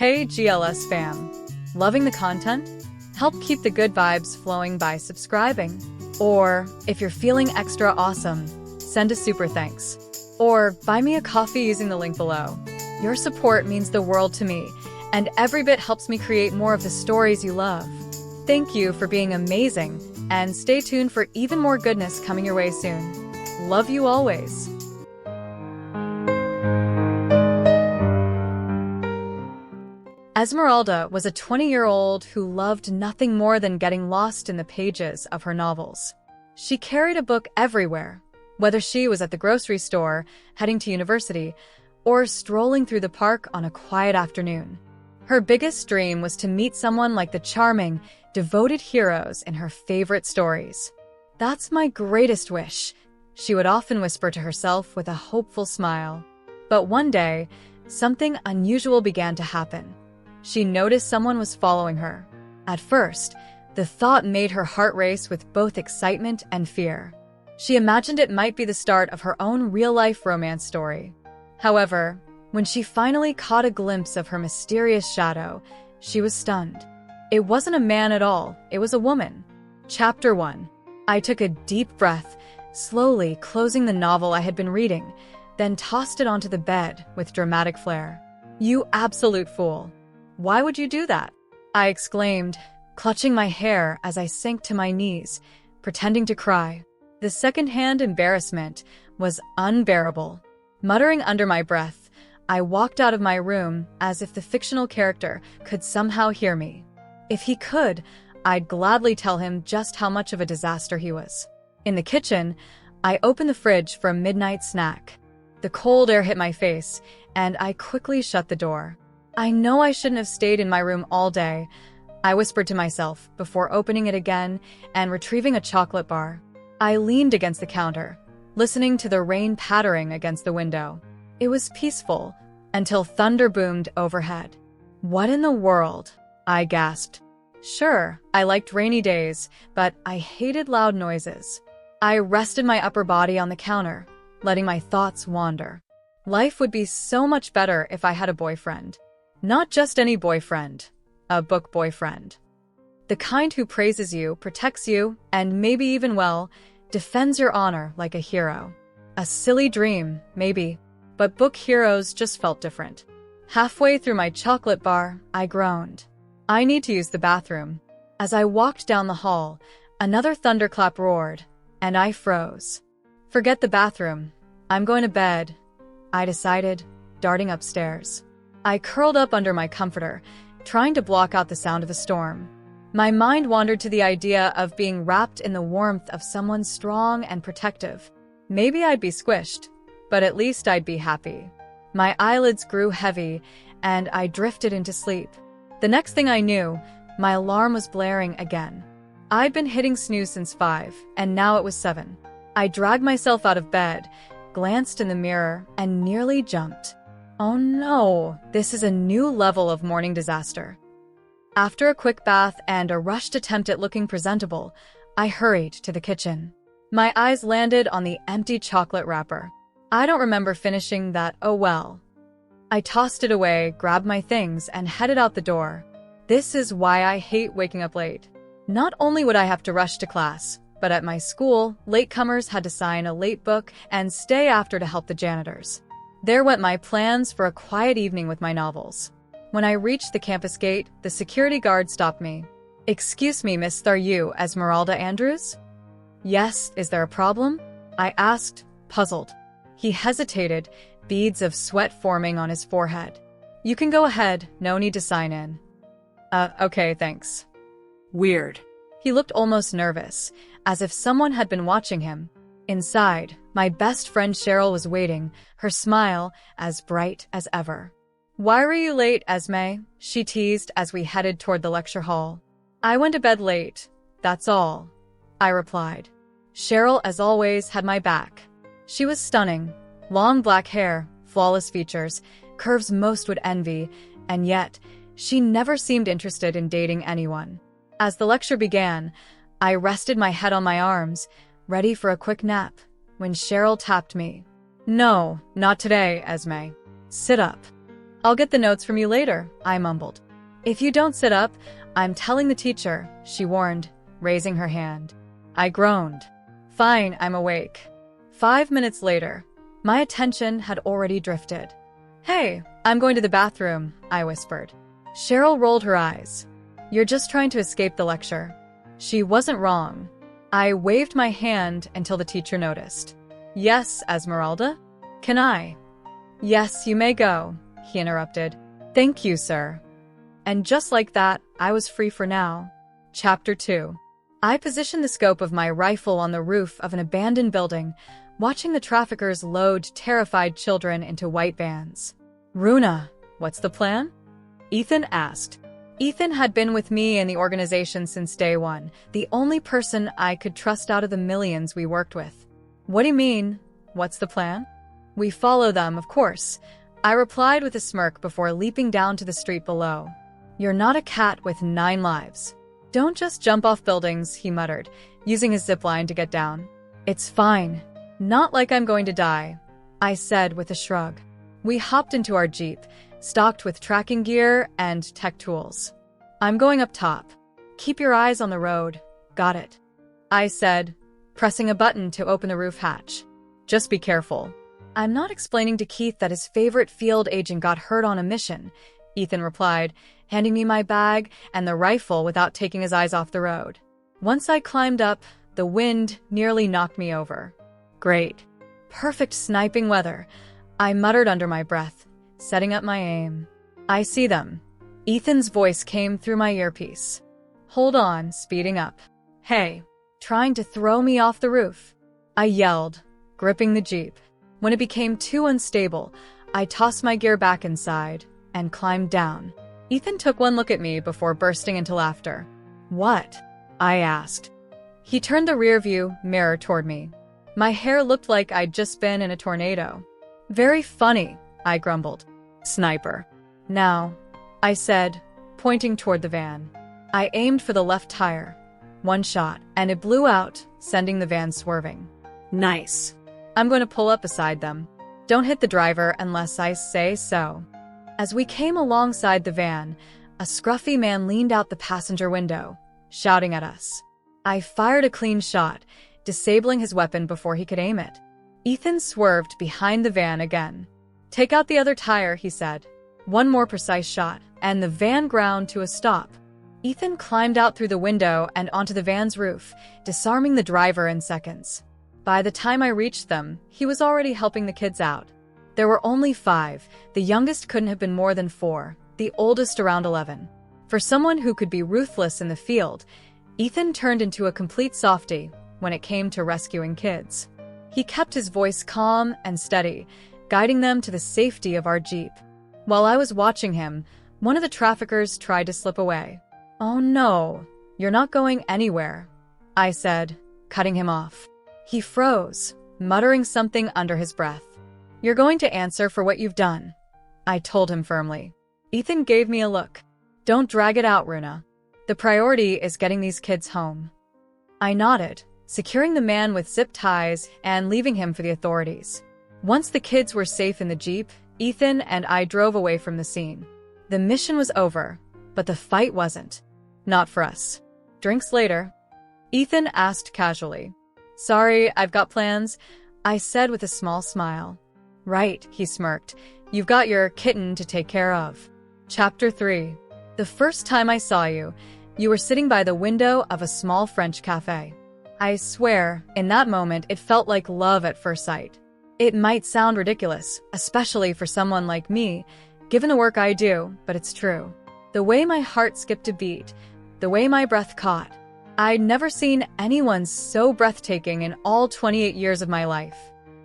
Hey GLS fam! Loving the content? Help keep the good vibes flowing by subscribing. Or, if you're feeling extra awesome, send a super thanks. Or buy me a coffee using the link below. Your support means the world to me, and every bit helps me create more of the stories you love. Thank you for being amazing, and stay tuned for even more goodness coming your way soon. Love you always. Esmeralda was a 20-year-old who loved nothing more than getting lost in the pages of her novels. She carried a book everywhere, whether she was at the grocery store, heading to university, or strolling through the park on a quiet afternoon. Her biggest dream was to meet someone like the charming, devoted heroes in her favorite stories. "That's my greatest wish," she would often whisper to herself with a hopeful smile. But one day, something unusual began to happen. She noticed someone was following her. At first, the thought made her heart race with both excitement and fear. She imagined it might be the start of her own real-life romance story. However, when she finally caught a glimpse of her mysterious shadow, she was stunned. It wasn't a man at all, it was a woman. Chapter 1. I took a deep breath, slowly closing the novel I had been reading, then tossed it onto the bed with dramatic flair. "You absolute fool. Why would you do that?" I exclaimed, clutching my hair as I sank to my knees, pretending to cry. The second-hand embarrassment was unbearable. Muttering under my breath, I walked out of my room as if the fictional character could somehow hear me. If he could, I'd gladly tell him just how much of a disaster he was. In the kitchen, I opened the fridge for a midnight snack. The cold air hit my face, and I quickly shut the door. "I know I shouldn't have stayed in my room all day," I whispered to myself before opening it again and retrieving a chocolate bar. I leaned against the counter, listening to the rain pattering against the window. It was peaceful until thunder boomed overhead. "What in the world?" I gasped. Sure, I liked rainy days, but I hated loud noises. I rested my upper body on the counter, letting my thoughts wander. Life would be so much better if I had a boyfriend. Not just any boyfriend, a book boyfriend. The kind who praises you, protects you, and maybe even, well, defends your honor like a hero. A silly dream, maybe, but book heroes just felt different. Halfway through my chocolate bar, I groaned. "I need to use the bathroom." As I walked down the hall, another thunderclap roared, and I froze. "Forget the bathroom. I'm going to bed," I decided, darting upstairs. I curled up under my comforter, trying to block out the sound of the storm. My mind wandered to the idea of being wrapped in the warmth of someone strong and protective. Maybe I'd be squished, but at least I'd be happy. My eyelids grew heavy, and I drifted into sleep. The next thing I knew, my alarm was blaring again. I'd been hitting snooze since 5, and now it was 7. I dragged myself out of bed, glanced in the mirror, and nearly jumped. Oh no, this is a new level of morning disaster. After a quick bath and a rushed attempt at looking presentable, I hurried to the kitchen. My eyes landed on the empty chocolate wrapper. I don't remember finishing that, oh well. I tossed it away, grabbed my things, and headed out the door. This is why I hate waking up late. Not only would I have to rush to class, but at my school, latecomers had to sign a late book and stay after to help the janitors. There went my plans for a quiet evening with my novels. When I reached the campus gate, the security guard stopped me. "Excuse me, miss, are you Esmeralda Andrews?" "Yes, is there a problem?" I asked, puzzled. He hesitated, beads of sweat forming on his forehead. "You can go ahead, no need to sign in." Okay, thanks." Weird. He looked almost nervous, as if someone had been watching him. Inside, my best friend Cheryl was waiting, her smile as bright as ever. "Why were you late, Esme?" she teased as we headed toward the lecture hall. "I went to bed late, that's all," I replied. Cheryl, as always, had my back. She was stunning. Long black hair, flawless features, curves most would envy, and yet, she never seemed interested in dating anyone. As the lecture began, I rested my head on my arms, ready for a quick nap, when Cheryl tapped me. "No, not today, Esme. Sit up." I'll get the notes from you later, I mumbled. If you don't sit up, I'm telling the teacher, she warned, raising her hand. I groaned. Fine, I'm awake. 5 minutes later, my attention had already drifted. Hey, I'm going to the bathroom, I whispered. Cheryl rolled her eyes. You're just trying to escape the lecture. She wasn't wrong. I waved my hand until the teacher noticed. Yes, Esmeralda? Can I? Yes, you may go, he interrupted. Thank you, sir. And just like that, I was free for now. Chapter 2. I positioned the scope of my rifle on the roof of an abandoned building, watching the traffickers load terrified children into white vans. Runa, what's the plan? Ethan asked. Ethan had been with me in the organization since day one, the only person I could trust out of the millions we worked with. What do you mean, what's the plan? We follow them, of course, I replied with a smirk before leaping down to the street below. You're not a cat with 9 lives. Don't just jump off buildings, he muttered, using his zipline to get down. It's fine. Not like I'm going to die, I said with a shrug. We hopped into our Jeep, stocked with tracking gear and tech tools. I'm going up top. Keep your eyes on the road. Got it, I said, pressing a button to open the roof hatch. Just be careful. I'm not explaining to Keith that his favorite field agent got hurt on a mission, Ethan replied, handing me my bag and the rifle without taking his eyes off the road. Once I climbed up, the wind nearly knocked me over. Great. Perfect sniping weather, I muttered under my breath, setting up my aim. I see them. Ethan's voice came through my earpiece. Hold on, speeding up. Hey, trying to throw me off the roof, I yelled, gripping the Jeep. When it became too unstable, I tossed my gear back inside and climbed down. Ethan took one look at me before bursting into laughter. What? I asked. He turned the rearview mirror toward me. My hair looked like I'd just been in a tornado. Very funny, I grumbled. Sniper. Now, I said, pointing toward the van. I aimed for the left tire. One shot, and it blew out, sending the van swerving. Nice. I'm going to pull up beside them. Don't hit the driver unless I say so. As we came alongside the van, a scruffy man leaned out the passenger window, shouting at us. I fired a clean shot, disabling his weapon before he could aim it. Ethan swerved behind the van again. Take out the other tire, he said. One more precise shot, and the van ground to a stop. Ethan climbed out through the window and onto the van's roof, disarming the driver in seconds. By the time I reached them, he was already helping the kids out. There were only 5. The youngest couldn't have been more than 4, the oldest around 11. For someone who could be ruthless in the field, Ethan turned into a complete softie when it came to rescuing kids. He kept his voice calm and steady, guiding them to the safety of our Jeep. While I was watching him, one of the traffickers tried to slip away. Oh no, you're not going anywhere, I said, cutting him off. He froze, muttering something under his breath. You're going to answer for what you've done, I told him firmly. Ethan gave me a look. Don't drag it out, Runa. The priority is getting these kids home. I nodded, securing the man with zip ties and leaving him for the authorities. Once the kids were safe in the Jeep, Ethan and I drove away from the scene. The mission was over, but the fight wasn't. Not for us. Drinks later? Ethan asked casually. Sorry, I've got plans, I said with a small smile. Right, he smirked. You've got your kitten to take care of. Chapter 3. The first time I saw you, you were sitting by the window of a small French cafe. I swear, in that moment, it felt like love at first sight. It might sound ridiculous, especially for someone like me, given the work I do, but it's true. The way my heart skipped a beat, the way my breath caught. I'd never seen anyone so breathtaking in all 28 years of my life.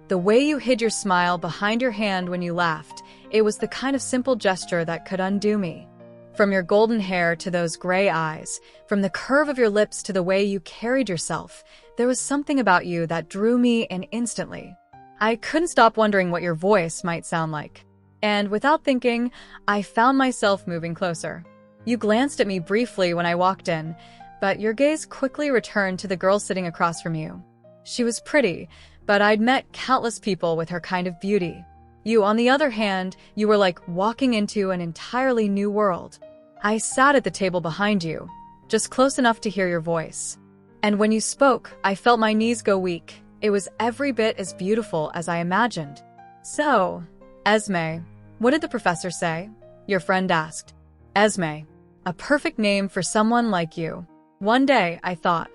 The way you hid your smile behind your hand when you laughed, it was the kind of simple gesture that could undo me. From your golden hair to those gray eyes, from the curve of your lips to the way you carried yourself, there was something about you that drew me in instantly. I couldn't stop wondering what your voice might sound like. And without thinking, I found myself moving closer. You glanced at me briefly when I walked in, but your gaze quickly returned to the girl sitting across from you. She was pretty, but I'd met countless people with her kind of beauty. You, on the other hand, you were like walking into an entirely new world. I sat at the table behind you, just close enough to hear your voice. And when you spoke, I felt my knees go weak. It was every bit as beautiful as I imagined. So, Esme, what did the professor say? Your friend asked. Esme, a perfect name for someone like you. One day, I thought.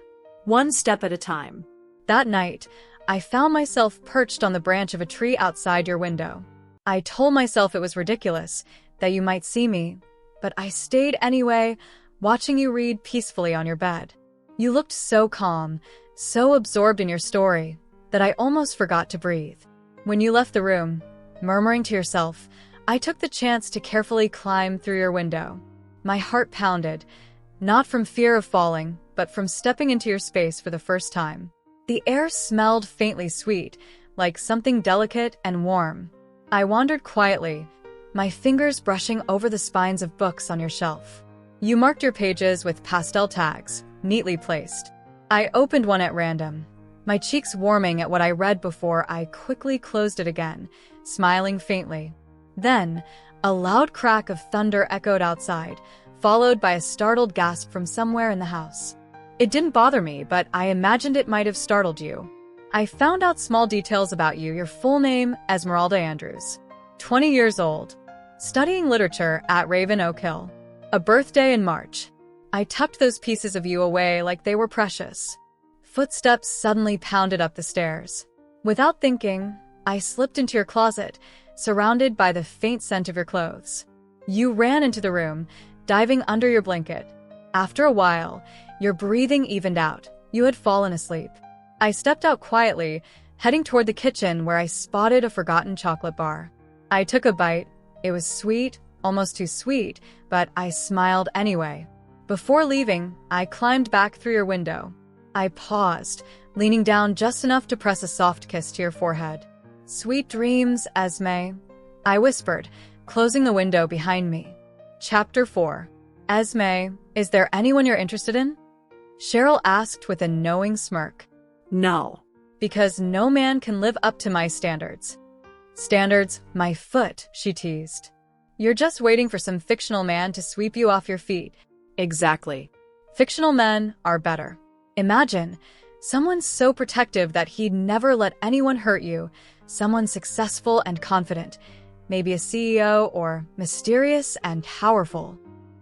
One step at a time. That night, I found myself perched on the branch of a tree outside your window. I told myself it was ridiculous, that you might see me, but I stayed anyway, watching you read peacefully on your bed. You looked so calm, so absorbed in your story, that I almost forgot to breathe. When you left the room, murmuring to yourself, I took the chance to carefully climb through your window. My heart pounded, not from fear of falling, but from stepping into your space for the first time. The air smelled faintly sweet, like something delicate and warm. I wandered quietly, my fingers brushing over the spines of books on your shelf. You marked your pages with pastel tags, neatly placed. I opened one at random, my cheeks warming at what I read before I quickly closed it again, smiling faintly. Then, a loud crack of thunder echoed outside, followed by a startled gasp from somewhere in the house. It didn't bother me, but I imagined it might have startled you. I found out small details about you. Your full name, Esmeralda Andrews. 20 years old. Studying literature at Raven Oak Hill. A birthday in March. I tucked those pieces of you away like they were precious. Footsteps suddenly pounded up the stairs. Without thinking, I slipped into your closet, surrounded by the faint scent of your clothes. You ran into the room, diving under your blanket. After a while, your breathing evened out. You had fallen asleep. I stepped out quietly, heading toward the kitchen where I spotted a forgotten chocolate bar. I took a bite. It was sweet, almost too sweet, but I smiled anyway. Before leaving, I climbed back through your window. I paused, leaning down just enough to press a soft kiss to your forehead. Sweet dreams, Esme, I whispered, closing the window behind me. Chapter 4. Esme, is there anyone you're interested in? Cheryl asked with a knowing smirk. No. Because no man can live up to my standards. Standards, my foot, she teased. You're just waiting for some fictional man to sweep you off your feet. Exactly. Fictional men are better. Imagine, someone so protective that he'd never let anyone hurt you, someone successful and confident, maybe a CEO or mysterious and powerful.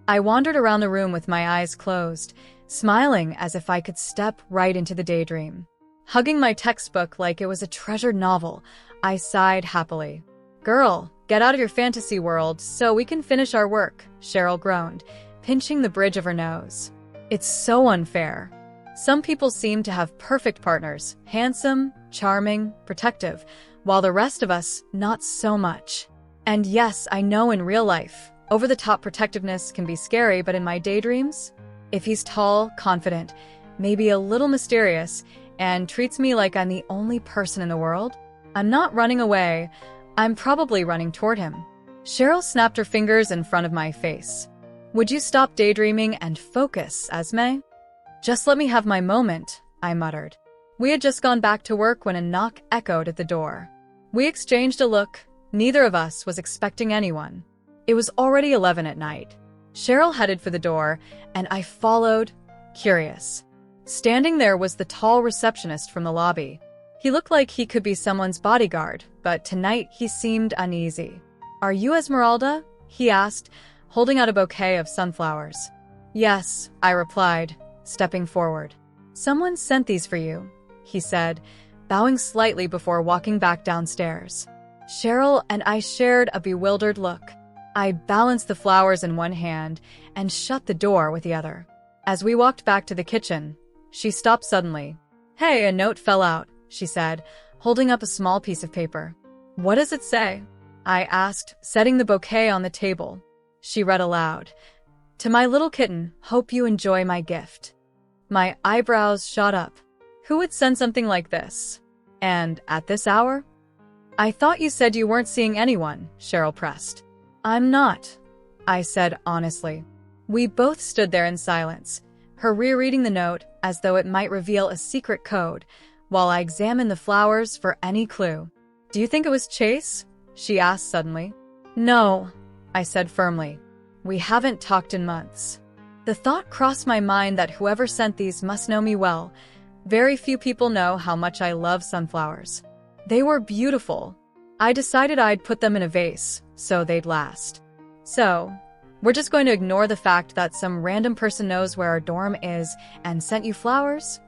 I wandered around the room with my eyes closed, smiling as if I could step right into the daydream. Hugging my textbook like it was a treasured novel, I sighed happily. Girl, get out of your fantasy world so we can finish our work, Cheryl groaned, pinching the bridge of her nose. It's so unfair. Some people seem to have perfect partners, handsome, charming, protective, while the rest of us, not so much. And yes, I know in real life, over-the-top protectiveness can be scary, but in my daydreams, if he's tall, confident, maybe a little mysterious, and treats me like I'm the only person in the world, I'm not running away, I'm probably running toward him. Cheryl snapped her fingers in front of my face. Would you stop daydreaming and focus, Esme? Just let me have my moment, I muttered. We had just gone back to work when a knock echoed at the door. We exchanged a look. Neither of us was expecting anyone. It was already 11 at night. Cheryl headed for the door, and I followed, curious. Standing there was the tall receptionist from the lobby. He looked like he could be someone's bodyguard, but tonight he seemed uneasy. Are you Esmeralda? He asked, holding out a bouquet of sunflowers. Yes, I replied, stepping forward. Someone sent these for you, he said, bowing slightly before walking back downstairs. Cheryl and I shared a bewildered look. I balanced the flowers in one hand and shut the door with the other. As we walked back to the kitchen, she stopped suddenly. Hey, a note fell out, she said, holding up a small piece of paper. What does it say? I asked, setting the bouquet on the table. She read aloud. To my little kitten, hope you enjoy my gift. My eyebrows shot up. Who would send something like this? And at this hour? I thought you said you weren't seeing anyone, Cheryl pressed. I'm not, I said honestly. We both stood there in silence, her rereading the note as though it might reveal a secret code, while I examined the flowers for any clue. Do you think it was Chase? she asked suddenly. No, I said firmly. We haven't talked in months. The thought crossed my mind that whoever sent these must know me well. Very few people know how much I love sunflowers. They were beautiful. I decided I'd put them in a vase, so they'd last. So, we're just going to ignore the fact that some random person knows where our dorm is and sent you flowers?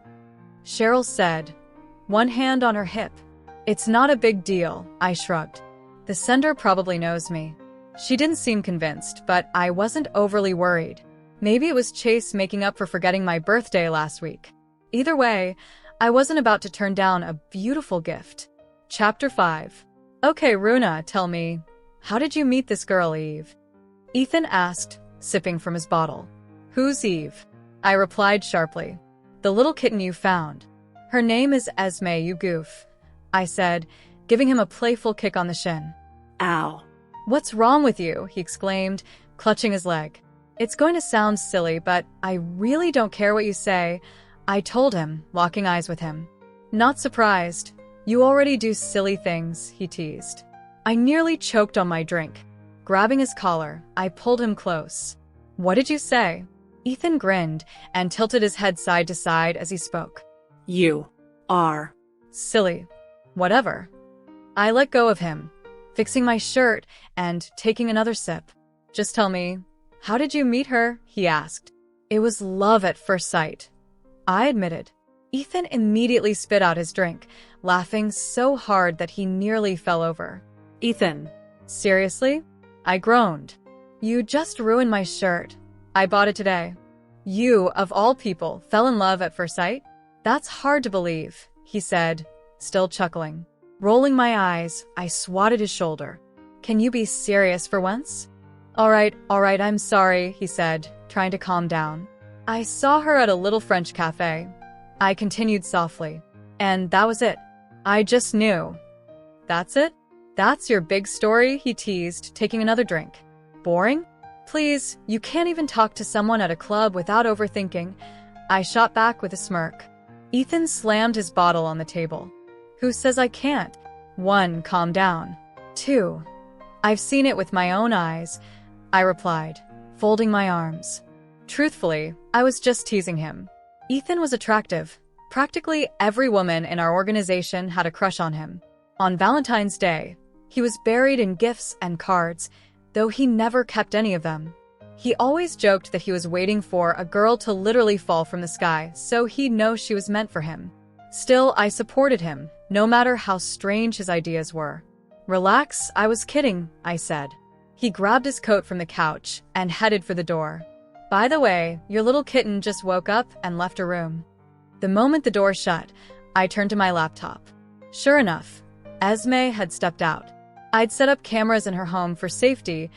Cheryl said, one hand on her hip. It's not a big deal, I shrugged. The sender probably knows me. She didn't seem convinced, but I wasn't overly worried. Maybe it was Chase making up for forgetting my birthday last week. Either way, I wasn't about to turn down a beautiful gift. Chapter 5. Okay, Runa, tell me, how did you meet this girl, Eve? Ethan asked, sipping from his bottle. Who's Eve? I replied sharply. The little kitten you found. Her name is Esme, you goof, I said, giving him a playful kick on the shin. Ow. What's wrong with you? He exclaimed, clutching his leg. It's going to sound silly, but I really don't care what you say, I told him, locking eyes with him. Not surprised. You already do silly things, he teased. I nearly choked on my drink. Grabbing his collar, I pulled him close. What did you say? Ethan grinned and tilted his head side to side as he spoke. You are silly. Whatever. I let go of him, fixing my shirt and taking another sip. Just tell me, how did you meet her? He asked. It was love at first sight, I admitted. Ethan immediately spit out his drink, laughing so hard that he nearly fell over. Ethan. Seriously? I groaned. You just ruined my shirt. I bought it today. You, of all people, fell in love at first sight? That's hard to believe, he said, still chuckling. Rolling my eyes, I swatted his shoulder. Can you be serious for once? All right, I'm sorry, he said, trying to calm down. I saw her at a little French cafe. I continued softly. And that was it. I just knew. That's it? That's your big story, he teased, taking another drink. Boring? Please, you can't even talk to someone at a club without overthinking. I shot back with a smirk. Ethan slammed his bottle on the table. Who says I can't? 1, calm down. 2, I've seen it with my own eyes, I replied, folding my arms. Truthfully, I was just teasing him. Ethan was attractive. Practically every woman in our organization had a crush on him. On Valentine's Day, he was buried in gifts and cards, though he never kept any of them. He always joked that he was waiting for a girl to literally fall from the sky, so he'd know she was meant for him. Still, I supported him, no matter how strange his ideas were. Relax, I was kidding, I said. He grabbed his coat from the couch and headed for the door. By the way, your little kitten just woke up and left a room. The moment the door shut, I turned to my laptop. Sure enough, Esme had stepped out. I'd set up cameras in her home for safety.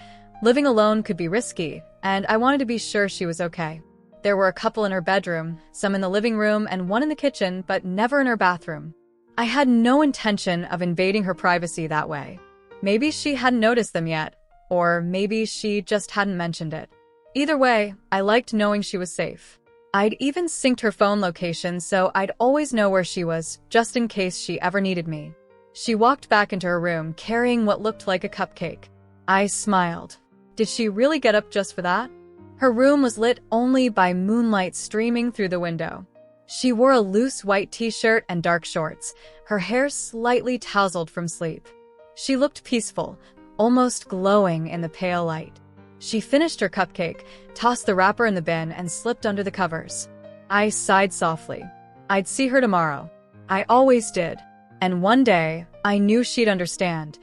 Living alone could be risky, and I wanted to be sure she was okay. There were a couple in her bedroom, some in the living room, and one in the kitchen, but never in her bathroom. I had no intention of invading her privacy that way. Maybe she hadn't noticed them yet, or maybe she just hadn't mentioned it. Either way, I liked knowing she was safe. I'd even synced her phone location so I'd always know where she was, just in case she ever needed me. She walked back into her room carrying what looked like a cupcake. I smiled. Did she really get up just for that? Her room was lit only by moonlight streaming through the window. She wore a loose white t-shirt and dark shorts, her hair slightly tousled from sleep. She looked peaceful, almost glowing in the pale light. She finished her cupcake, tossed the wrapper in the bin, and slipped under the covers. I sighed softly. I'd see her tomorrow. I always did. And one day, I knew she'd understand.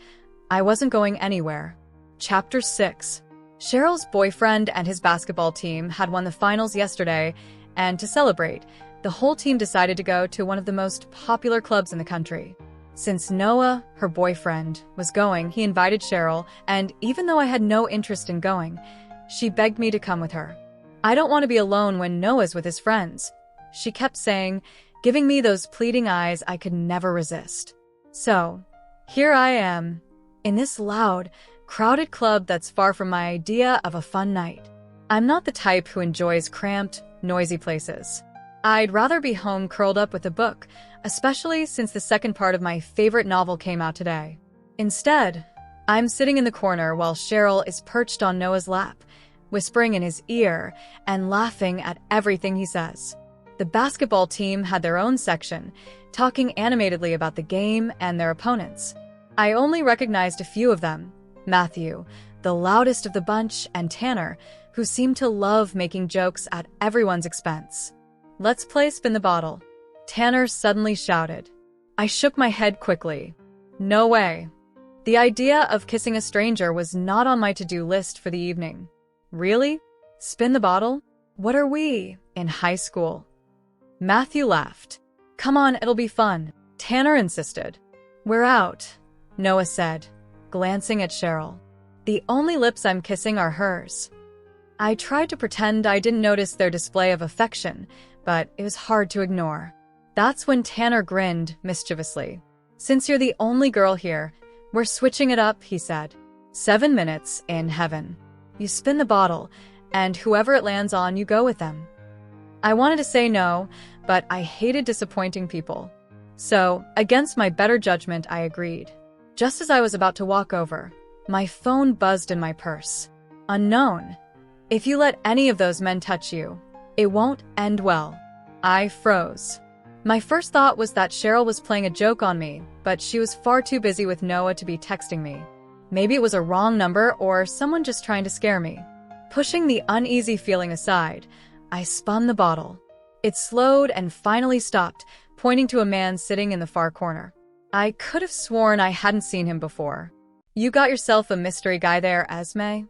I wasn't going anywhere. Chapter 6. Cheryl's boyfriend and his basketball team had won the finals yesterday, and to celebrate, the whole team decided to go to one of the most popular clubs in the country. Since Noah, her boyfriend, was going, he invited Cheryl, and even though I had no interest in going, she begged me to come with her. I don't want to be alone when Noah's with his friends, she kept saying, giving me those pleading eyes I could never resist. So, here I am, in this loud, crowded club that's far from my idea of a fun night. I'm not the type who enjoys cramped, noisy places. I'd rather be home curled up with a book, especially since the second part of my favorite novel came out today. Instead, I'm sitting in the corner while Cheryl is perched on Noah's lap, whispering in his ear and laughing at everything he says. The basketball team had their own section, talking animatedly about the game and their opponents. I only recognized a few of them: Matthew, the loudest of the bunch, and Tanner, who seemed to love making jokes at everyone's expense. "Let's play spin the bottle," Tanner suddenly shouted. I shook my head quickly. No way. The idea of kissing a stranger was not on my to-do list for the evening. Really? Spin the bottle? What are we, in high school? Matthew laughed. "Come on, it'll be fun," Tanner insisted. "We're out," Noah said, glancing at Cheryl. "The only lips I'm kissing are hers." I tried to pretend I didn't notice their display of affection, but it was hard to ignore. That's when Tanner grinned mischievously. "Since you're the only girl here, we're switching it up," he said. 7 minutes in heaven. You spin the bottle, and whoever it lands on, you go with them. I wanted to say no, but I hated disappointing people. So, against my better judgment, I agreed. Just as I was about to walk over, my phone buzzed in my purse. Unknown. "If you let any of those men touch you, it won't end well." I froze. My first thought was that Cheryl was playing a joke on me, but she was far too busy with Noah to be texting me. Maybe it was a wrong number or someone just trying to scare me. Pushing the uneasy feeling aside, I spun the bottle. It slowed and finally stopped, pointing to a man sitting in the far corner. I could have sworn I hadn't seen him before. "You got yourself a mystery guy there, Esme?"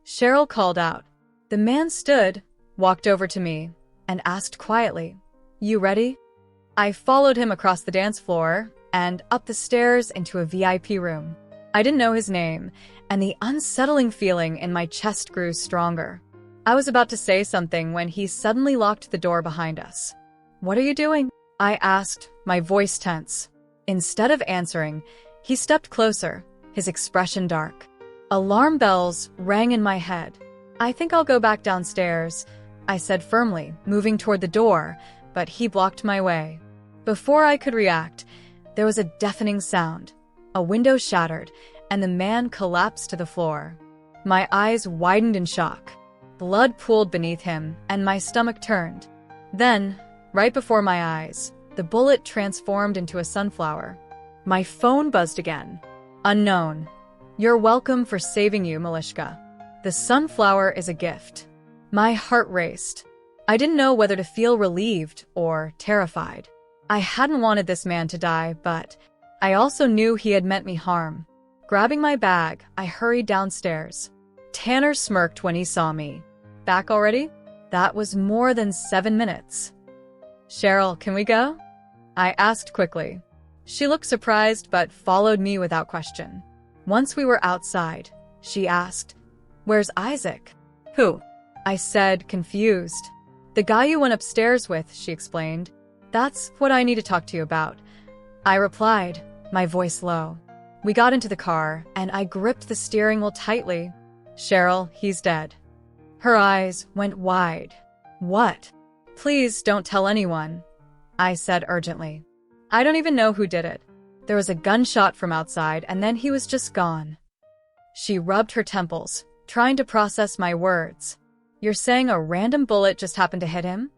Cheryl called out. The man stood, walked over to me, and asked quietly, "You ready?" I followed him across the dance floor and up the stairs into a VIP room. I didn't know his name, and the unsettling feeling in my chest grew stronger. I was about to say something when he suddenly locked the door behind us. "What are you doing?" I asked, my voice tense. Instead of answering, he stepped closer, his expression dark. Alarm bells rang in my head. "I think I'll go back downstairs," I said firmly, moving toward the door, but he blocked my way. Before I could react, there was a deafening sound. A window shattered, and the man collapsed to the floor. My eyes widened in shock. Blood pooled beneath him, and my stomach turned. Then, right before my eyes, the bullet transformed into a sunflower. My phone buzzed again. Unknown. "You're welcome for saving you, Malishka. The sunflower is a gift." My heart raced. I didn't know whether to feel relieved or terrified. I hadn't wanted this man to die, but I also knew he had meant me harm. Grabbing my bag, I hurried downstairs. Tanner smirked when he saw me. "Back already?" That was more than 7 minutes. "Cheryl, can we go?" I asked quickly. She looked surprised but followed me without question. Once we were outside, she asked, "Where's Isaac?" Who? I said, confused. "The guy you went upstairs with," she explained. "That's what I need to talk to you about," I replied, my voice low. We got into the car, and I gripped the steering wheel tightly. "Cheryl, he's dead." Her eyes went wide. "What?" "Please don't tell anyone," I said urgently. "I don't even know who did it. There was a gunshot from outside, and then he was just gone." She rubbed her temples, trying to process my words. "You're saying a random bullet just happened to hit him?"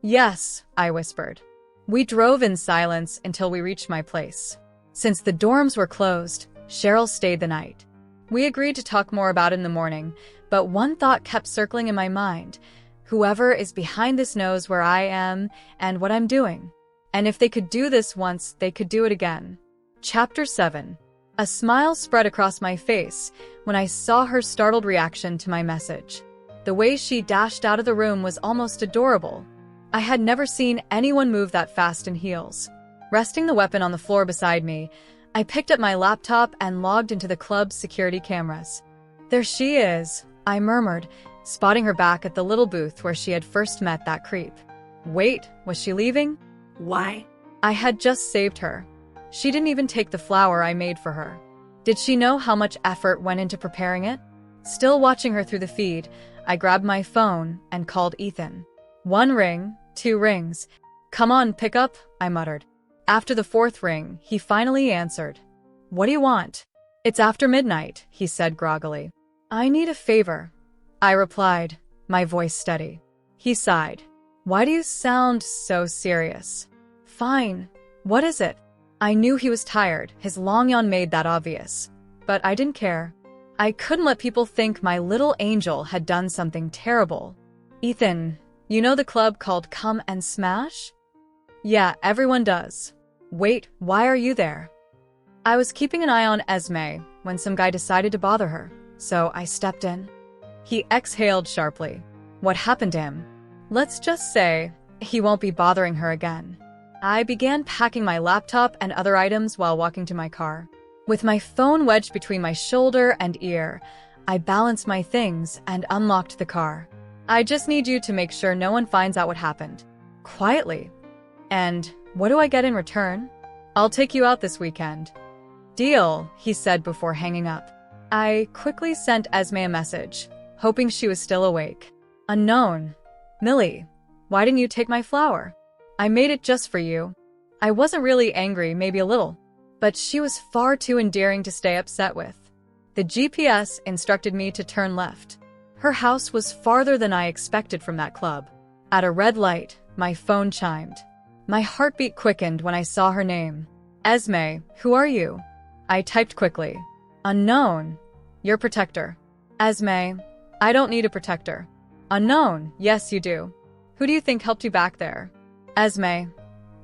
"Yes," I whispered. We drove in silence until we reached my place. Since the dorms were closed, Cheryl stayed the night. We agreed to talk more about it in the morning, but one thought kept circling in my mind. Whoever is behind this knows where I am and what I'm doing. And if they could do this once, they could do it again. Chapter 7. A smile spread across my face when I saw her startled reaction to my message. The way she dashed out of the room was almost adorable. I had never seen anyone move that fast in heels. Resting the weapon on the floor beside me, I picked up my laptop and logged into the club's security cameras. "There she is," I murmured, spotting her back at the little booth where she had first met that creep. Wait, was she leaving? Why? I had just saved her. She didn't even take the flower I made for her. Did she know how much effort went into preparing it? Still watching her through the feed, I grabbed my phone and called Ethan. 1 ring, 2 rings. "Come on, pick up," I muttered. After the 4th ring, he finally answered. "What do you want?" It's after midnight, he said groggily. I need a favor, I replied, my voice steady. He sighed. Why do you sound so serious? Fine. What is it? I knew he was tired. His long yawn made that obvious. But I didn't care. I couldn't let people think my little angel had done something terrible. Ethan, you know the club called Come and Smash? Yeah, everyone does. Wait, why are you there? I was keeping an eye on Esme when some guy decided to bother her, so I stepped in. He exhaled sharply. What happened to him? Let's just say he won't be bothering her again. I began packing my laptop and other items while walking to my car. With my phone wedged between my shoulder and ear, I balanced my things and unlocked the car. I just need you to make sure no one finds out what happened. Quietly. And what do I get in return? I'll take you out this weekend. Deal, he said before hanging up. I quickly sent Esme a message, hoping she was still awake. Unknown. Millie, why didn't you take my flower? I made it just for you. I wasn't really angry, maybe a little, but she was far too endearing to stay upset with. The GPS instructed me to turn left. Her house was farther than I expected from that club. At a red light, my phone chimed. My heartbeat quickened when I saw her name. Esme, who are you? I typed quickly. Unknown. Your protector. Esme, I don't need a protector. Unknown. Yes, you do. Who do you think helped you back there? Esme.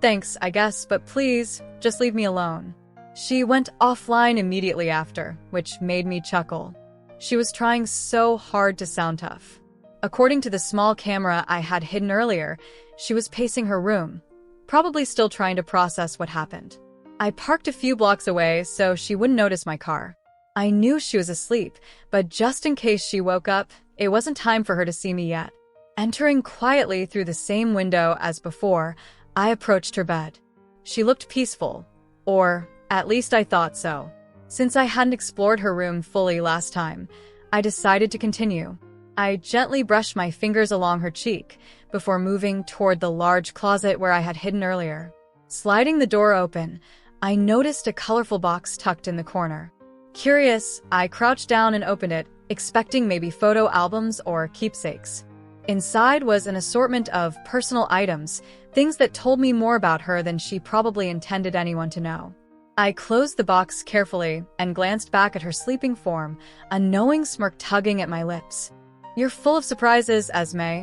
Thanks, I guess, but please, just leave me alone. She went offline immediately after, which made me chuckle. She was trying so hard to sound tough. According to the small camera I had hidden earlier, she was pacing her room, probably still trying to process what happened. I parked a few blocks away so she wouldn't notice my car. I knew she was asleep, but just in case she woke up, it wasn't time for her to see me yet. Entering quietly through the same window as before, I approached her bed. She looked peaceful, or at least I thought so. Since I hadn't explored her room fully last time, I decided to continue. I gently brushed my fingers along her cheek before moving toward the large closet where I had hidden earlier. Sliding the door open, I noticed a colorful box tucked in the corner. Curious, I crouched down and opened it, expecting maybe photo albums or keepsakes. Inside was an assortment of personal items, things that told me more about her than she probably intended anyone to know. I closed the box carefully and glanced back at her sleeping form, a knowing smirk tugging at my lips. You're full of surprises, Esme,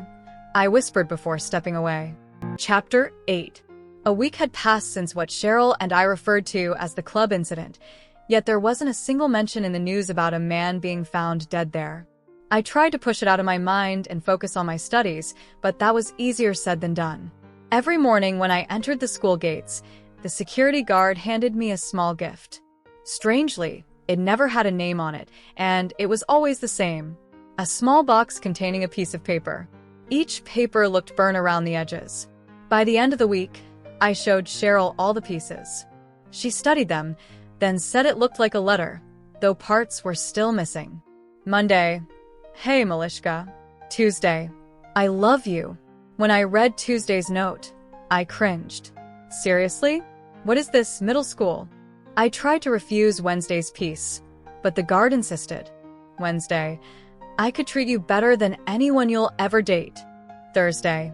I whispered before stepping away. Chapter 8. A week had passed since what Cheryl and I referred to as the club incident, yet there wasn't a single mention in the news about a man being found dead there. I tried to push it out of my mind and focus on my studies, but that was easier said than done. Every morning when I entered the school gates, the security guard handed me a small gift. Strangely, it never had a name on it, and it was always the same. A small box containing a piece of paper. Each paper looked burnt around the edges. By the end of the week, I showed Cheryl all the pieces. She studied them, then said it looked like a letter, though parts were still missing. Monday, hey Malishka. Tuesday, I love you. When I read Tuesday's note, I cringed. Seriously? What is this, middle school? I tried to refuse Wednesday's piece, but the guard insisted. Wednesday, I could treat you better than anyone you'll ever date. Thursday,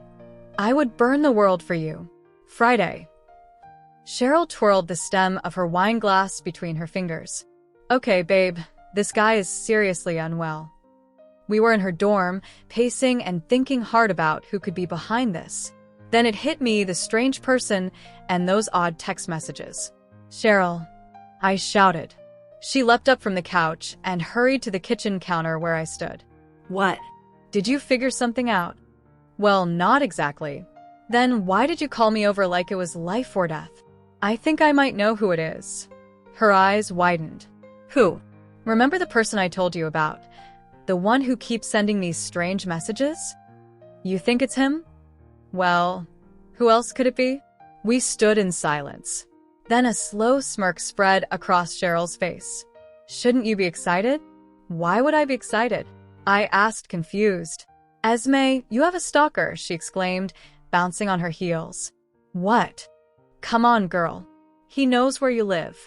I would burn the world for you. Friday. Cheryl twirled the stem of her wine glass between her fingers. Okay, babe, this guy is seriously unwell. We were in her dorm, pacing and thinking hard about who could be behind this. Then it hit me, the strange person and those odd text messages. Cheryl, I shouted. She leapt up from the couch and hurried to the kitchen counter where I stood. What? Did you figure something out? Well, not exactly. Then why did you call me over like it was life or death? I think I might know who it is. Her eyes widened. Who? Remember the person I told you about? The one who keeps sending these strange messages? You think it's him? Well, who else could it be? We stood in silence. Then a slow smirk spread across Cheryl's face. Shouldn't you be excited? Why would I be excited? I asked, confused. Esme, you have a stalker, she exclaimed, bouncing on her heels. What? Come on, girl. He knows where you live.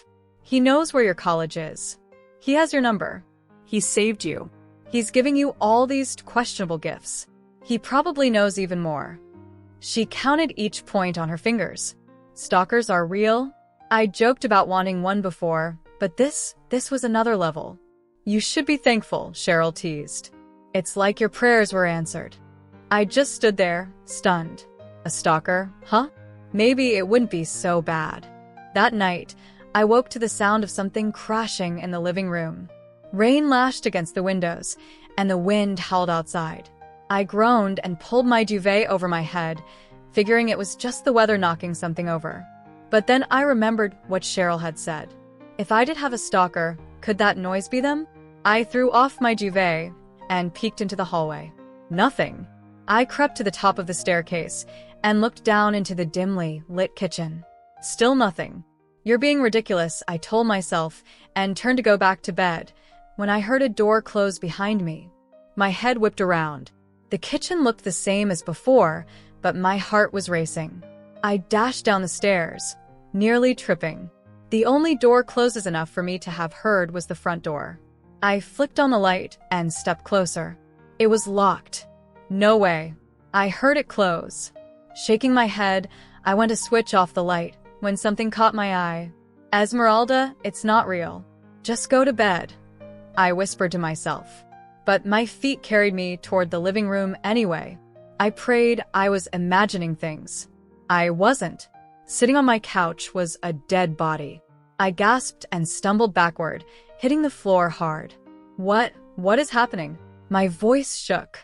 He knows where your college is. He has your number. He saved you. He's giving you all these questionable gifts. He probably knows even more. She counted each point on her fingers. Stalkers are real? I joked about wanting one before, but this was another level. You should be thankful, Cheryl teased. It's like your prayers were answered. I just stood there, stunned. A stalker, huh? Maybe it wouldn't be so bad. That night, I woke to the sound of something crashing in the living room. Rain lashed against the windows, and the wind howled outside. I groaned and pulled my duvet over my head, figuring it was just the weather knocking something over. But then I remembered what Cheryl had said. If I did have a stalker, could that noise be them? I threw off my duvet and peeked into the hallway. Nothing. I crept to the top of the staircase and looked down into the dimly lit kitchen. Still nothing. You're being ridiculous, I told myself, and turned to go back to bed, when I heard a door close behind me. My head whipped around. The kitchen looked the same as before, but my heart was racing. I dashed down the stairs, nearly tripping. The only door closes enough for me to have heard was the front door. I flicked on the light and stepped closer. It was locked. No way. I heard it close. Shaking my head, I went to switch off the light when something caught my eye. Esmeralda, it's not real. Just go to bed, I whispered to myself. But my feet carried me toward the living room anyway. I prayed I was imagining things. I wasn't. Sitting on my couch was a dead body. I gasped and stumbled backward, hitting the floor hard. What is happening? My voice shook.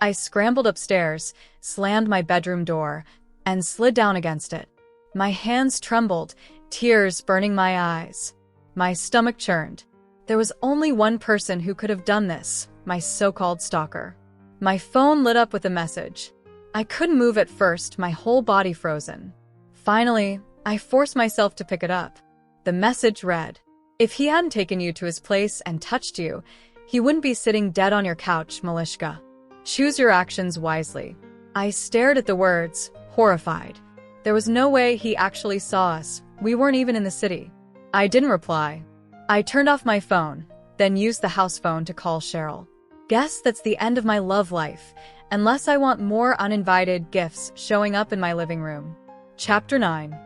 I scrambled upstairs, slammed my bedroom door, and slid down against it. My hands trembled, tears burning my eyes. My stomach churned. There was only one person who could have done this, my so-called stalker. My phone lit up with a message. I couldn't move at first, my whole body frozen. Finally, I forced myself to pick it up. The message read, "If he hadn't taken you to his place and touched you, he wouldn't be sitting dead on your couch, Malishka. Choose your actions wisely." I stared at the words, horrified. There was no way he actually saw us. We weren't even in the city. I didn't reply. I turned off my phone, then used the house phone to call Cheryl. Guess that's the end of my love life, unless I want more uninvited gifts showing up in my living room. Chapter 9.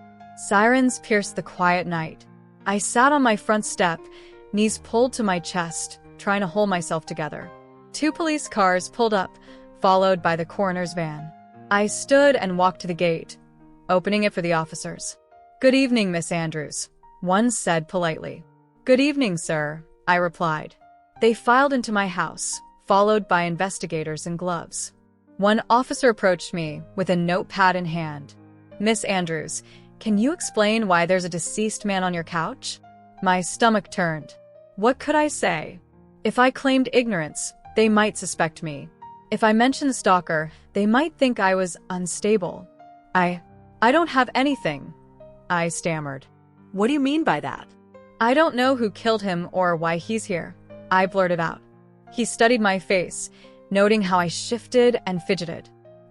Sirens pierced the quiet night. I sat on my front step, knees pulled to my chest, trying to hold myself together. 2 police cars pulled up, followed by the coroner's van. I stood and walked to the gate, opening it for the officers. "Good evening, Miss Andrews," one said politely. "Good evening, sir," I replied. They filed into my house, followed by investigators in gloves. One officer approached me with a notepad in hand. "Miss Andrews, can you explain why there's a deceased man on your couch?" My stomach turned. What could I say? If I claimed ignorance, they might suspect me. If I mentioned the stalker, they might think I was unstable. I don't have anything," I stammered. What do you mean by that? "I don't know who killed him or why he's here," I blurted out. He studied my face, noting how I shifted and fidgeted.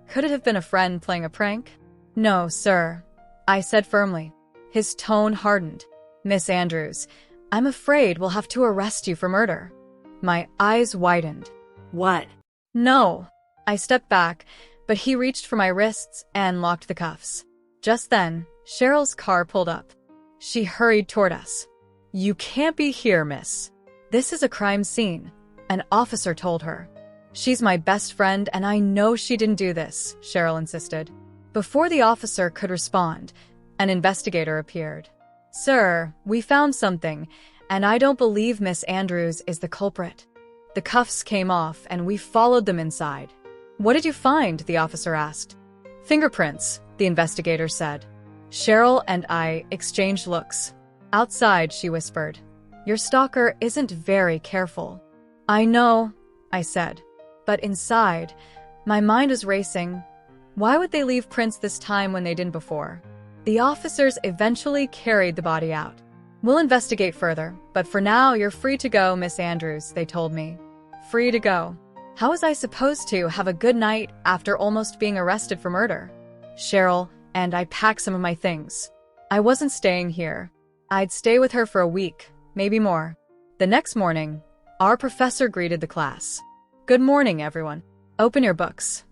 Could it have been a friend playing a prank? "No, sir," I said firmly. His tone hardened. "Miss Andrews, I'm afraid we'll have to arrest you for murder." My eyes widened. What? "No." I stepped back, but he reached for my wrists and locked the cuffs. Just then, Cheryl's car pulled up. She hurried toward us. "You can't be here, miss. This is a crime scene," an officer told her. "She's my best friend, and I know she didn't do this," Cheryl insisted. Before the officer could respond, an investigator appeared. "Sir, we found something, and I don't believe Miss Andrews is the culprit." The cuffs came off, and we followed them inside. "What did you find?" the officer asked. "Fingerprints," the investigator said. Cheryl and I exchanged looks. "Outside," she whispered. "Your stalker isn't very careful." "I know," I said. But inside, my mind was racing. Why would they leave prints this time when they didn't before? The officers eventually carried the body out. "We'll investigate further, but for now you're free to go, Miss Andrews," they told me. Free to go. How was I supposed to have a good night after almost being arrested for murder? Cheryl and I packed some of my things. I wasn't staying here. I'd stay with her for a week, maybe more. The next morning, our professor greeted the class. "Good morning, everyone. Open your books."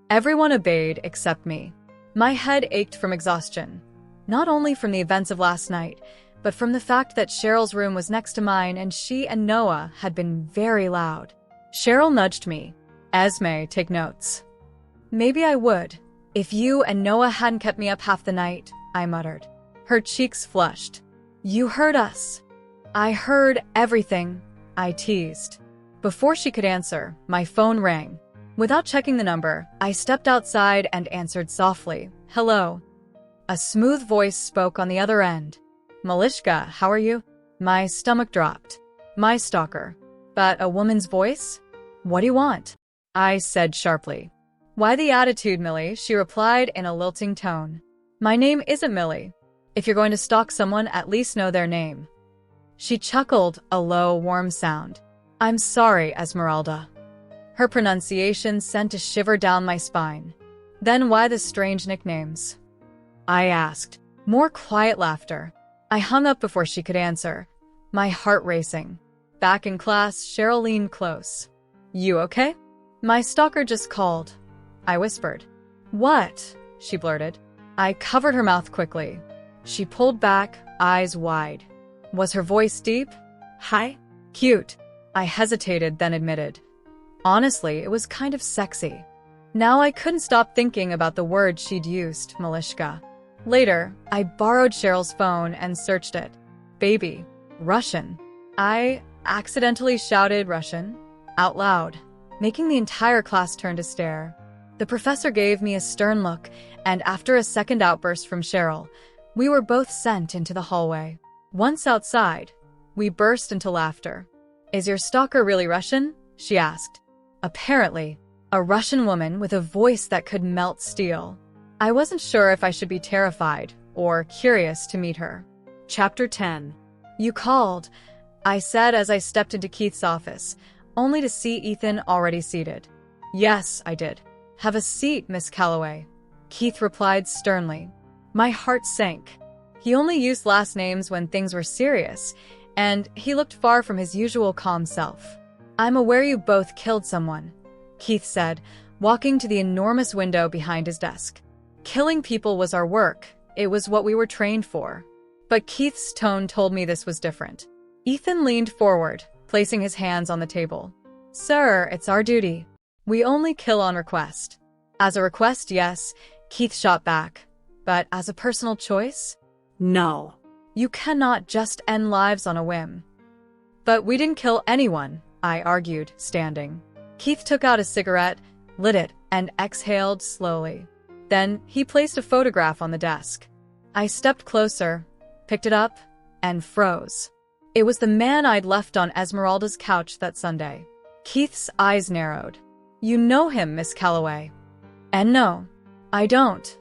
Everyone obeyed except me. My head ached from exhaustion, not only from the events of last night, but from the fact that Cheryl's room was next to mine and she and Noah had been very loud. Cheryl nudged me. "Esme, take notes." "Maybe I would, if you and Noah hadn't kept me up half the night," I muttered. Her cheeks flushed. "You heard us." "I heard everything," I teased. Before she could answer, my phone rang. Without checking the number, I stepped outside and answered softly, "Hello." A smooth voice spoke on the other end. "Malishka, how are you?" My stomach dropped. My stalker. But a woman's voice? "What do you want?" I said sharply. "Why the attitude, Millie?" she replied in a lilting tone. "My name isn't Millie. If you're going to stalk someone, at least know their name." She chuckled, a low, warm sound. "I'm sorry, Esmeralda." Her pronunciation sent a shiver down my spine. "Then why the strange nicknames?" I asked. More quiet laughter. I hung up before she could answer, my heart racing. Back in class, Cheryl leaned close. "You okay?" "My stalker just called," I whispered. "What?" she blurted. I covered her mouth quickly. She pulled back, eyes wide. Was her voice deep? "Hi." "Cute." I hesitated, then admitted. Honestly, it was kind of sexy. Now I couldn't stop thinking about the word she'd used, Malishka. Later, I borrowed Cheryl's phone and searched it. "Baby. Russian." I accidentally shouted Russian out loud, making the entire class turn to stare. The professor gave me a stern look, and after a second outburst from Cheryl, we were both sent into the hallway. Once outside, we burst into laughter. "Is your stalker really Russian?" she asked. Apparently, a Russian woman with a voice that could melt steel. I wasn't sure if I should be terrified or curious to meet her. Chapter 10. "You called," I said as I stepped into Keith's office, only to see Ethan already seated. "Yes, I did." "Have a seat, Miss Calloway," Keith replied sternly. My heart sank. He only used last names when things were serious, and he looked far from his usual calm self. "I'm aware you both killed someone," Keith said, walking to the enormous window behind his desk. "Killing people was our work. It was what we were trained for." But Keith's tone told me this was different. Ethan leaned forward, placing his hands on the table. "Sir, it's our duty. We only kill on request." "As a request, yes," Keith shot back. "But as a personal choice?" No. "You cannot just end lives on a whim." "But we didn't kill anyone," I argued, standing. Keith took out a cigarette, lit it, and exhaled slowly. Then he placed a photograph on the desk. I stepped closer, picked it up, and froze. It was the man I'd left on Esmeralda's couch that Sunday. Keith's eyes narrowed. "You know him, Miss Calloway." "And no, I don't,"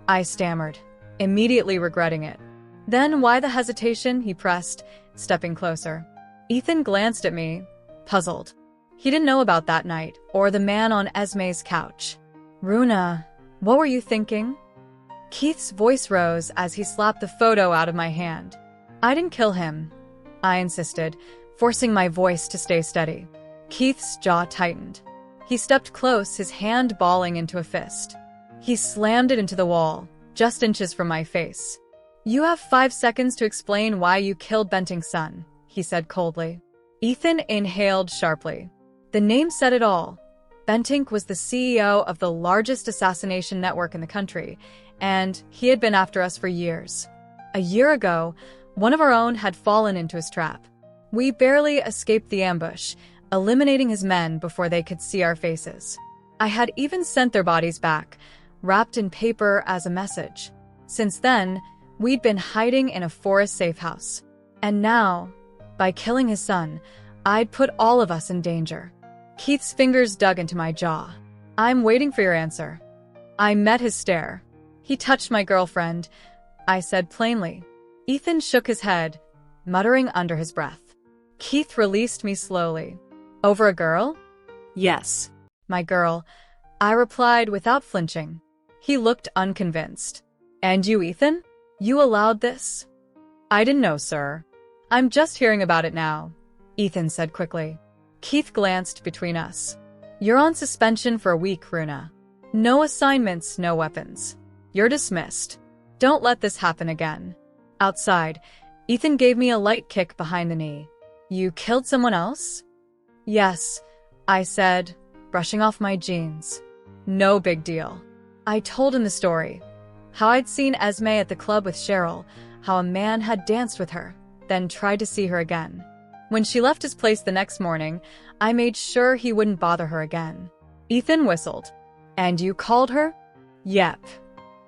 I stammered, immediately regretting it. "Then why the hesitation?" he pressed, stepping closer. Ethan glanced at me, puzzled. He didn't know about that night, or the man on Esme's couch. "Runa, what were you thinking?" Keith's voice rose as he slapped the photo out of my hand. "I didn't kill him," I insisted, forcing my voice to stay steady. Keith's jaw tightened. He stepped close, his hand balling into a fist. He slammed it into the wall, just inches from my face. "You have 5 seconds to explain why you killed Benting's son," he said coldly. Ethan inhaled sharply. The name said it all. Bentinck was the CEO of the largest assassination network in the country, and he had been after us for years. A year ago, one of our own had fallen into his trap. We barely escaped the ambush, eliminating his men before they could see our faces. I had even sent their bodies back, wrapped in paper as a message. Since then, we'd been hiding in a forest safe house. And now, by killing his son, I'd put all of us in danger. Keith's fingers dug into my jaw. "I'm waiting for your answer." I met his stare. "He touched my girlfriend," I said plainly. Ethan shook his head, muttering under his breath. Keith released me slowly. "Over a girl?" Yes. "My girl," I replied without flinching. He looked unconvinced. "And you, Ethan? You allowed this?" "I didn't know, sir. I'm just hearing about it now," Ethan said quickly. Keith glanced between us. You're on suspension for a week, Runa. No assignments, no weapons. You're dismissed. Don't let this happen again. Outside, Ethan gave me a light kick behind the knee. You killed someone else? Yes, I said, brushing off my jeans. No big deal. I told him the story. How I'd seen Esme at the club with Cheryl, how a man had danced with her, then tried to see her again. When she left his place the next morning, I made sure he wouldn't bother her again. Ethan whistled. And you called her? Yep.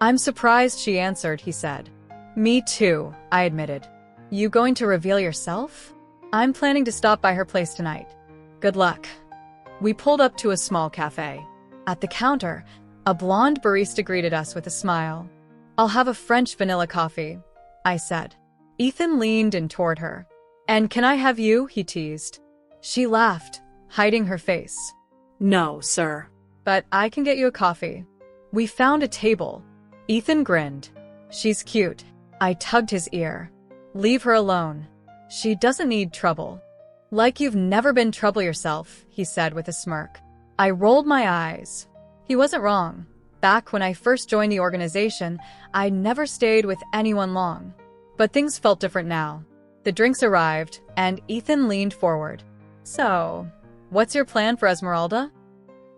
I'm surprised she answered, he said. Me too, I admitted. You going to reveal yourself? I'm planning to stop by her place tonight. Good luck. We pulled up to a small cafe. At the counter, a blonde barista greeted us with a smile. I'll have a French vanilla coffee, I said. Ethan leaned in toward her. And can I have you? He teased. She laughed, hiding her face. No, sir. But I can get you a coffee. We found a table. Ethan grinned. She's cute. I tugged his ear. Leave her alone. She doesn't need trouble. Like you've never been trouble yourself, he said with a smirk. I rolled my eyes. He wasn't wrong. Back when I first joined the organization, I never stayed with anyone long. But things felt different now. The drinks arrived, and Ethan leaned forward. So, what's your plan for Esmeralda?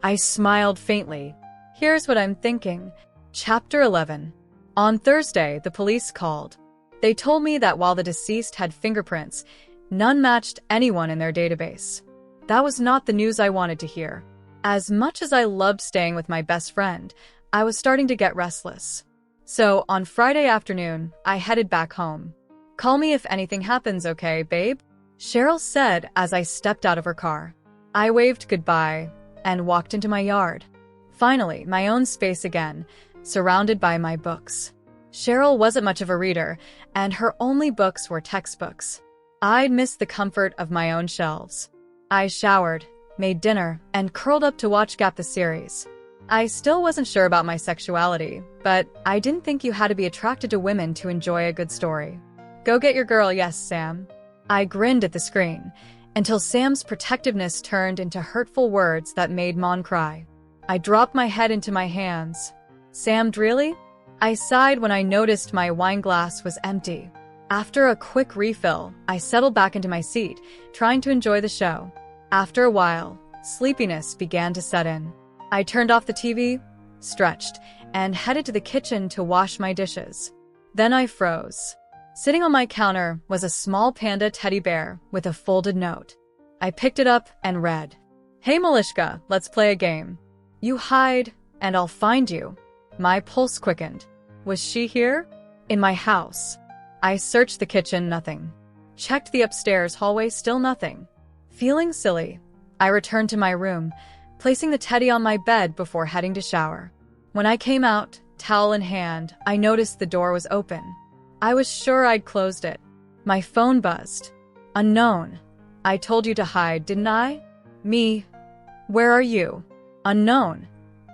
I smiled faintly. Here's what I'm thinking. Chapter 11. On Thursday, the police called. They told me that while the deceased had fingerprints, none matched anyone in their database. That was not the news I wanted to hear. As much as I loved staying with my best friend, I was starting to get restless. So, on Friday afternoon, I headed back home. Call me if anything happens, okay, babe? Cheryl said as I stepped out of her car. I waved goodbye and walked into my yard. Finally, my own space again, surrounded by my books. Cheryl wasn't much of a reader, and her only books were textbooks. I'd missed the comfort of my own shelves. I showered, made dinner, and curled up to watch Gap the series. I still wasn't sure about my sexuality, but I didn't think you had to be attracted to women to enjoy a good story. Go get your girl, yes, Sam. I grinned at the screen, until Sam's protectiveness turned into hurtful words that made Mon cry. I dropped my head into my hands. Sam, really? I sighed when I noticed my wine glass was empty. After a quick refill, I settled back into my seat, trying to enjoy the show. After a while, sleepiness began to set in. I turned off the TV, stretched, and headed to the kitchen to wash my dishes. Then I froze. Sitting on my counter was a small panda teddy bear with a folded note. I picked it up and read, Hey Malishka, let's play a game. You hide, and I'll find you. My pulse quickened. Was she here? In my house. I searched the kitchen, nothing. Checked the upstairs hallway, still nothing. Feeling silly, I returned to my room, placing the teddy on my bed before heading to shower. When I came out, towel in hand, I noticed the door was open. I was sure I'd closed it. My phone buzzed. Unknown. I told you to hide, didn't I? Me. Where are you? Unknown.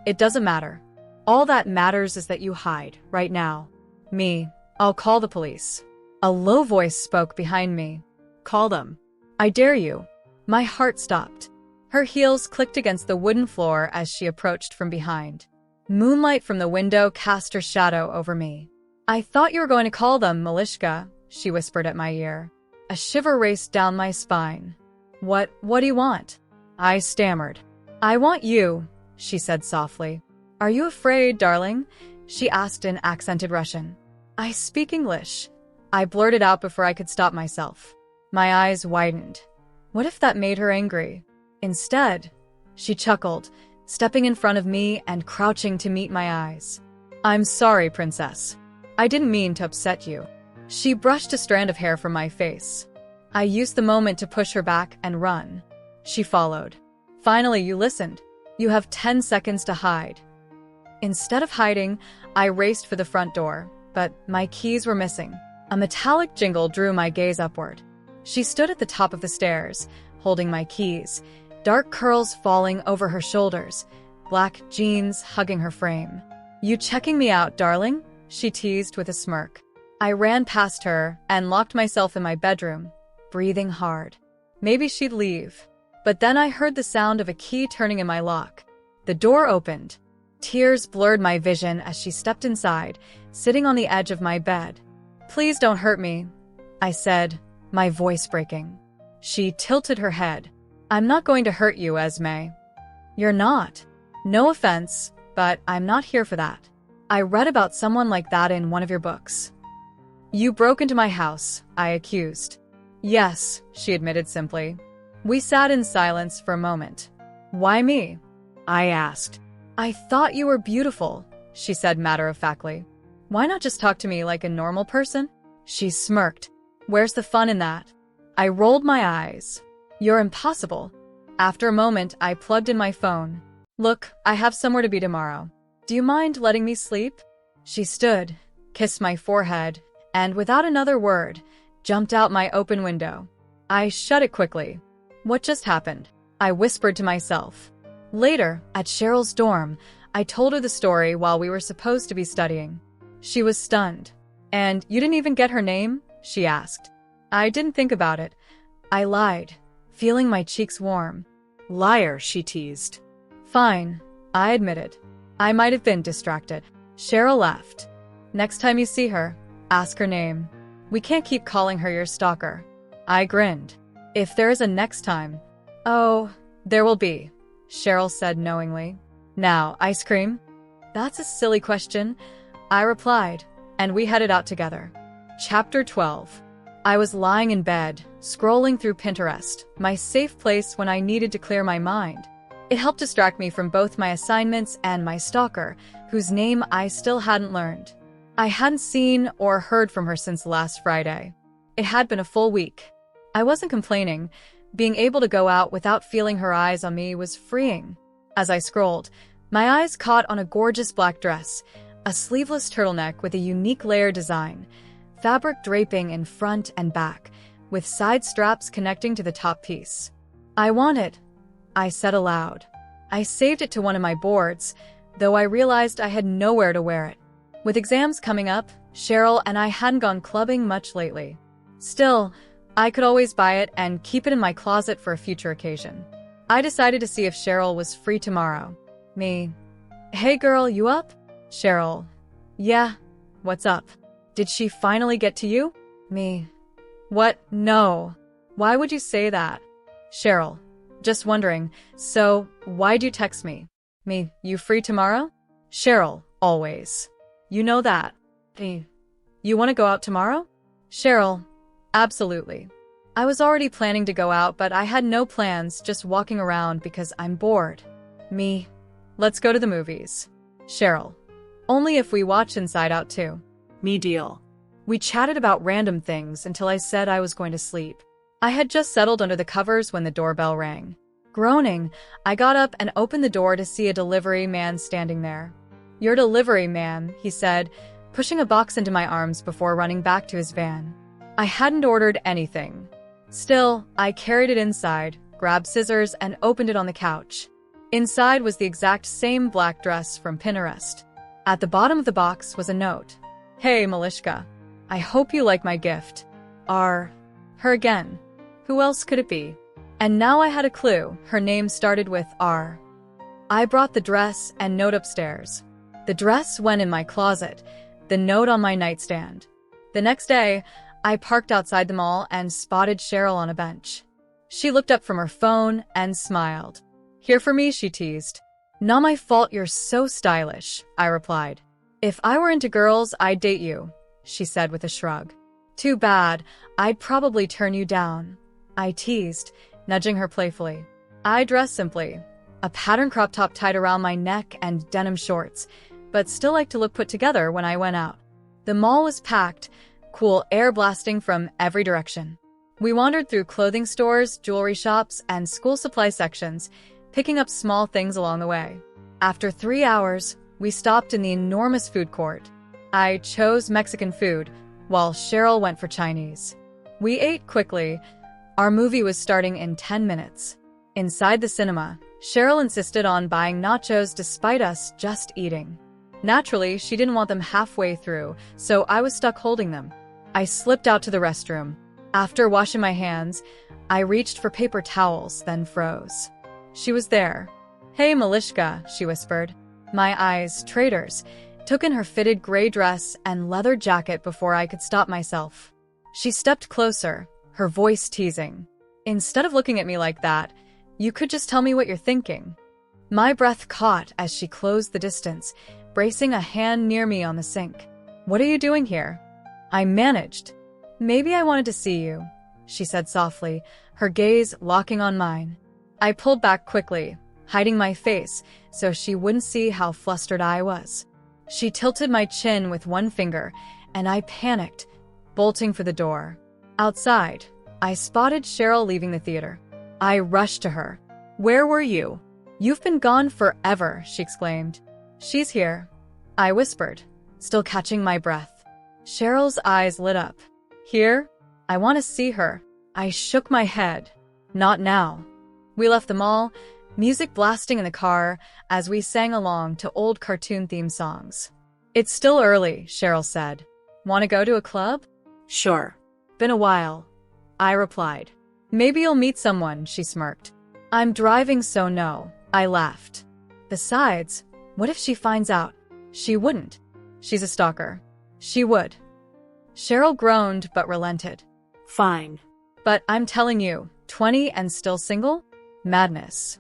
It doesn't matter. All that matters is that you hide, right now. Me. I'll call the police. A low voice spoke behind me. Call them. I dare you. My heart stopped. Her heels clicked against the wooden floor as she approached from behind. Moonlight from the window cast her shadow over me. I thought you were going to call them, Malishka, she whispered at my ear. A shiver raced down my spine. What do you want? I stammered. I want you, she said softly. Are you afraid, darling? She asked in accented Russian. I speak English. I blurted out before I could stop myself. My eyes widened. What if that made her angry? Instead, she chuckled, stepping in front of me and crouching to meet my eyes. I'm sorry, princess. I didn't mean to upset you. She brushed a strand of hair from my face. I used the moment to push her back and run. She followed. Finally, you listened. You have 10 seconds to hide. Instead of hiding, I raced for the front door, but my keys were missing. A metallic jingle drew my gaze upward. She stood at the top of the stairs, holding my keys, dark curls falling over her shoulders, black jeans hugging her frame. You checking me out, darling? She teased with a smirk. I ran past her and locked myself in my bedroom, breathing hard. Maybe she'd leave. But then I heard the sound of a key turning in my lock. The door opened. Tears blurred my vision as she stepped inside, sitting on the edge of my bed. "Please don't hurt me," I said, my voice breaking. She tilted her head. "I'm not going to hurt you, Esme." "You're not. No offense, but I'm not here for that. I read about someone like that in one of your books." "You broke into my house," I accused. "Yes," she admitted simply. We sat in silence for a moment. "Why me?" I asked. "I thought you were beautiful," she said matter-of-factly. "Why not just talk to me like a normal person?" She smirked. "Where's the fun in that?" I rolled my eyes. "You're impossible." After a moment, I plugged in my phone. "Look, I have somewhere to be tomorrow. Do you mind letting me sleep?" She stood, kissed my forehead, and without another word, jumped out my open window. I shut it quickly. What just happened? I whispered to myself. Later, at Cheryl's dorm, I told her the story while we were supposed to be studying. She was stunned. "And you didn't even get her name?" she asked. I didn't think about it. I lied, feeling my cheeks warm. "Liar," she teased. "Fine," I admitted. I might have been distracted. Cheryl laughed. "Next time you see her, ask her name. We can't keep calling her your stalker." I grinned. "If there is a next time." "Oh, there will be," Cheryl said knowingly. "Now, ice cream?" "That's a silly question," I replied, and we headed out together. Chapter 12. I was lying in bed, scrolling through Pinterest, my safe place when I needed to clear my mind. It helped distract me from both my assignments and my stalker, whose name I still hadn't learned. I hadn't seen or heard from her since last Friday. It had been a full week. I wasn't complaining. Being able to go out without feeling her eyes on me was freeing. As I scrolled, my eyes caught on a gorgeous black dress, a sleeveless turtleneck with a unique layer design, fabric draping in front and back, with side straps connecting to the top piece. "I want it," I said aloud. I saved it to one of my boards, though I realized I had nowhere to wear it. With exams coming up, Cheryl and I hadn't gone clubbing much lately. Still, I could always buy it and keep it in my closet for a future occasion. I decided to see if Cheryl was free tomorrow. Me. "Hey girl, you up?" Cheryl. "Yeah. What's up?" "Did she finally get to you?" Me. "What? No. Why would you say that?" Cheryl. "Just wondering. So, why'd you text me?" Me. "You free tomorrow?" Cheryl. "Always. You know that." Me. "You want to go out tomorrow?" Cheryl. "Absolutely. I was already planning to go out, but I had no plans, just walking around because I'm bored." Me. "Let's go to the movies." Cheryl. "Only if we watch Inside Out too." Me deal. We chatted about random things until I said I was going to sleep. I had just settled under the covers when the doorbell rang. Groaning, I got up and opened the door to see a delivery man standing there. "Your delivery man," he said, pushing a box into my arms before running back to his van. I hadn't ordered anything. Still, I carried it inside, grabbed scissors, and opened it on the couch. Inside was the exact same black dress from Pinterest. At the bottom of the box was a note. "Hey, Malishka. I hope you like my gift. R." Her again. Who else could it be? And now I had a clue. Her name started with R. I brought the dress and note upstairs. The dress went in my closet, the note on my nightstand. The next day, I parked outside the mall and spotted Cheryl on a bench. She looked up from her phone and smiled. "Here for me," she teased. "Not my fault you're so stylish," I replied. "If I were into girls, I'd date you," she said with a shrug. "Too bad. I'd probably turn you down," I teased, nudging her playfully. I dressed simply, a pattern crop top tied around my neck and denim shorts, but still liked to look put together when I went out. The mall was packed, cool air blasting from every direction. We wandered through clothing stores, jewelry shops, and school supply sections, picking up small things along the way. After 3 hours, we stopped in the enormous food court. I chose Mexican food, while Cheryl went for Chinese. We ate quickly. Our movie was starting in 10 minutes. Inside the cinema, Cheryl insisted on buying nachos despite us just eating. Naturally, she didn't want them halfway through, so I was stuck holding them. I slipped out to the restroom. After washing my hands, I reached for paper towels, then froze. She was there. "Hey, Malishka," she whispered. My eyes, traitors, took in her fitted gray dress and leather jacket before I could stop myself. She stepped closer, her voice teasing. "Instead of looking at me like that, you could just tell me what you're thinking." My breath caught as she closed the distance, bracing a hand near me on the sink. "What are you doing here?" I managed. "Maybe I wanted to see you," she said softly, her gaze locking on mine. I pulled back quickly, hiding my face so she wouldn't see how flustered I was. She tilted my chin with one finger, and I panicked, bolting for the door. Outside, I spotted Cheryl leaving the theater. I rushed to her. "Where were you?" "You've been gone forever," she exclaimed. "She's here," I whispered, still catching my breath. Cheryl's eyes lit up. "Here? I want to see her." I shook my head. "Not now." We left the mall, music blasting in the car as we sang along to old cartoon-themed songs. "It's still early," Cheryl said. "Want to go to a club?" Sure. "Been a while," I replied. "Maybe you'll meet someone," she smirked. "I'm driving, so no," I laughed. "Besides, what if she finds out?" "She wouldn't. She's a stalker." "She would." Cheryl groaned but relented. Fine. "But I'm telling you, 20 and still single? Madness."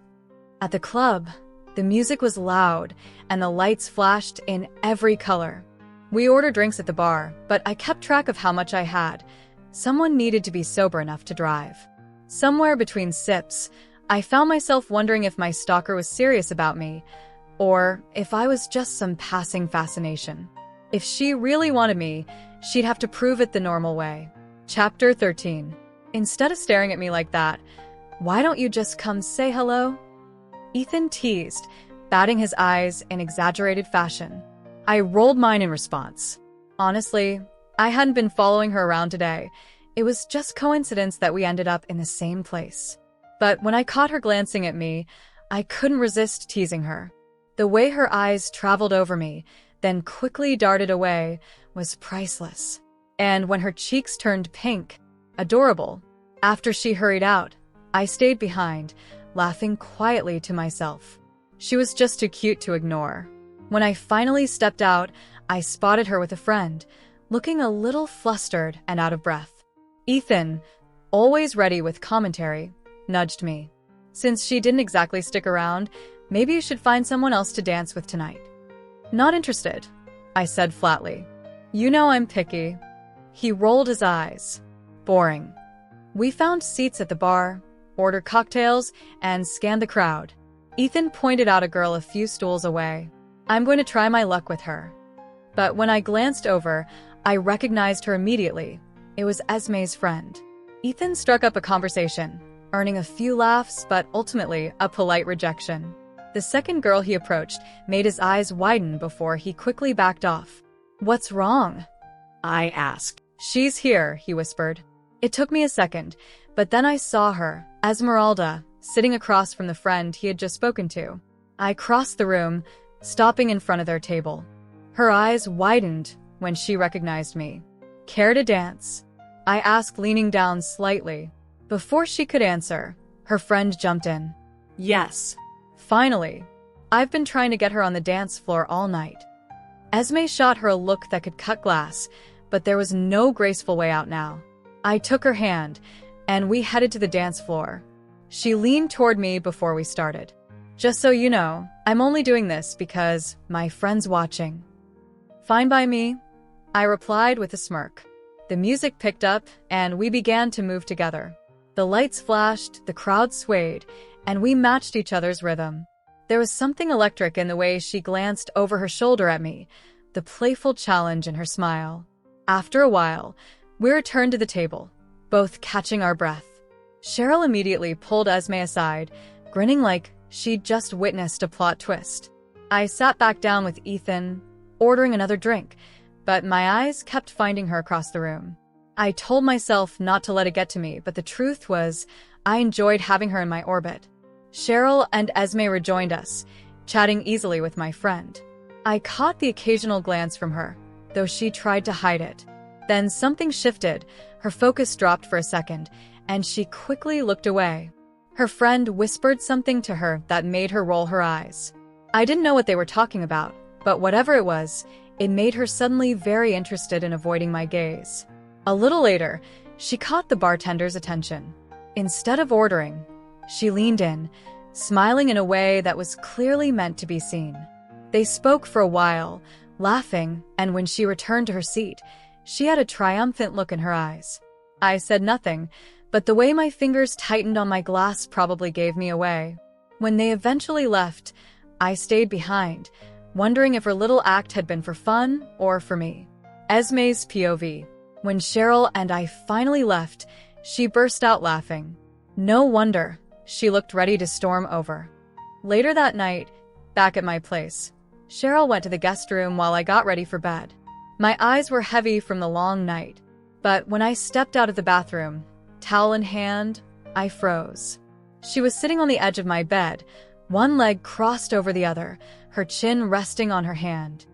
At the club, the music was loud and the lights flashed in every color. We ordered drinks at the bar, but I kept track of how much I had. Someone needed to be sober enough to drive. Somewhere between sips, I found myself wondering if my stalker was serious about me, or if I was just some passing fascination. If she really wanted me, she'd have to prove it the normal way. Chapter 13. Instead of staring at me like that, why don't you just come say hello? Ethan teased, batting his eyes in exaggerated fashion. I rolled mine in response. Honestly, I hadn't been following her around today. It was just coincidence that we ended up in the same place. But when I caught her glancing at me, I couldn't resist teasing her. The way her eyes traveled over me, then quickly darted away, was priceless. And when her cheeks turned pink, adorable. After she hurried out, I stayed behind, laughing quietly to myself. She was just too cute to ignore. When I finally stepped out, I spotted her with a friend, looking a little flustered and out of breath. Ethan, always ready with commentary, nudged me. "Since she didn't exactly stick around, maybe you should find someone else to dance with tonight." "Not interested," I said flatly. "You know I'm picky." He rolled his eyes. Boring. We found seats at the bar, ordered cocktails, and scanned the crowd. Ethan pointed out a girl a few stools away. "I'm going to try my luck with her." But when I glanced over, I recognized her immediately. It was Esme's friend. Ethan struck up a conversation, earning a few laughs but ultimately a polite rejection. The second girl he approached made his eyes widen before he quickly backed off. "What's wrong?" I asked. "She's here," he whispered. It took me a second, but then I saw her, Esmeralda, sitting across from the friend he had just spoken to. I crossed the room, stopping in front of their table. Her eyes widened when she recognized me. "Care to dance?" I asked, leaning down slightly. Before she could answer, her friend jumped in. Yes. "Finally. I've been trying to get her on the dance floor all night." Esme shot her a look that could cut glass, but there was no graceful way out now. I took her hand, and we headed to the dance floor. She leaned toward me before we started. "Just so you know, I'm only doing this because my friend's watching." "Fine by me," I replied with a smirk. The music picked up, and we began to move together. The lights flashed, the crowd swayed, and we matched each other's rhythm. There was something electric in the way she glanced over her shoulder at me, the playful challenge in her smile. After a while, we returned to the table, both catching our breath. Cheryl immediately pulled Esme aside, grinning like she'd just witnessed a plot twist. I sat back down with Ethan, ordering another drink, but my eyes kept finding her across the room. I told myself not to let it get to me, but the truth was, I enjoyed having her in my orbit. Cheryl and Esme rejoined us, chatting easily with my friend. I caught the occasional glance from her, though she tried to hide it. Then something shifted, her focus dropped for a second, and she quickly looked away. Her friend whispered something to her that made her roll her eyes. I didn't know what they were talking about, but whatever it was, it made her suddenly very interested in avoiding my gaze. A little later, she caught the bartender's attention. Instead of ordering, she leaned in, smiling in a way that was clearly meant to be seen. They spoke for a while, laughing, and when she returned to her seat, she had a triumphant look in her eyes. I said nothing, but the way my fingers tightened on my glass probably gave me away. When they eventually left, I stayed behind, wondering if her little act had been for fun or for me. Esme's POV. When Cheryl and I finally left, she burst out laughing. No wonder, she looked ready to storm over. Later that night, back at my place, Cheryl went to the guest room while I got ready for bed. My eyes were heavy from the long night, but when I stepped out of the bathroom, towel in hand, I froze. She was sitting on the edge of my bed, one leg crossed over the other, her chin resting on her hand.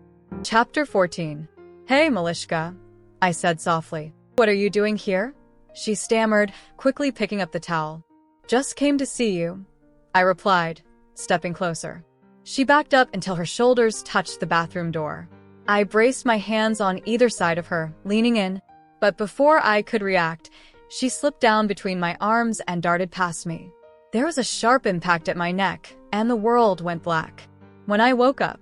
Chapter 14. Hey, Malishka, I said softly. What are you doing here? She stammered, quickly picking up the towel. Just came to see you, I replied, stepping closer. She backed up until her shoulders touched the bathroom door. I braced my hands on either side of her, leaning in, but before I could react, she slipped down between my arms and darted past me. There was a sharp impact at my neck, and the world went black. When I woke up,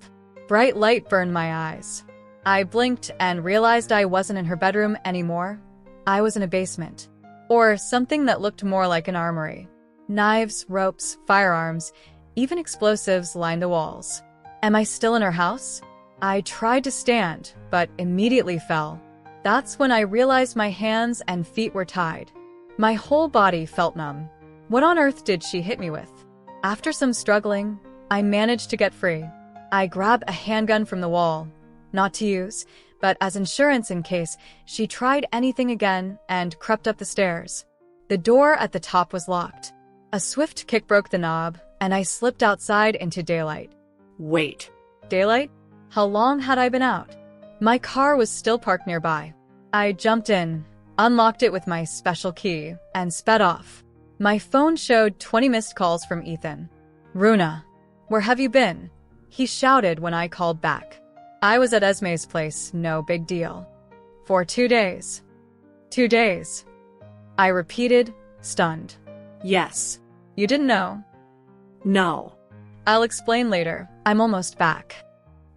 bright light burned my eyes. I blinked and realized I wasn't in her bedroom anymore. I was in a basement, or something that looked more like an armory. Knives, ropes, firearms, even explosives lined the walls. Am I still in her house? I tried to stand, but immediately fell. That's when I realized my hands and feet were tied. My whole body felt numb. What on earth did she hit me with? After some struggling, I managed to get free. I grabbed a handgun from the wall, not to use, but as insurance in case she tried anything again, and crept up the stairs. The door at the top was locked. A swift kick broke the knob, and I slipped outside into daylight. Wait. Daylight? How long had I been out? My car was still parked nearby. I jumped in, unlocked it with my special key, and sped off. My phone showed 20 missed calls from Ethan. Runa, where have you been? He shouted when I called back. I was at Esme's place, no big deal. For 2 days. 2 days. I repeated, stunned. Yes. You didn't know? No. I'll explain later. I'm almost back.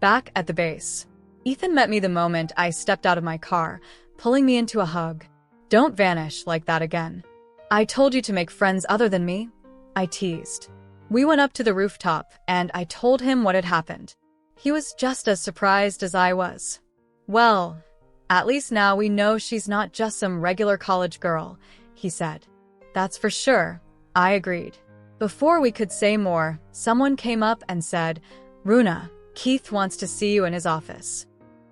Back at the base. Ethan met me the moment I stepped out of my car, pulling me into a hug. Don't vanish like that again. I told you to make friends other than me, I teased. We went up to the rooftop, and I told him what had happened. He was just as surprised as I was. Well, at least now we know she's not just some regular college girl, he said. That's for sure, I agreed. Before we could say more, someone came up and said, Runa, Keith wants to see you in his office.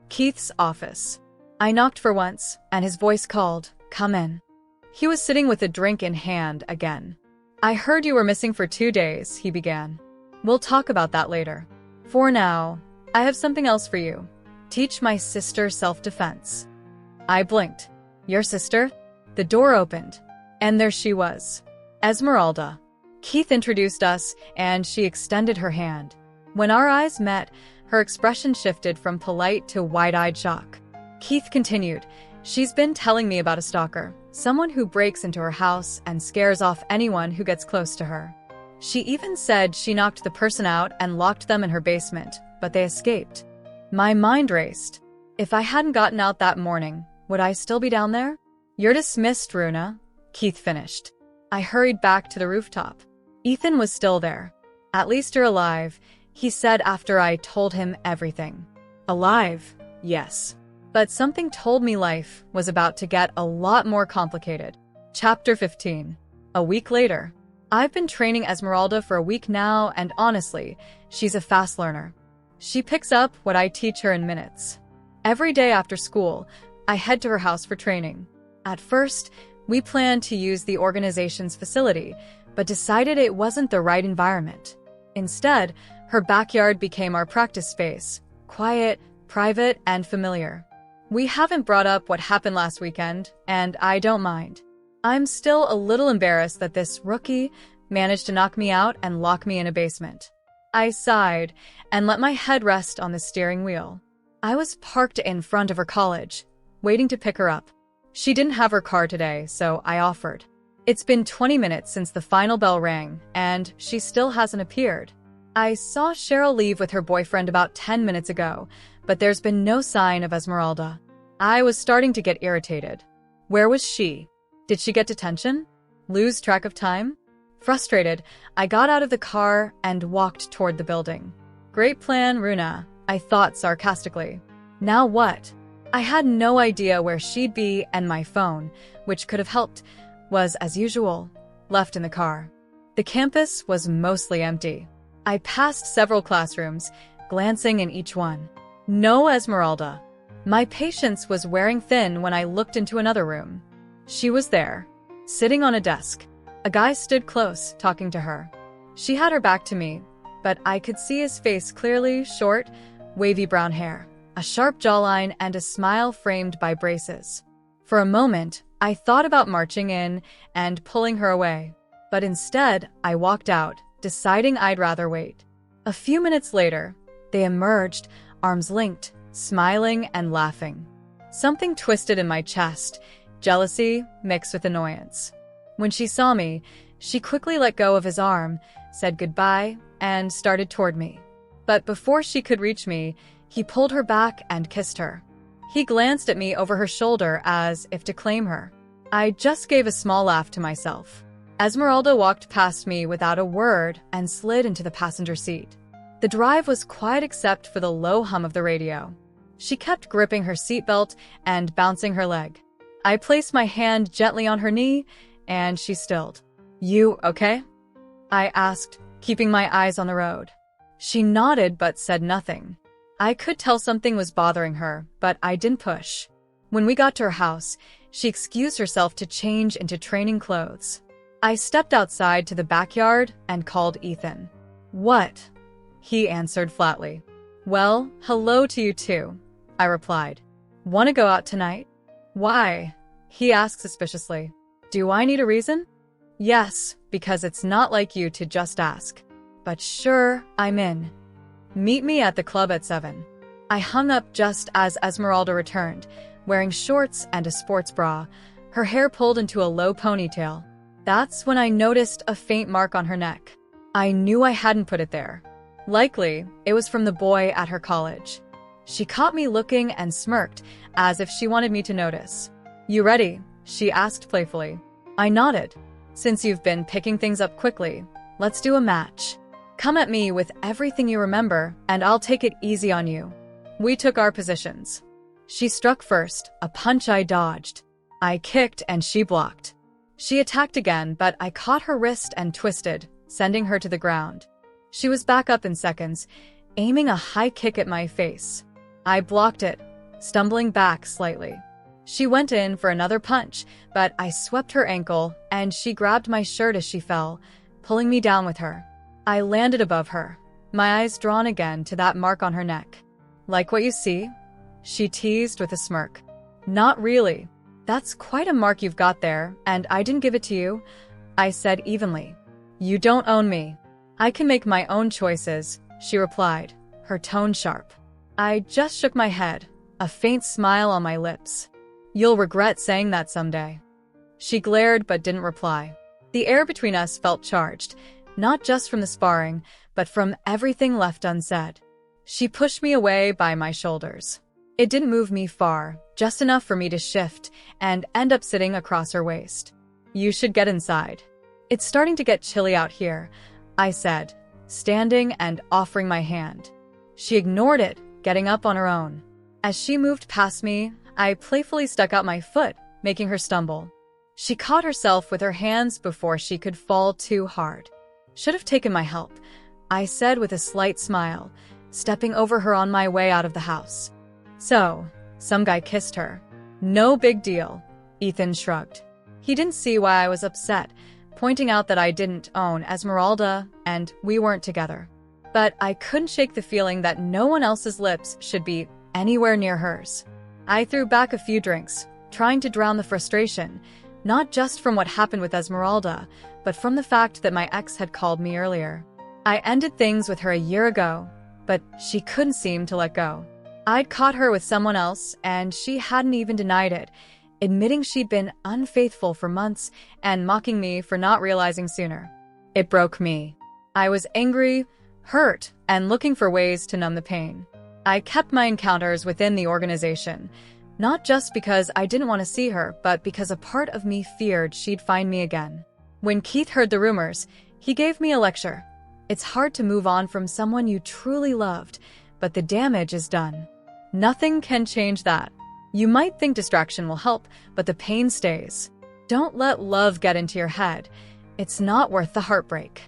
Keith's office. I knocked for once, and his voice called, come in. He was sitting with a drink in hand again. I heard you were missing for 2 days, he began. We'll talk about that later. For now, I have something else for you. Teach my sister self-defense. I blinked. Your sister? The door opened, and there she was. Esmeralda. Keith introduced us, and she extended her hand. When our eyes met, her expression shifted from polite to wide-eyed shock. Keith continued, she's been telling me about a stalker, someone who breaks into her house and scares off anyone who gets close to her. She even said she knocked the person out and locked them in her basement, but they escaped. My mind raced. If I hadn't gotten out that morning, would I still be down there? You're dismissed, Runa, Keith finished. I hurried back to the rooftop. Ethan was still there. At least you're alive, he said after I told him everything. Alive, yes. But something told me life was about to get a lot more complicated. Chapter 15. A week later. I've been training Esmeralda for a week now, and honestly, she's a fast learner. She picks up what I teach her in minutes. Every day after school, I head to her house for training. At first, we planned to use the organization's facility, but decided it wasn't the right environment. Instead, her backyard became our practice space, quiet, private, and familiar. We haven't brought up what happened last weekend, and I don't mind. I'm still a little embarrassed that this rookie managed to knock me out and lock me in a basement. I sighed and let my head rest on the steering wheel. I was parked in front of her college, waiting to pick her up. She didn't have her car today, so I offered. It's been 20 minutes since the final bell rang, and she still hasn't appeared. I saw Cheryl leave with her boyfriend about 10 minutes ago, but there's been no sign of Esmeralda. I was starting to get irritated. Where was she? Did she get detention? Lose track of time? Frustrated, I got out of the car and walked toward the building. Great plan, Runa, I thought sarcastically. Now what? I had no idea where she'd be, and my phone, which could have helped, was, as usual, left in the car. The campus was mostly empty. I passed several classrooms, glancing in each one. No Esmeralda. My patience was wearing thin when I looked into another room. She was there, sitting on a desk. A guy stood close, talking to her. She had her back to me, but I could see his face clearly, short, wavy brown hair, a sharp jawline, and a smile framed by braces. For a moment, I thought about marching in and pulling her away, but instead, I walked out, deciding I'd rather wait. A few minutes later, they emerged, arms linked, smiling and laughing. Something twisted in my chest, jealousy mixed with annoyance. When she saw me, she quickly let go of his arm, said goodbye, and started toward me. But before she could reach me, he pulled her back and kissed her. He glanced at me over her shoulder as if to claim her. I just gave a small laugh to myself. Esmeralda walked past me without a word and slid into the passenger seat. The drive was quiet except for the low hum of the radio. She kept gripping her seatbelt and bouncing her leg. I placed my hand gently on her knee, and she stilled. "You okay?" I asked, keeping my eyes on the road. She nodded but said nothing. I could tell something was bothering her, but I didn't push. When we got to her house, she excused herself to change into training clothes. I stepped outside to the backyard and called Ethan. "What?" He answered flatly. "Well, hello to you too," I replied. "Want to go out tonight?" "Why?" he asked suspiciously. "Do I need a reason?" "Yes, because it's not like you to just ask." "But sure, I'm in. Meet me at the club at 7. I hung up just as Esmeralda returned, wearing shorts and a sports bra, her hair pulled into a low ponytail. That's when I noticed a faint mark on her neck. I knew I hadn't put it there. Likely, it was from the boy at her college. She caught me looking and smirked, as if she wanted me to notice. "You ready?" she asked playfully. I nodded. "Since you've been picking things up quickly, let's do a match. Come at me with everything you remember, and I'll take it easy on you." We took our positions. She struck first, a punch I dodged. I kicked and she blocked. She attacked again, but I caught her wrist and twisted, sending her to the ground. She was back up in seconds, aiming a high kick at my face. I blocked it, stumbling back slightly. She went in for another punch, but I swept her ankle, and she grabbed my shirt as she fell, pulling me down with her. I landed above her, my eyes drawn again to that mark on her neck. "Like what you see?" she teased with a smirk. "Not really. That's quite a mark you've got there, and I didn't give it to you," I said evenly. "You don't own me. I can make my own choices," she replied, her tone sharp. I just shook my head, a faint smile on my lips. "You'll regret saying that someday." She glared but didn't reply. The air between us felt charged, not just from the sparring, but from everything left unsaid. She pushed me away by my shoulders. It didn't move me far, just enough for me to shift and end up sitting across her waist. "You should get inside. It's starting to get chilly out here," I said, standing and offering my hand. She ignored it, getting up on her own. As she moved past me, I playfully stuck out my foot, making her stumble. She caught herself with her hands before she could fall too hard. "Should have taken my help," I said with a slight smile, stepping over her on my way out of the house. "So, some guy kissed her. No big deal," Ethan shrugged. He didn't see why I was upset, pointing out that I didn't own Esmeralda and we weren't together. But I couldn't shake the feeling that no one else's lips should be anywhere near hers. I threw back a few drinks, trying to drown the frustration, not just from what happened with Esmeralda, but from the fact that my ex had called me earlier. I ended things with her a year ago, but she couldn't seem to let go. I'd caught her with someone else, and she hadn't even denied it, admitting she'd been unfaithful for months and mocking me for not realizing sooner. It broke me. I was angry, hurt, and looking for ways to numb the pain. I kept my encounters within the organization, not just because I didn't want to see her, but because a part of me feared she'd find me again. When Keith heard the rumors, he gave me a lecture. It's hard to move on from someone you truly loved, but the damage is done. Nothing can change that. You might think distraction will help, but the pain stays. Don't let love get into your head. It's not worth the heartbreak.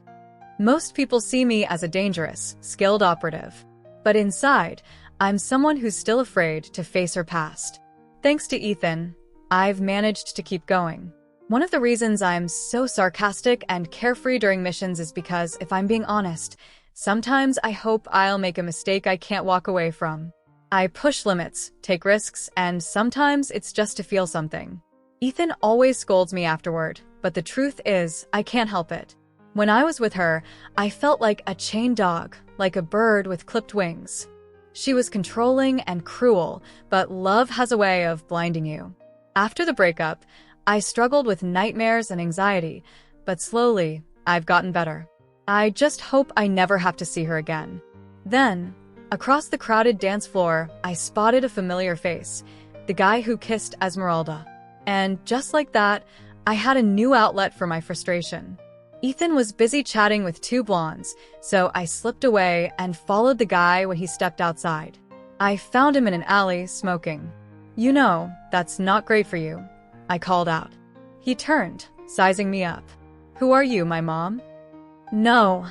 Most people see me as a dangerous, skilled operative. But inside, I'm someone who's still afraid to face her past. Thanks to Ethan, I've managed to keep going. One of the reasons I'm so sarcastic and carefree during missions is because, if I'm being honest, sometimes I hope I'll make a mistake I can't walk away from. I push limits, take risks, and sometimes it's just to feel something. Ethan always scolds me afterward, but the truth is, I can't help it. When I was with her, I felt like a chained dog, like a bird with clipped wings. She was controlling and cruel, but love has a way of blinding you. After the breakup, I struggled with nightmares and anxiety, but slowly, I've gotten better. I just hope I never have to see her again. Then, across the crowded dance floor, I spotted a familiar face, the guy who kissed Esmeralda. And just like that, I had a new outlet for my frustration. Ethan was busy chatting with two blondes, so I slipped away and followed the guy when he stepped outside. I found him in an alley, smoking. "You know, that's not great for you," I called out. He turned, sizing me up. "Who are you, my mom?" "No,"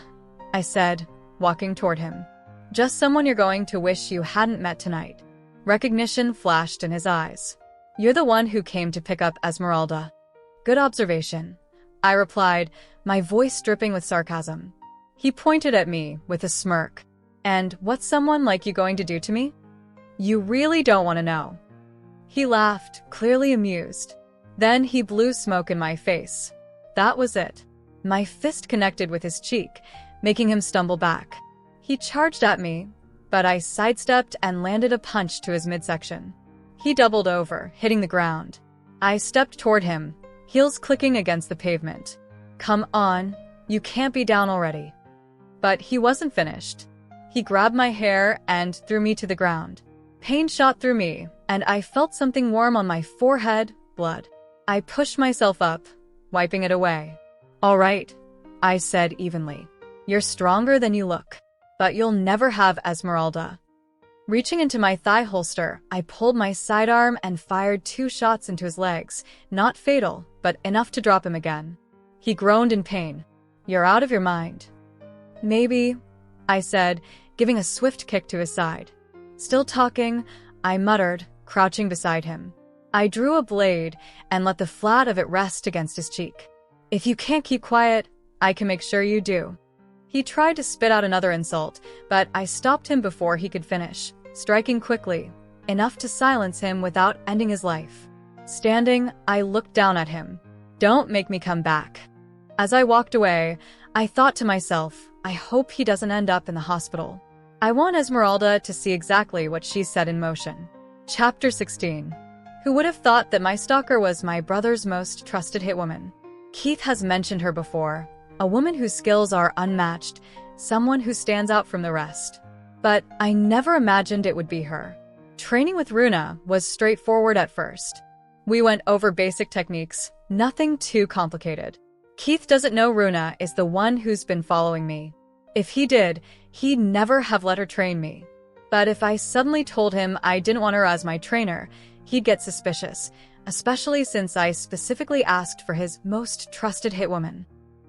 I said, walking toward him. "Just someone you're going to wish you hadn't met tonight." Recognition flashed in his eyes. "You're the one who came to pick up Esmeralda." "Good observation," I replied, my voice dripping with sarcasm. He pointed at me with a smirk. "And what's someone like you going to do to me?" "You really don't want to know." He laughed, clearly amused. Then he blew smoke in my face. That was it. My fist connected with his cheek, making him stumble back. He charged at me, but I sidestepped and landed a punch to his midsection. He doubled over, hitting the ground. I stepped toward him, heels clicking against the pavement. "Come on, you can't be down already." But he wasn't finished. He grabbed my hair and threw me to the ground. Pain shot through me, and I felt something warm on my forehead, blood. I pushed myself up, wiping it away. "All right," I said evenly. "You're stronger than you look, but you'll never have Esmeralda." Reaching into my thigh holster, I pulled my sidearm and fired 2 shots into his legs, not fatal, but enough to drop him again. He groaned in pain. "You're out of your mind." "Maybe," I said, giving a swift kick to his side. Still talking, I muttered, crouching beside him. I drew a blade and let the flat of it rest against his cheek. "If you can't keep quiet, I can make sure you do." He tried to spit out another insult, but I stopped him before he could finish, striking quickly, enough to silence him without ending his life. Standing, I looked down at him. "Don't make me come back." As I walked away, I thought to myself, I hope he doesn't end up in the hospital. I want Esmeralda to see exactly what she set in motion. Chapter 16. Who would have thought that my stalker was my brother's most trusted hitwoman? Keith has mentioned her before, a woman whose skills are unmatched, someone who stands out from the rest. But I never imagined it would be her. Training with Runa was straightforward at first. We went over basic techniques, nothing too complicated. Keith doesn't know Runa is the one who's been following me. If he did, he'd never have let her train me. But if I suddenly told him I didn't want her as my trainer, he'd get suspicious, especially since I specifically asked for his most trusted hitwoman.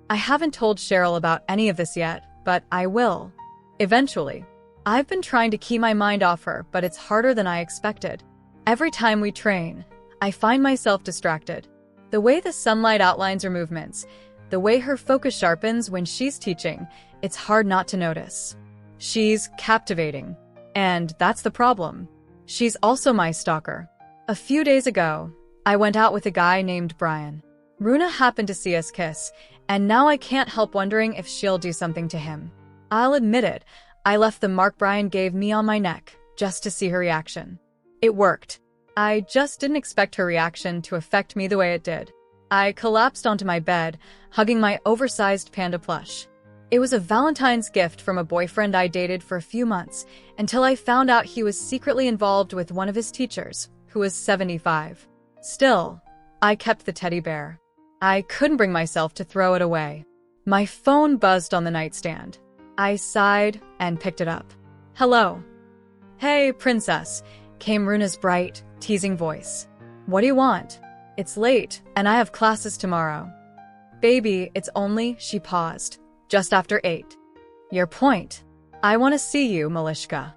I haven't told Cheryl about any of this yet, but I will. Eventually. I've been trying to keep my mind off her, but it's harder than I expected. Every time we train, I find myself distracted. The way the sunlight outlines her movements, the way her focus sharpens when she's teaching, it's hard not to notice. She's captivating. And that's the problem. She's also my stalker. A few days ago, I went out with a guy named Brian. Runa happened to see us kiss, and now I can't help wondering if she'll do something to him. I'll admit it, I left the mark Brian gave me on my neck just to see her reaction. It worked. I just didn't expect her reaction to affect me the way it did. I collapsed onto my bed, hugging my oversized panda plush. It was a Valentine's gift from a boyfriend I dated for a few months, until I found out he was secretly involved with one of his teachers, who was 75. Still, I kept the teddy bear. I couldn't bring myself to throw it away. My phone buzzed on the nightstand. I sighed and picked it up. "Hello." "Hey, princess," came Runa's bright, teasing voice. "What do you want?" "It's late, and I have classes tomorrow." "Baby, it's only," she paused, "just after 8. "Your point. I want to see you, Malishka."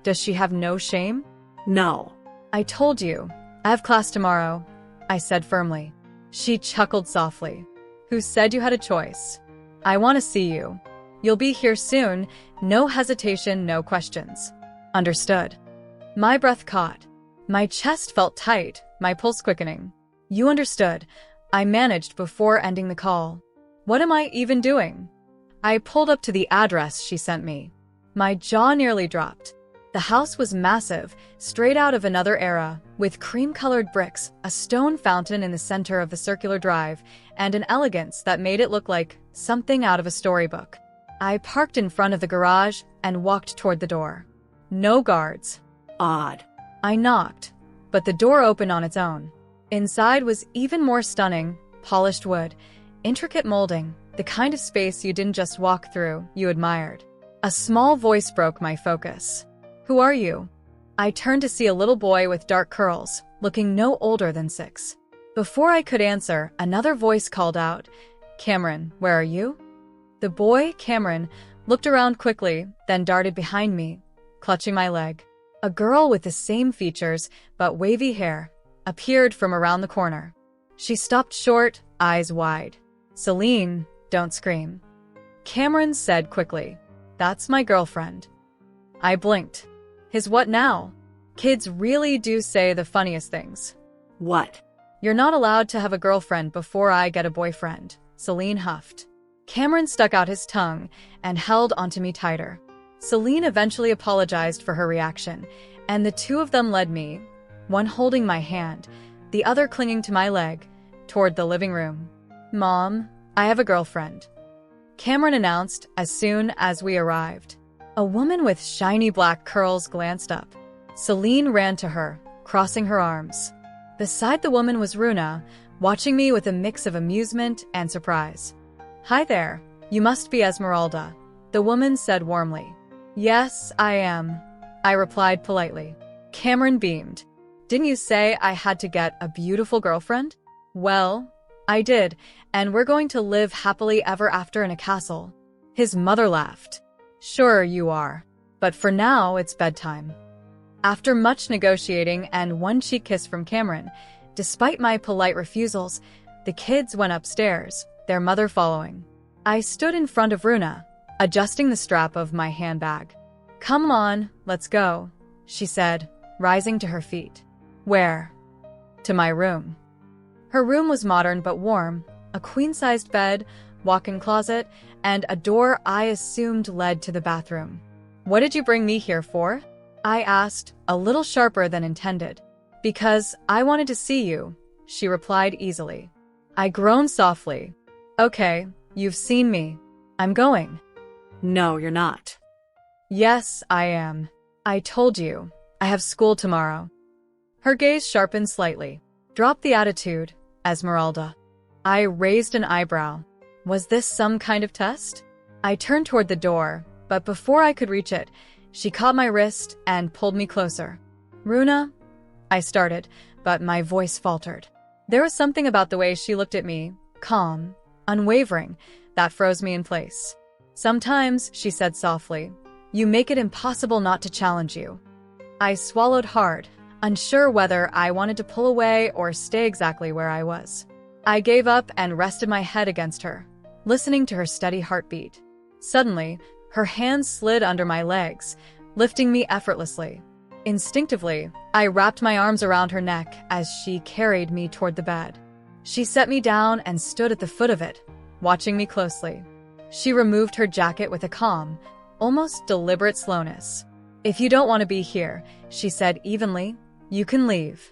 Does she have no shame? No. "I told you. I have class tomorrow," I said firmly. She chuckled softly. "Who said you had a choice? I want to see you. You'll be here soon. No hesitation, no questions." "Understood." My breath caught. My chest felt tight, my pulse quickening. "You understood," I managed before ending the call. What am I even doing? I pulled up to the address she sent me. My jaw nearly dropped. The house was massive, straight out of another era, with cream-colored bricks, a stone fountain in the center of the circular drive, and an elegance that made it look like something out of a storybook. I parked in front of the garage and walked toward the door. No guards. Odd. I knocked, but the door opened on its own. Inside was even more stunning: polished wood, intricate molding, the kind of space you didn't just walk through, you admired. A small voice broke my focus. "Who are you?" I turned to see a little boy with dark curls, looking no older than 6. Before I could answer, another voice called out, "Cameron, where are you?" The boy, Cameron, looked around quickly, then darted behind me, clutching my leg. A girl with the same features, but wavy hair, appeared from around the corner. She stopped short, eyes wide. "Celine, don't scream." Cameron said quickly, "That's my girlfriend." I blinked. His what now? Kids really do say the funniest things. What? "You're not allowed to have a girlfriend before I get a boyfriend," Celine huffed. Cameron stuck out his tongue and held onto me tighter. Celine eventually apologized for her reaction, and the two of them led me, one holding my hand, the other clinging to my leg, toward the living room. "Mom, I have a girlfriend," Cameron announced as soon as we arrived. A woman with shiny black curls glanced up. Celine ran to her, crossing her arms. Beside the woman was Runa, watching me with a mix of amusement and surprise. "Hi there, you must be Esmeralda," the woman said warmly. "Yes, I am," I replied politely. Cameron beamed. "Didn't you say I had to get a beautiful girlfriend?" "Well, I did, and we're going to live happily ever after in a castle." His mother laughed. "Sure you are, but for now it's bedtime." After much negotiating and one cheek kiss from Cameron, despite my polite refusals, the kids went upstairs, their mother following. I stood in front of Runa, adjusting the strap of my handbag. "Come on, let's go," she said, rising to her feet. "Where?" "To my room." Her room was modern but warm, a queen-sized bed, walk-in closet, and a door I assumed led to the bathroom. "What did you bring me here for?" I asked, a little sharper than intended. "Because I wanted to see you," she replied easily. I groaned softly. "Okay, you've seen me. I'm going." No, you're not. "Yes, I am. I told you. I have school tomorrow." Her gaze sharpened slightly. "Drop the attitude, Esmeralda." I raised an eyebrow. Was this some kind of test? I turned toward the door, but before I could reach it, she caught my wrist and pulled me closer. "Runa," I started, but my voice faltered. There was something about the way she looked at me, calm, unwavering, that froze me in place. "Sometimes," she said softly, "you make it impossible not to challenge you." I swallowed hard, unsure whether I wanted to pull away or stay exactly where I was. I gave up and rested my head against her, listening to her steady heartbeat. Suddenly, her hands slid under my legs, lifting me effortlessly. Instinctively, I wrapped my arms around her neck as she carried me toward the bed. She set me down and stood at the foot of it, watching me closely. She removed her jacket with a calm, almost deliberate slowness. "If you don't want to be here," she said evenly, "you can leave."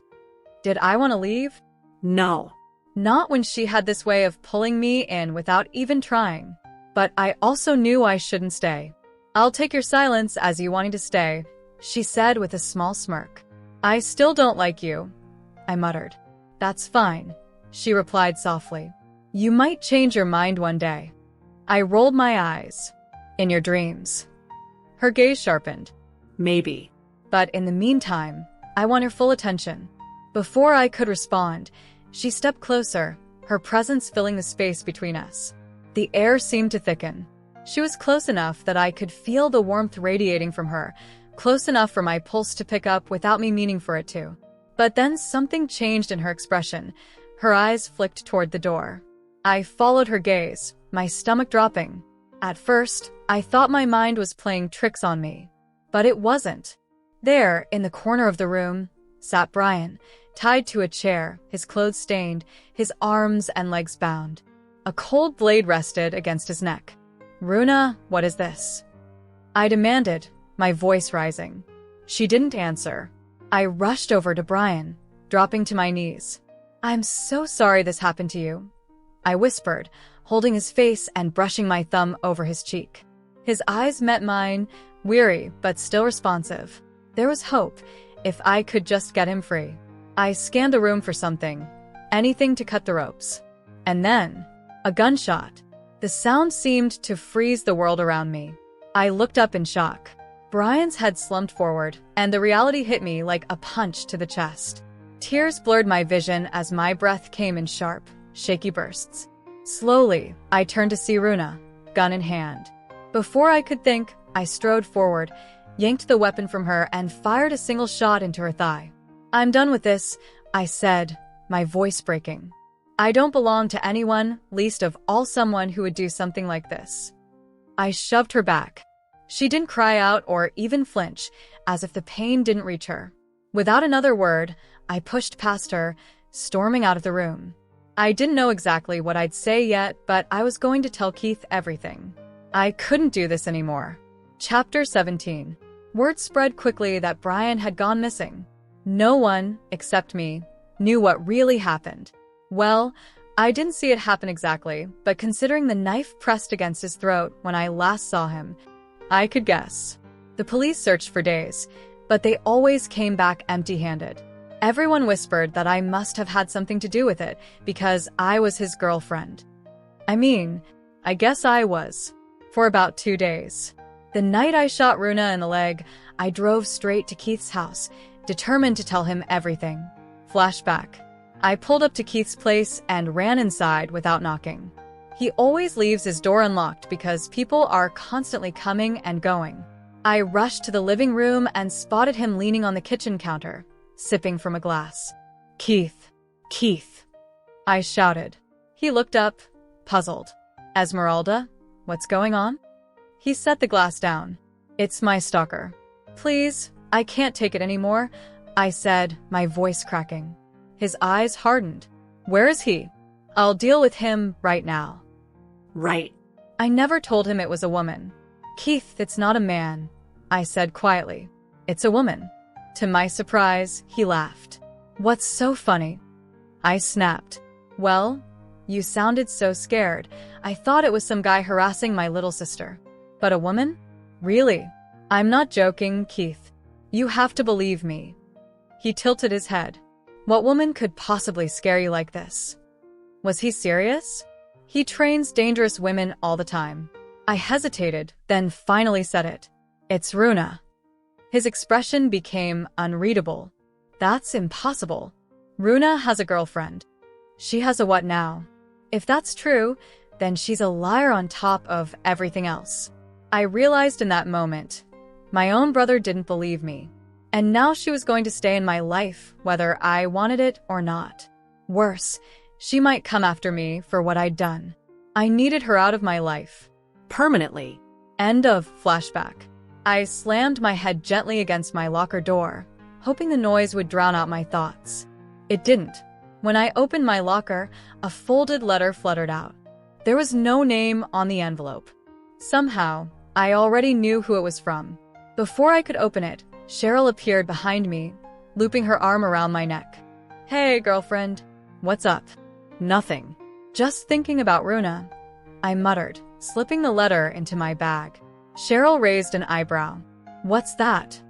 Did I want to leave? No. Not when she had this way of pulling me in without even trying. But I also knew I shouldn't stay. "I'll take your silence as you wanting to stay," she said with a small smirk. "I still don't like you," I muttered. "That's fine," she replied softly. "You might change your mind one day." I rolled my eyes. "In your dreams." Her gaze sharpened. Maybe. But in the meantime, I want her full attention. Before I could respond, she stepped closer, her presence filling the space between us. The air seemed to thicken. She was close enough that I could feel the warmth radiating from her, close enough for my pulse to pick up without me meaning for it to. But then something changed in her expression. Her eyes flicked toward the door. I followed her gaze, my stomach dropping. At first, I thought my mind was playing tricks on me. But it wasn't. There, in the corner of the room, sat Brian, tied to a chair, his clothes stained, his arms and legs bound. A cold blade rested against his neck. "Runa, what is this?" I demanded, my voice rising. She didn't answer. I rushed over to Brian, dropping to my knees. "I'm so sorry this happened to you," I whispered, holding his face and brushing my thumb over his cheek. His eyes met mine, weary but still responsive. There was hope, if I could just get him free. I scanned the room for something, anything to cut the ropes. And then, a gunshot. The sound seemed to freeze the world around me. I looked up in shock. Brian's head slumped forward, and the reality hit me like a punch to the chest. Tears blurred my vision as my breath came in sharp, shaky bursts. Slowly, I turned to see Runa, gun in hand. Before I could think, I strode forward, yanked the weapon from her, and fired a single shot into her thigh. "I'm done with this," I said, my voice breaking. "I don't belong to anyone, least of all someone who would do something like this." I shoved her back. She didn't cry out or even flinch, as if the pain didn't reach her. Without another word, I pushed past her, storming out of the room. I didn't know exactly what I'd say yet, but I was going to tell Keith everything. I couldn't do this anymore. Chapter 17. Word spread quickly that Brian had gone missing. No one, except me, knew what really happened. Well, I didn't see it happen exactly, but considering the knife pressed against his throat when I last saw him, I could guess. The police searched for days, but they always came back empty-handed. Everyone whispered that I must have had something to do with it because I was his girlfriend. I guess I was. For about 2 days. The night I shot Runa in the leg, I drove straight to Keith's house, determined to tell him everything. Flashback. I pulled up to Keith's place and ran inside without knocking. He always leaves his door unlocked because people are constantly coming and going. I rushed to the living room and spotted him leaning on the kitchen counter, sipping from a glass. "Keith! Keith!" I shouted. He looked up, puzzled. "Esmeralda? What's going on?" He set the glass down. "It's my stalker. Please, I can't take it anymore," I said, my voice cracking. His eyes hardened. "Where is he?" "I'll deal with him right now." Right. I never told him it was a woman. "Keith, it's not a man," I said quietly. "It's a woman." To my surprise, he laughed. "What's so funny?" I snapped. "Well, you sounded so scared. I thought it was some guy harassing my little sister. But a woman? Really? I'm not joking, Keith. You have to believe me." He tilted his head. What woman could possibly scare you like this? Was he serious? He trains dangerous women all the time. I hesitated, then finally said it. "It's Runa." His expression became unreadable. "That's impossible. Runa has a girlfriend." "She has a what now?" "If that's true, then she's a liar on top of everything else." I realized in that moment, my own brother didn't believe me. And now she was going to stay in my life, whether I wanted it or not. Worse, she might come after me for what I'd done. I needed her out of my life. Permanently. End of flashback. I slammed my head gently against my locker door, hoping the noise would drown out my thoughts. It didn't. When I opened my locker, a folded letter fluttered out. There was no name on the envelope. Somehow, I already knew who it was from. Before I could open it, Cheryl appeared behind me, looping her arm around my neck. "Hey, girlfriend. What's up?" "Nothing. Just thinking about Runa," I muttered, slipping the letter into my bag. Cheryl raised an eyebrow. "What's that?"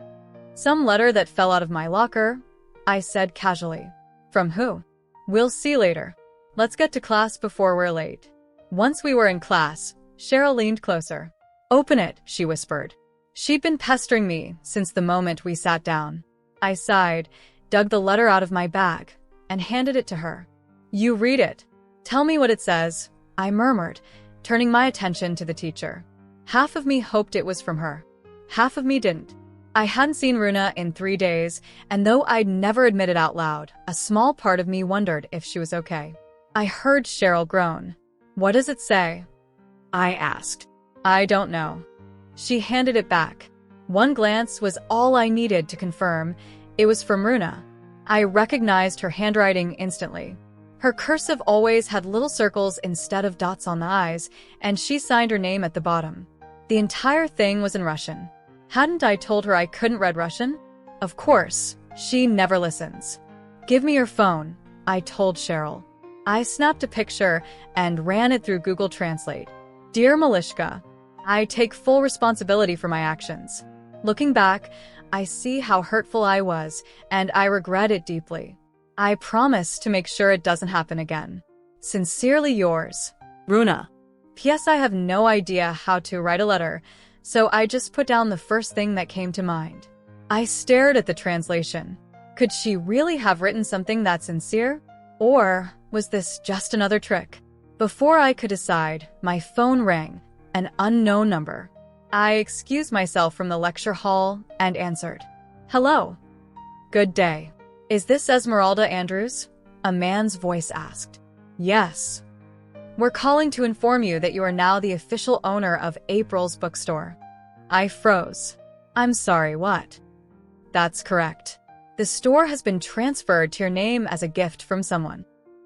"Some letter that fell out of my locker," I said casually. "From who?" "We'll see later. Let's get to class before we're late." Once we were in class, Cheryl leaned closer. "Open it," she whispered. She'd been pestering me since the moment we sat down. I sighed, dug the letter out of my bag, and handed it to her. "You read it. Tell me what it says," I murmured, turning my attention to the teacher. Half of me hoped it was from her. Half of me didn't. I hadn't seen Runa in 3 days, and though I'd never admitted out loud, a small part of me wondered if she was okay. I heard Cheryl groan. "What does it say?" I asked. "I don't know." She handed it back. One glance was all I needed to confirm it was from Runa. I recognized her handwriting instantly. Her cursive always had little circles instead of dots on the eyes, and she signed her name at the bottom. The entire thing was in Russian. Hadn't I told her I couldn't read Russian? Of course, she never listens. "Give me your phone," I told Cheryl. I snapped a picture and ran it through Google Translate. "Dear Malishka, I take full responsibility for my actions. Looking back, I see how hurtful I was, and I regret it deeply. I promise to make sure it doesn't happen again. Sincerely yours, Runa. P.S. I have no idea how to write a letter, so I just put down the first thing that came to mind." I stared at the translation. Could she really have written something that sincere? Or was this just another trick? Before I could decide, my phone rang, an unknown number. I excused myself from the lecture hall and answered. "Hello. Good day. Is this Esmeralda Andrews?" a man's voice asked. "Yes. We're calling to inform you that you are now the official owner of April's bookstore." I froze. "I'm sorry, what?" "That's correct. The store has been transferred to your name as a gift from someone."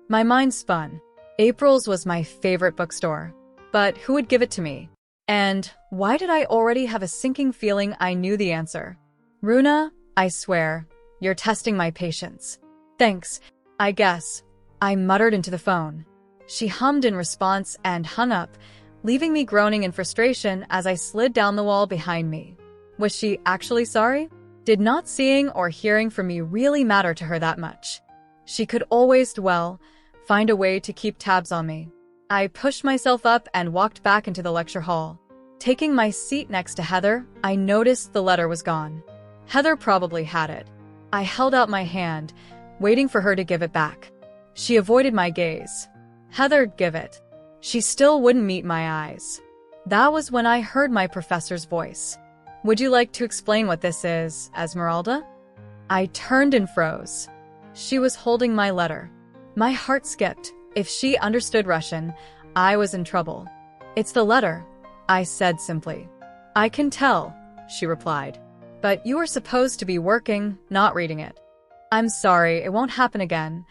My mind spun. April's was my favorite bookstore. But who would give it to me? And why did I already have a sinking feeling I knew the answer? "Runa, I swear, you're testing my patience." "Thanks, I guess," I muttered into the phone. She hummed in response and hung up, leaving me groaning in frustration as I slid down the wall behind me. Was she actually sorry? Did not seeing or hearing from me really matter to her that much? She could always find a way to keep tabs on me. I pushed myself up and walked back into the lecture hall. Taking my seat next to Heather, I noticed the letter was gone. Heather probably had it. I held out my hand, waiting for her to give it back. She avoided my gaze. Heather'd give it. She still wouldn't meet my eyes. That was when I heard my professor's voice. "Would you like to explain what this is, Esmeralda?" I turned and froze. She was holding my letter. My heart skipped. If she understood Russian, I was in trouble. "It's the letter," I said simply. "I can tell," she replied. "But you were supposed to be working, not reading it." "I'm sorry, it won't happen again,"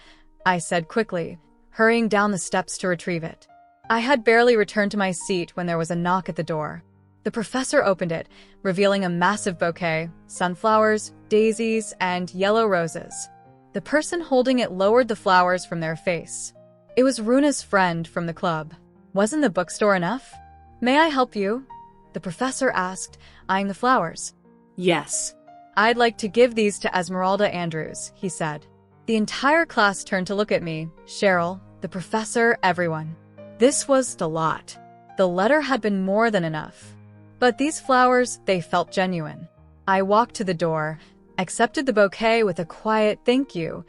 I said quickly, hurrying down the steps to retrieve it. I had barely returned to my seat when there was a knock at the door. The professor opened it, revealing a massive bouquet, sunflowers, daisies, and yellow roses. The person holding it lowered the flowers from their face. It was Runa's friend from the club. Wasn't the bookstore enough? "May I help you?" the professor asked, eyeing the flowers. Yes. "I'd like to give these to Esmeralda Andrews," he said. The entire class turned to look at me, Cheryl, the professor, everyone. This was a lot. The letter had been more than enough. But these flowers, they felt genuine. I walked to the door, accepted the bouquet with a quiet thank you,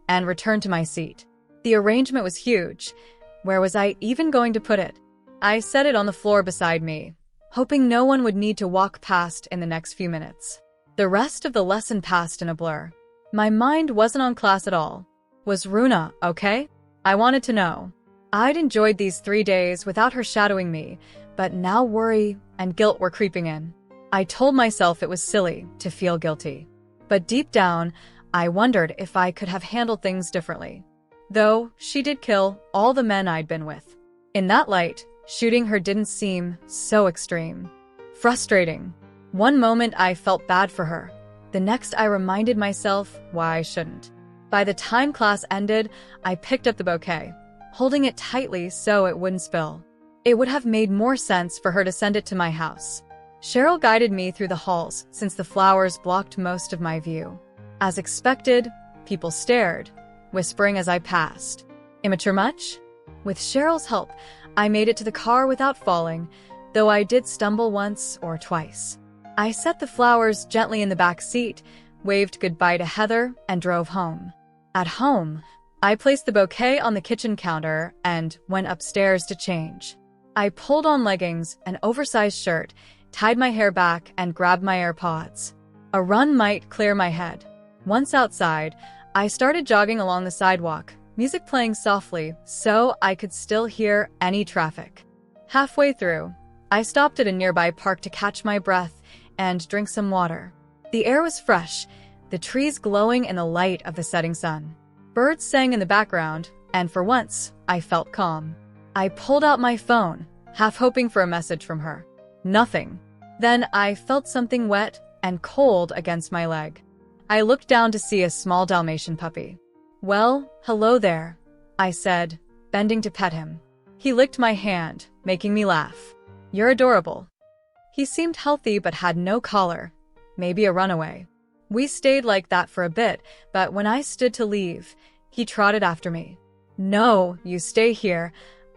and returned to my seat. The arrangement was huge. Where was I even going to put it? I set it on the floor beside me, hoping no one would need to walk past in the next few minutes. The rest of the lesson passed in a blur. My mind wasn't on class at all. Was Runa okay? I wanted to know. I'd enjoyed these 3 days without her shadowing me, but now worry and guilt were creeping in. I told myself it was silly to feel guilty. But deep down, I wondered if I could have handled things differently. Though she did kill all the men I'd been with. In that light, shooting her didn't seem so extreme. Frustrating. One moment I felt bad for her. The next I reminded myself why I shouldn't. By the time class ended, I picked up the bouquet, holding it tightly so it wouldn't spill. It would have made more sense for her to send it to my house. Cheryl guided me through the halls since the flowers blocked most of my view. As expected, people stared, whispering as I passed. Immature much? With Cheryl's help, I made it to the car without falling, though I did stumble once or twice. I set the flowers gently in the back seat, waved goodbye to Heather, and drove home. At home, I placed the bouquet on the kitchen counter and went upstairs to change. I pulled on leggings, an oversized shirt, tied my hair back, and grabbed my AirPods. A run might clear my head. Once outside, I started jogging along the sidewalk, music playing softly so I could still hear any traffic. Halfway through, I stopped at a nearby park to catch my breath and drink some water. The air was fresh, the trees glowing in the light of the setting sun. Birds sang in the background, and for once, I felt calm. I pulled out my phone, half hoping for a message from her. Nothing. Then I felt something wet and cold against my leg. I looked down to see a small Dalmatian puppy. "Well, hello there," I said, bending to pet him. He licked my hand, making me laugh. "You're adorable." He seemed healthy but had no collar. Maybe a runaway. We stayed like that for a bit, but when I stood to leave, he trotted after me. "No, you stay here,"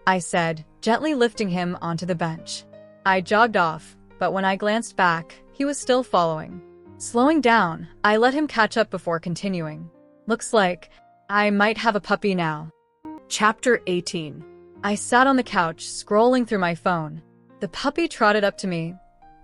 I said, gently lifting him onto the bench. I jogged off, but when I glanced back, he was still following. Slowing down, I let him catch up before continuing. "Looks like I might have a puppy now." Chapter 18. I sat on the couch, scrolling through my phone. The puppy trotted up to me,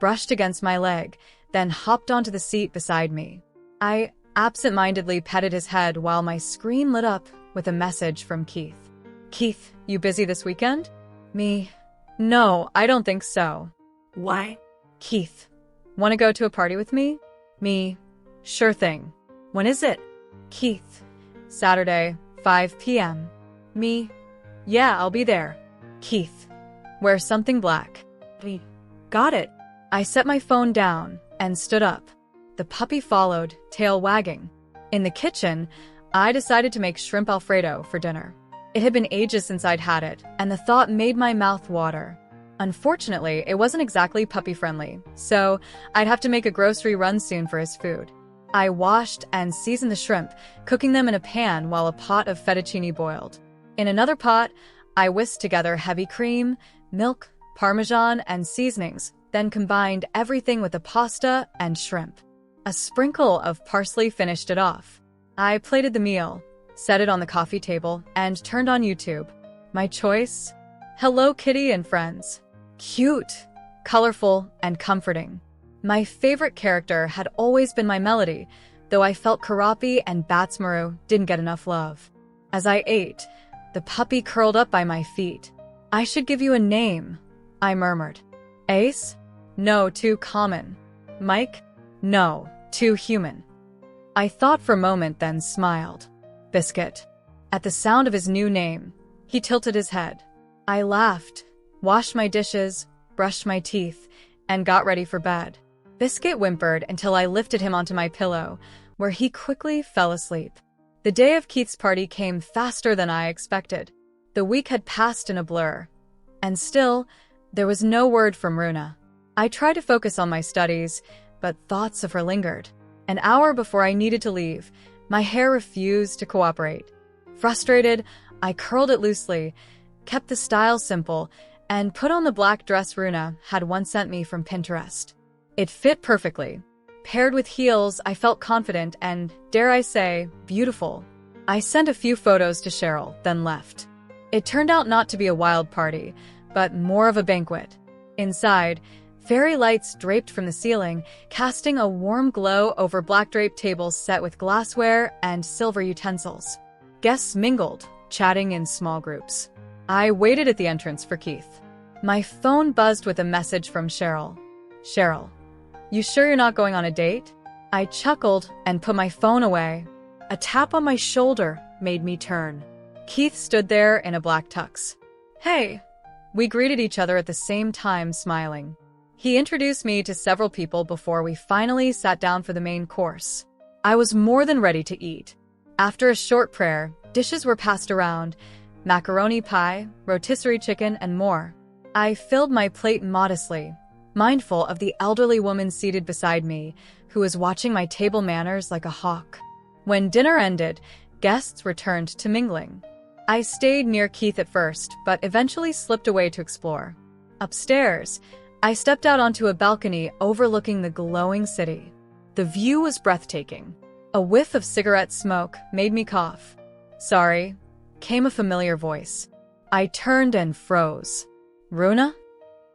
brushed against my leg, then hopped onto the seat beside me. I absent-mindedly petted his head while my screen lit up with a message from Keith. "Keith, you busy this weekend?" Me. "No, I don't think so." Why? Keith. "Want to go to a party with me?" Me. "Sure thing." "When is it?" Keith. "Saturday, 5 p.m. Me. "Yeah, I'll be there." Keith. "Wear something black." Me. Got it. I set my phone down and stood up. The puppy followed, tail wagging. In the kitchen, I decided to make shrimp Alfredo for dinner. It had been ages since I'd had it, and the thought made my mouth water. Unfortunately, it wasn't exactly puppy-friendly, so I'd have to make a grocery run soon for his food. I washed and seasoned the shrimp, cooking them in a pan while a pot of fettuccine boiled. In another pot, I whisked together heavy cream, milk, Parmesan, and seasonings, then combined everything with the pasta and shrimp. A sprinkle of parsley finished it off. I plated the meal, set it on the coffee table, and turned on YouTube. My choice? Hello Kitty and Friends. Cute, colorful, and comforting. My favorite character had always been my Melody, though I felt Karapi and Batsmaru didn't get enough love. As I ate, the puppy curled up by my feet. "I should give you a name," I murmured. "Ace? No, too common. Mike? No, too human." I thought for a moment, then smiled. Biscuit. At the sound of his new name, he tilted his head. I laughed, washed my dishes, brushed my teeth, and got ready for bed. Biscuit whimpered until I lifted him onto my pillow, where he quickly fell asleep. The day of Keith's party came faster than I expected. The week had passed in a blur, and still, there was no word from Runa. I tried to focus on my studies, but thoughts of her lingered. An hour before I needed to leave, my hair refused to cooperate. Frustrated, I curled it loosely, kept the style simple, and put on the black dress Runa had once sent me from Pinterest. It fit perfectly. Paired with heels, I felt confident and, dare I say, beautiful. I sent a few photos to Cheryl, then left. It turned out not to be a wild party, but more of a banquet. Inside, fairy lights draped from the ceiling, casting a warm glow over black draped tables set with glassware and silver utensils. Guests mingled, chatting in small groups. I waited at the entrance for Keith. My phone buzzed with a message from Cheryl. "Cheryl, You sure you're not going on a date? I chuckled and put my phone away. A tap on my shoulder made me turn. Keith stood there in a black tux. Hey! We greeted each other at the same time, smiling. He introduced me to several people before we finally sat down for the main course. I was more than ready to eat. After a short prayer, dishes were passed around: macaroni pie, rotisserie chicken, and more. I filled my plate modestly, mindful of the elderly woman seated beside me, who was watching my table manners like a hawk. When dinner ended, guests returned to mingling. I stayed near Keith at first, but eventually slipped away to explore. Upstairs, I stepped out onto a balcony overlooking the glowing city. The view was breathtaking. A whiff of cigarette smoke made me cough. Sorry, came a familiar voice. I turned and froze. Runa?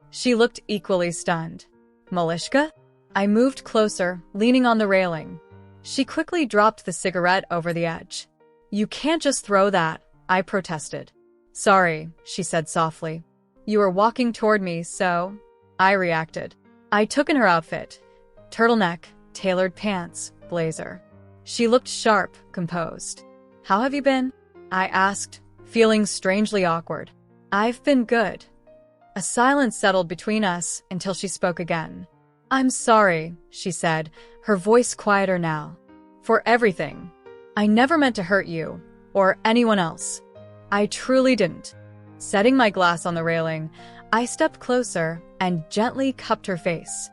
She looked equally stunned. Malishka? I moved closer, leaning on the railing. She quickly dropped the cigarette over the edge. You can't just throw that, I protested. Sorry, she said softly. You were walking toward me, so... I reacted. I took in her outfit. Turtleneck, tailored pants, blazer. She looked sharp, composed. How have you been? I asked, feeling strangely awkward. I've been good. A silence settled between us until she spoke again. I'm sorry, she said, her voice quieter now. For everything. I never meant to hurt you, or anyone else. I truly didn't. Setting my glass on the railing, I stepped closer and gently cupped her face.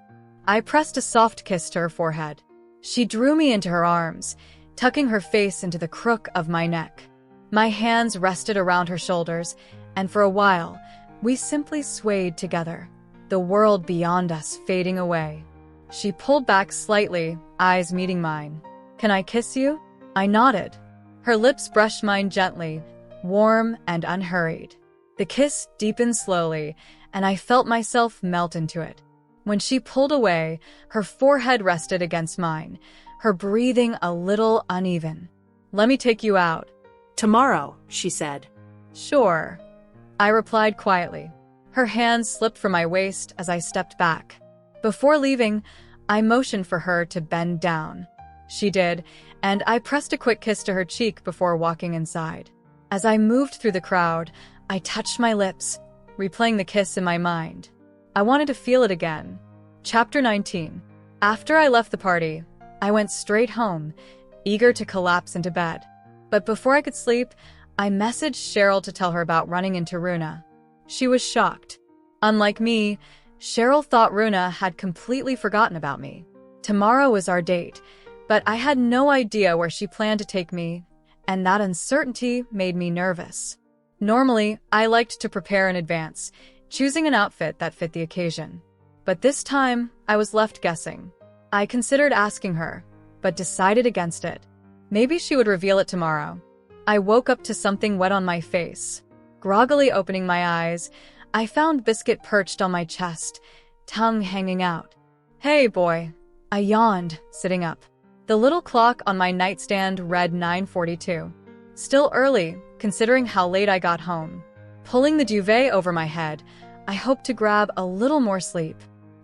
I pressed a soft kiss to her forehead. She drew me into her arms, tucking her face into the crook of my neck. My hands rested around her shoulders, and for a while, we simply swayed together, the world beyond us fading away. She pulled back slightly, eyes meeting mine. Can I kiss you? I nodded. Her lips brushed mine gently, warm and unhurried. The kiss deepened slowly, and I felt myself melt into it. When she pulled away, her forehead rested against mine, her breathing a little uneven. Let me take you out. Tomorrow, she said. Sure, I replied quietly. Her hands slipped from my waist as I stepped back. Before leaving, I motioned for her to bend down. She did, and I pressed a quick kiss to her cheek before walking inside. As I moved through the crowd, I touched my lips, replaying the kiss in my mind. I wanted to feel it again. Chapter 19. After I left the party, I went straight home, eager to collapse into bed. But before I could sleep, I messaged Cheryl to tell her about running into Runa. She was shocked. Unlike me, Cheryl thought Runa had completely forgotten about me. Tomorrow was our date, but I had no idea where she planned to take me, and that uncertainty made me nervous. Normally, I liked to prepare in advance, choosing an outfit that fit the occasion. But this time, I was left guessing. I considered asking her, but decided against it. Maybe she would reveal it tomorrow. I woke up to something wet on my face. Groggily opening my eyes, I found Biscuit perched on my chest, tongue hanging out. Hey, boy. I yawned, sitting up. The little clock on my nightstand read 9:42. Still early, considering how late I got home. Pulling the duvet over my head, I hoped to grab a little more sleep.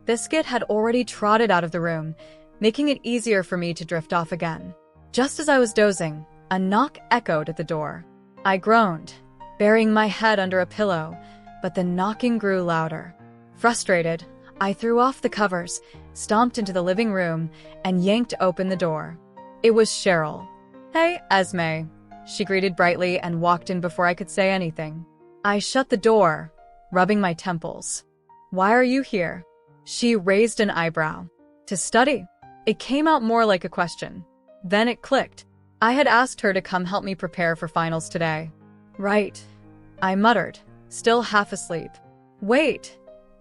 Biscuit had already trotted out of the room, making it easier for me to drift off again. Just as I was dozing, a knock echoed at the door. I groaned, burying my head under a pillow, but the knocking grew louder. Frustrated, I threw off the covers, stomped into the living room, and yanked open the door. It was Cheryl. Hey, Esme. She greeted brightly and walked in before I could say anything. I shut the door, rubbing my temples. Why are you here? She raised an eyebrow. To study. It came out more like a question. Then it clicked. I had asked her to come help me prepare for finals today. Right. I muttered, still half asleep. Wait,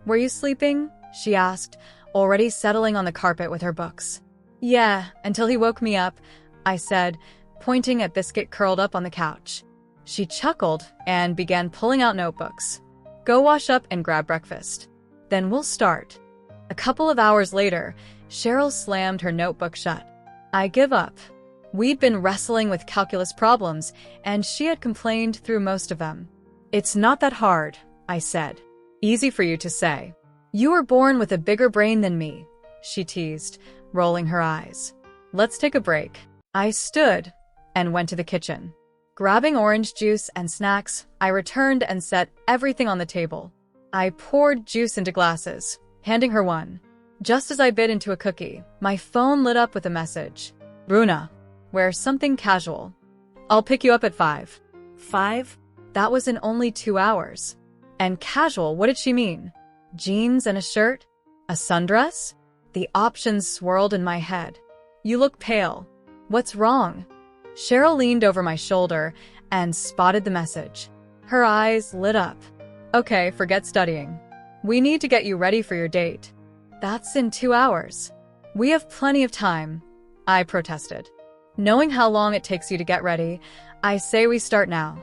were you sleeping? She asked, already settling on the carpet with her books. Yeah, until he woke me up, I said, pointing at Biscuit curled up on the couch. She chuckled and began pulling out notebooks. Go wash up and grab breakfast. Then we'll start. A couple of hours later, Cheryl slammed her notebook shut. I give up. We'd been wrestling with calculus problems, and she had complained through most of them. It's not that hard, I said. Easy for you to say. You were born with a bigger brain than me, she teased, rolling her eyes. Let's take a break. I stood and went to the kitchen. Grabbing orange juice and snacks, I returned and set everything on the table. I poured juice into glasses, handing her one. Just as I bit into a cookie, my phone lit up with a message. Runa, wear something casual. I'll pick you up at 5. 5? That was in only 2 hours. And casual, what did she mean? Jeans and a shirt? A sundress? The options swirled in my head. You look pale. What's wrong? Cheryl leaned over my shoulder and spotted the message. Her eyes lit up. Okay, forget studying. We need to get you ready for your date. That's in 2 hours. We have plenty of time, I protested. Knowing how long it takes you to get ready, I say we start now.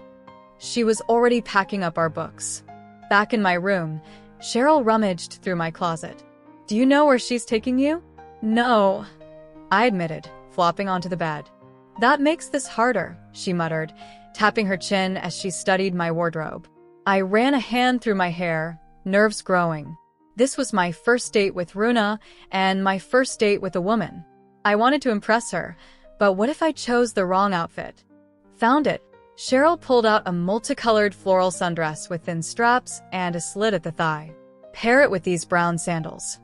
She was already packing up our books. Back in my room, Cheryl rummaged through my closet. Do you know where she's taking you? No, I admitted, flopping onto the bed. That makes this harder, she muttered, tapping her chin as she studied my wardrobe. I ran a hand through my hair, nerves growing. This was my first date with Runa and my first date with a woman. I wanted to impress her, but what if I chose the wrong outfit? Found it. Cheryl pulled out a multicolored floral sundress with thin straps and a slit at the thigh. Pair it with these brown sandals.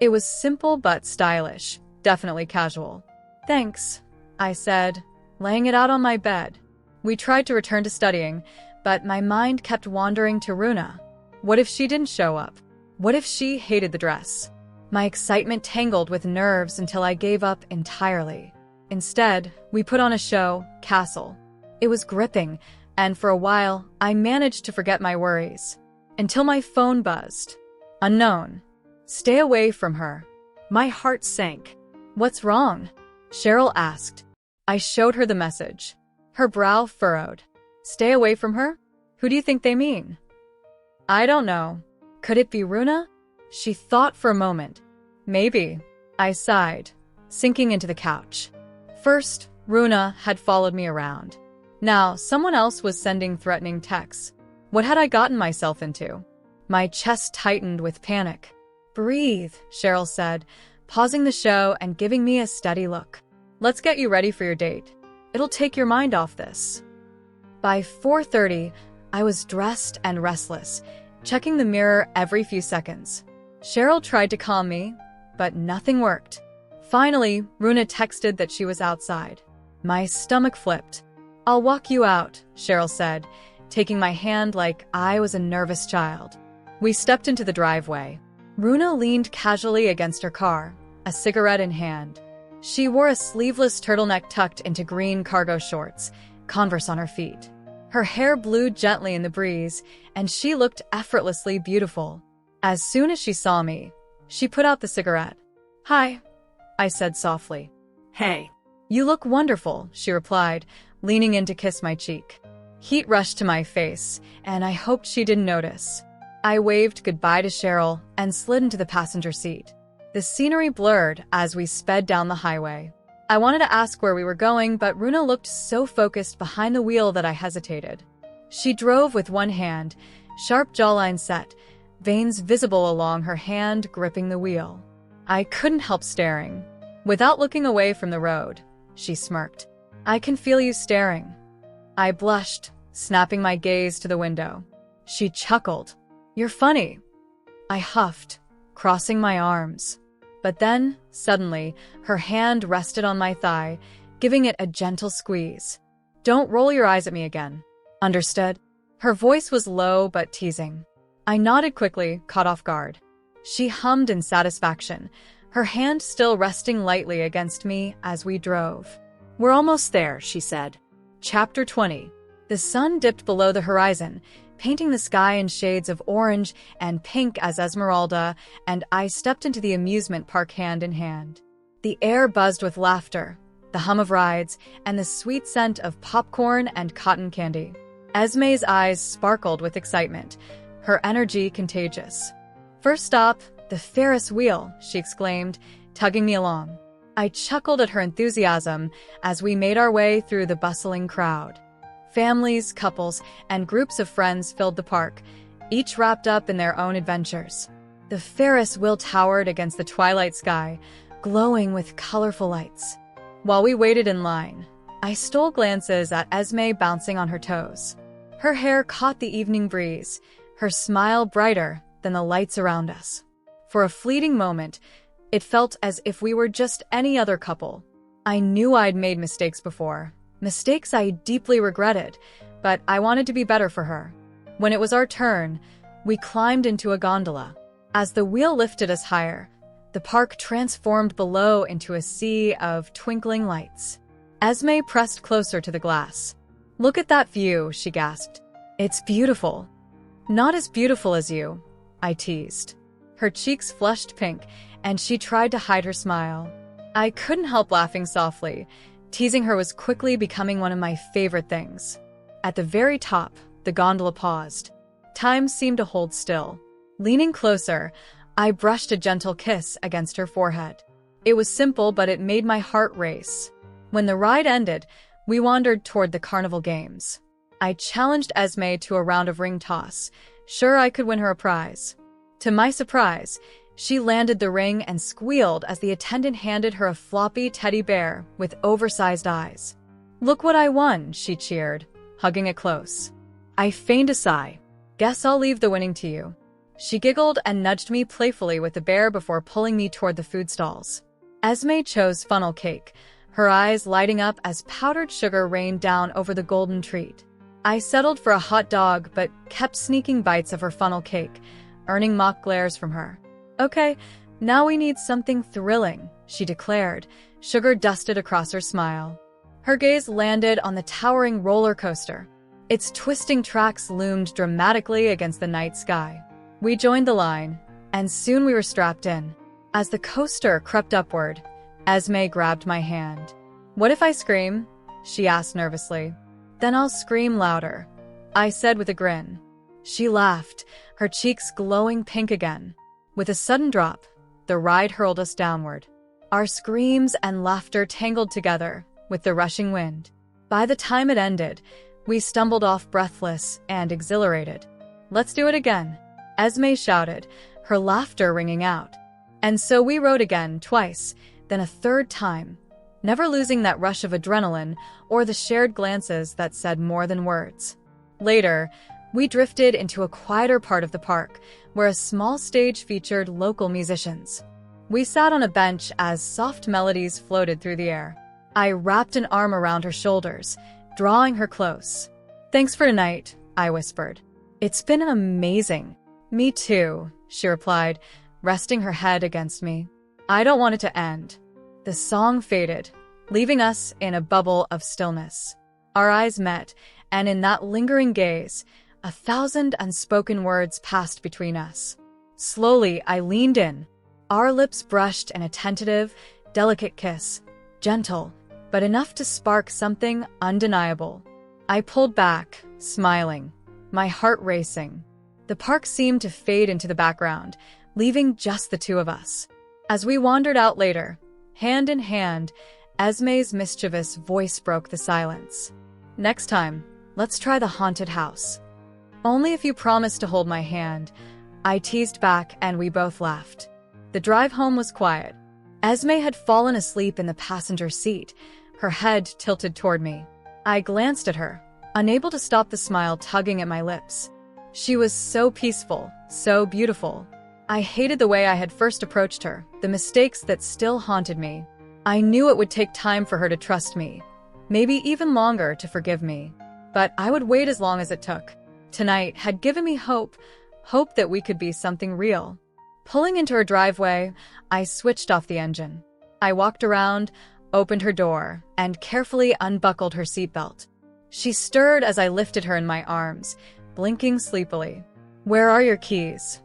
It was simple but stylish, definitely casual. Thanks, I said, laying it out on my bed. We tried to return to studying, but my mind kept wandering to Runa. What if she didn't show up? What if she hated the dress? My excitement tangled with nerves until I gave up entirely. Instead, we put on a show, Castle. It was gripping, and for a while, I managed to forget my worries. Until my phone buzzed. Unknown. Stay away from her. My heart sank. What's wrong? Cheryl asked. I showed her the message. Her brow furrowed. Stay away from her? Who do you think they mean? I don't know. Could it be Runa? She thought for a moment. Maybe. I sighed, sinking into the couch. First, Runa had followed me around. Now, someone else was sending threatening texts. What had I gotten myself into? My chest tightened with panic. Breathe, Cheryl said, pausing the show and giving me a steady look. Let's get you ready for your date. It'll take your mind off this. By 4:30, I was dressed and restless, checking the mirror every few seconds. Cheryl tried to calm me, but nothing worked. Finally, Runa texted that she was outside. My stomach flipped. I'll walk you out, Cheryl said, taking my hand like I was a nervous child. We stepped into the driveway. Runa leaned casually against her car, a cigarette in hand. She wore a sleeveless turtleneck tucked into green cargo shorts, Converse on her feet. Her hair blew gently in the breeze, and she looked effortlessly beautiful. As soon as she saw me, she put out the cigarette. Hi, I said softly. Hey. You look wonderful, she replied, leaning in to kiss my cheek. Heat rushed to my face, and I hoped she didn't notice. I waved goodbye to Cheryl and slid into the passenger seat. The scenery blurred as we sped down the highway. I wanted to ask where we were going, but Runa looked so focused behind the wheel that I hesitated. She drove with one hand, sharp jawline set, veins visible along her hand gripping the wheel. I couldn't help staring. Without looking away from the road, she smirked. I can feel you staring. I blushed, snapping my gaze to the window. She chuckled. You're funny. I huffed, crossing my arms. But then, suddenly, her hand rested on my thigh, giving it a gentle squeeze. Don't roll your eyes at me again. Understood? Her voice was low but teasing. I nodded quickly, caught off guard. She hummed in satisfaction, her hand still resting lightly against me as we drove. We're almost there, she said. Chapter 20. The sun dipped below the horizon, painting the sky in shades of orange and pink as Esmeralda, and I stepped into the amusement park hand in hand. The air buzzed with laughter, the hum of rides, and the sweet scent of popcorn and cotton candy. Esme's eyes sparkled with excitement, her energy contagious. First stop, the Ferris wheel, she exclaimed, tugging me along. I chuckled at her enthusiasm as we made our way through the bustling crowd. Families, couples, and groups of friends filled the park, each wrapped up in their own adventures. The Ferris wheel towered against the twilight sky, glowing with colorful lights. While we waited in line, I stole glances at Esme bouncing on her toes. Her hair caught the evening breeze, her smile brighter than the lights around us. For a fleeting moment, it felt as if we were just any other couple. I knew I'd made mistakes before, mistakes I deeply regretted, but I wanted to be better for her. When it was our turn, we climbed into a gondola. As the wheel lifted us higher, the park transformed below into a sea of twinkling lights. Esme pressed closer to the glass. "Look at that view," she gasped. "It's beautiful." "Not as beautiful as you," I teased. Her cheeks flushed pink, and she tried to hide her smile. I couldn't help laughing softly. Teasing her was quickly becoming one of my favorite things. At the very top, the gondola paused. Time seemed to hold still. Leaning closer, I brushed a gentle kiss against her forehead. It was simple, but it made my heart race. When the ride ended, we wandered toward the carnival games. I challenged Esme to a round of ring toss, sure I could win her a prize. To my surprise, she landed the ring and squealed as the attendant handed her a floppy teddy bear with oversized eyes. "Look what I won," she cheered, hugging it close. I feigned a sigh. "Guess I'll leave the winning to you." She giggled and nudged me playfully with the bear before pulling me toward the food stalls. Esme chose funnel cake, her eyes lighting up as powdered sugar rained down over the golden treat. I settled for a hot dog but kept sneaking bites of her funnel cake, earning mock glares from her. "Okay, now we need something thrilling," she declared, sugar dusted across her smile. Her gaze landed on the towering roller coaster. Its twisting tracks loomed dramatically against the night sky. We joined the line, and soon we were strapped in. As the coaster crept upward, Esme grabbed my hand. "What if I scream?" she asked nervously. "Then I'll scream louder," I said with a grin. She laughed, her cheeks glowing pink again. With a sudden drop, the ride hurled us downward. Our screams and laughter tangled together with the rushing wind. By the time it ended, we stumbled off breathless and exhilarated. "Let's do it again," Esme shouted, her laughter ringing out. And so we rode again, twice, then a third time, never losing that rush of adrenaline or the shared glances that said more than words. Later, we drifted into a quieter part of the park, where a small stage featured local musicians. We sat on a bench as soft melodies floated through the air. I wrapped an arm around her shoulders, drawing her close. "Thanks for tonight," I whispered. "It's been amazing." "Me too," she replied, resting her head against me. "I don't want it to end." The song faded, leaving us in a bubble of stillness. Our eyes met, and in that lingering gaze, 1,000 unspoken words passed between us. Slowly, I leaned in. Our lips brushed in a tentative, delicate kiss, gentle, but enough to spark something undeniable. I pulled back, smiling, my heart racing. The park seemed to fade into the background, leaving just the two of us. As we wandered out later, hand in hand, Esme's mischievous voice broke the silence. "Next time, let's try the haunted house." "Only if you promise to hold my hand," I teased back, and we both laughed. The drive home was quiet. Esme had fallen asleep in the passenger seat, her head tilted toward me. I glanced at her, unable to stop the smile tugging at my lips. She was so peaceful, so beautiful. I hated the way I had first approached her, the mistakes that still haunted me. I knew it would take time for her to trust me, maybe even longer to forgive me. But I would wait as long as it took. Tonight had given me hope that we could be something real. Pulling into her driveway, I switched off the engine. I walked around, opened her door, and carefully unbuckled her seatbelt. She stirred as I lifted her in my arms, blinking sleepily. "Where are your keys?"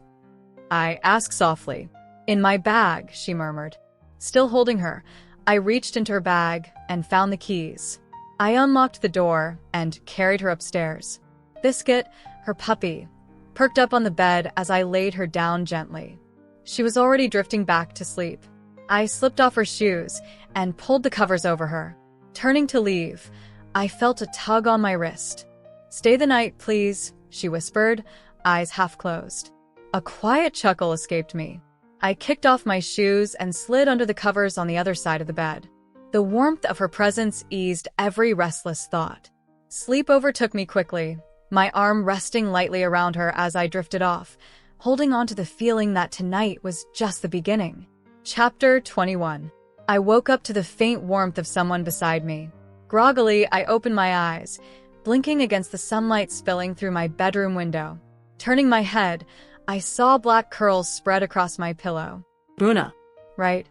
I asked softly. "In my bag," she murmured. Still holding her, I reached into her bag and found the keys. I unlocked the door and carried her upstairs. Biscuit, her puppy, perked up on the bed as I laid her down gently. She was already drifting back to sleep. I slipped off her shoes and pulled the covers over her. Turning to leave, I felt a tug on my wrist. "Stay the night, please," she whispered, eyes half closed. A quiet chuckle escaped me. I kicked off my shoes and slid under the covers on the other side of the bed. The warmth of her presence eased every restless thought. Sleep overtook me quickly, my arm resting lightly around her as I drifted off, holding on to the feeling that tonight was just the beginning. Chapter 21. I woke up to the faint warmth of someone beside me. Groggily, I opened my eyes, blinking against the sunlight spilling through my bedroom window. Turning my head, I saw black curls spread across my pillow. Runa. Right.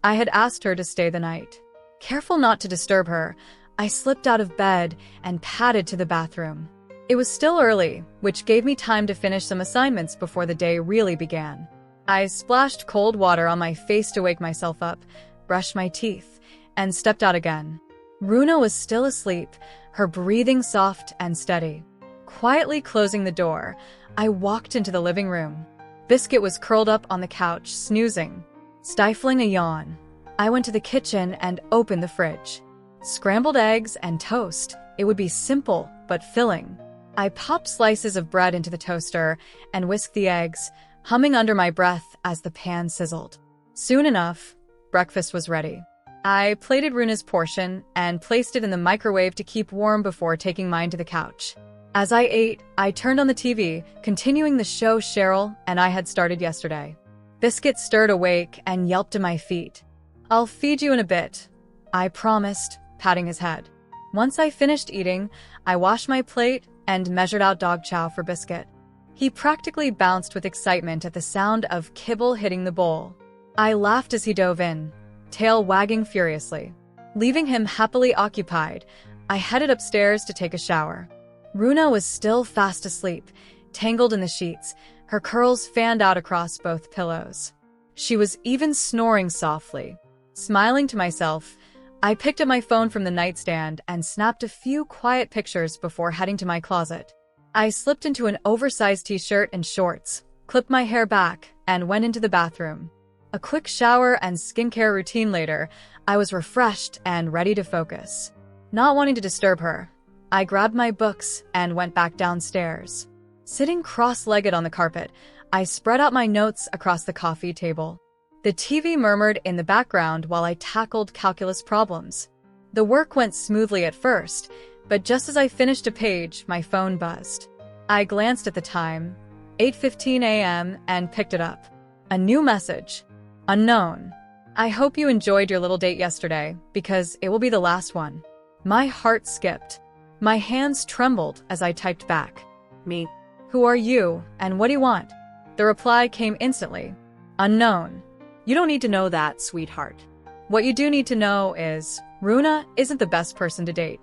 I had asked her to stay the night. Careful not to disturb her, I slipped out of bed and padded to the bathroom. It was still early, which gave me time to finish some assignments before the day really began. I splashed cold water on my face to wake myself up, brushed my teeth, and stepped out again. Runa was still asleep, her breathing soft and steady. Quietly closing the door, I walked into the living room. Biscuit was curled up on the couch, snoozing. Stifling a yawn, I went to the kitchen and opened the fridge. Scrambled eggs and toast. It would be simple, but filling. I popped slices of bread into the toaster and whisked the eggs, humming under my breath as the pan sizzled. Soon enough, breakfast was ready. I plated Runa's portion and placed it in the microwave to keep warm before taking mine to the couch. As I ate, I turned on the TV, continuing the show Cheryl and I had started yesterday. Biscuit stirred awake and yelped to my feet. "I'll feed you in a bit," I promised, patting his head. Once I finished eating, I washed my plate and measured out dog chow for Biscuit. He practically bounced with excitement at the sound of kibble hitting the bowl. I laughed as he dove in, tail wagging furiously. Leaving him happily occupied, I headed upstairs to take a shower. Runa was still fast asleep, tangled in the sheets, her curls fanned out across both pillows. She was even snoring softly. Smiling to myself, I picked up my phone from the nightstand and snapped a few quiet pictures before heading to my closet. I slipped into an oversized t-shirt and shorts, clipped my hair back, and went into the bathroom. A quick shower and skincare routine later, I was refreshed and ready to focus. Not wanting to disturb her, I grabbed my books and went back downstairs. Sitting cross-legged on the carpet, I spread out my notes across the coffee table. The TV murmured in the background while I tackled calculus problems. The work went smoothly at first, but just as I finished a page, my phone buzzed. I glanced at the time, 8:15 a.m., and picked it up. A new message. Unknown. I hope you enjoyed your little date yesterday, because it will be the last one. My heart skipped. My hands trembled as I typed back. Me. Who are you, and what do you want? The reply came instantly. Unknown. You don't need to know that, sweetheart. What you do need to know is, Runa isn't the best person to date.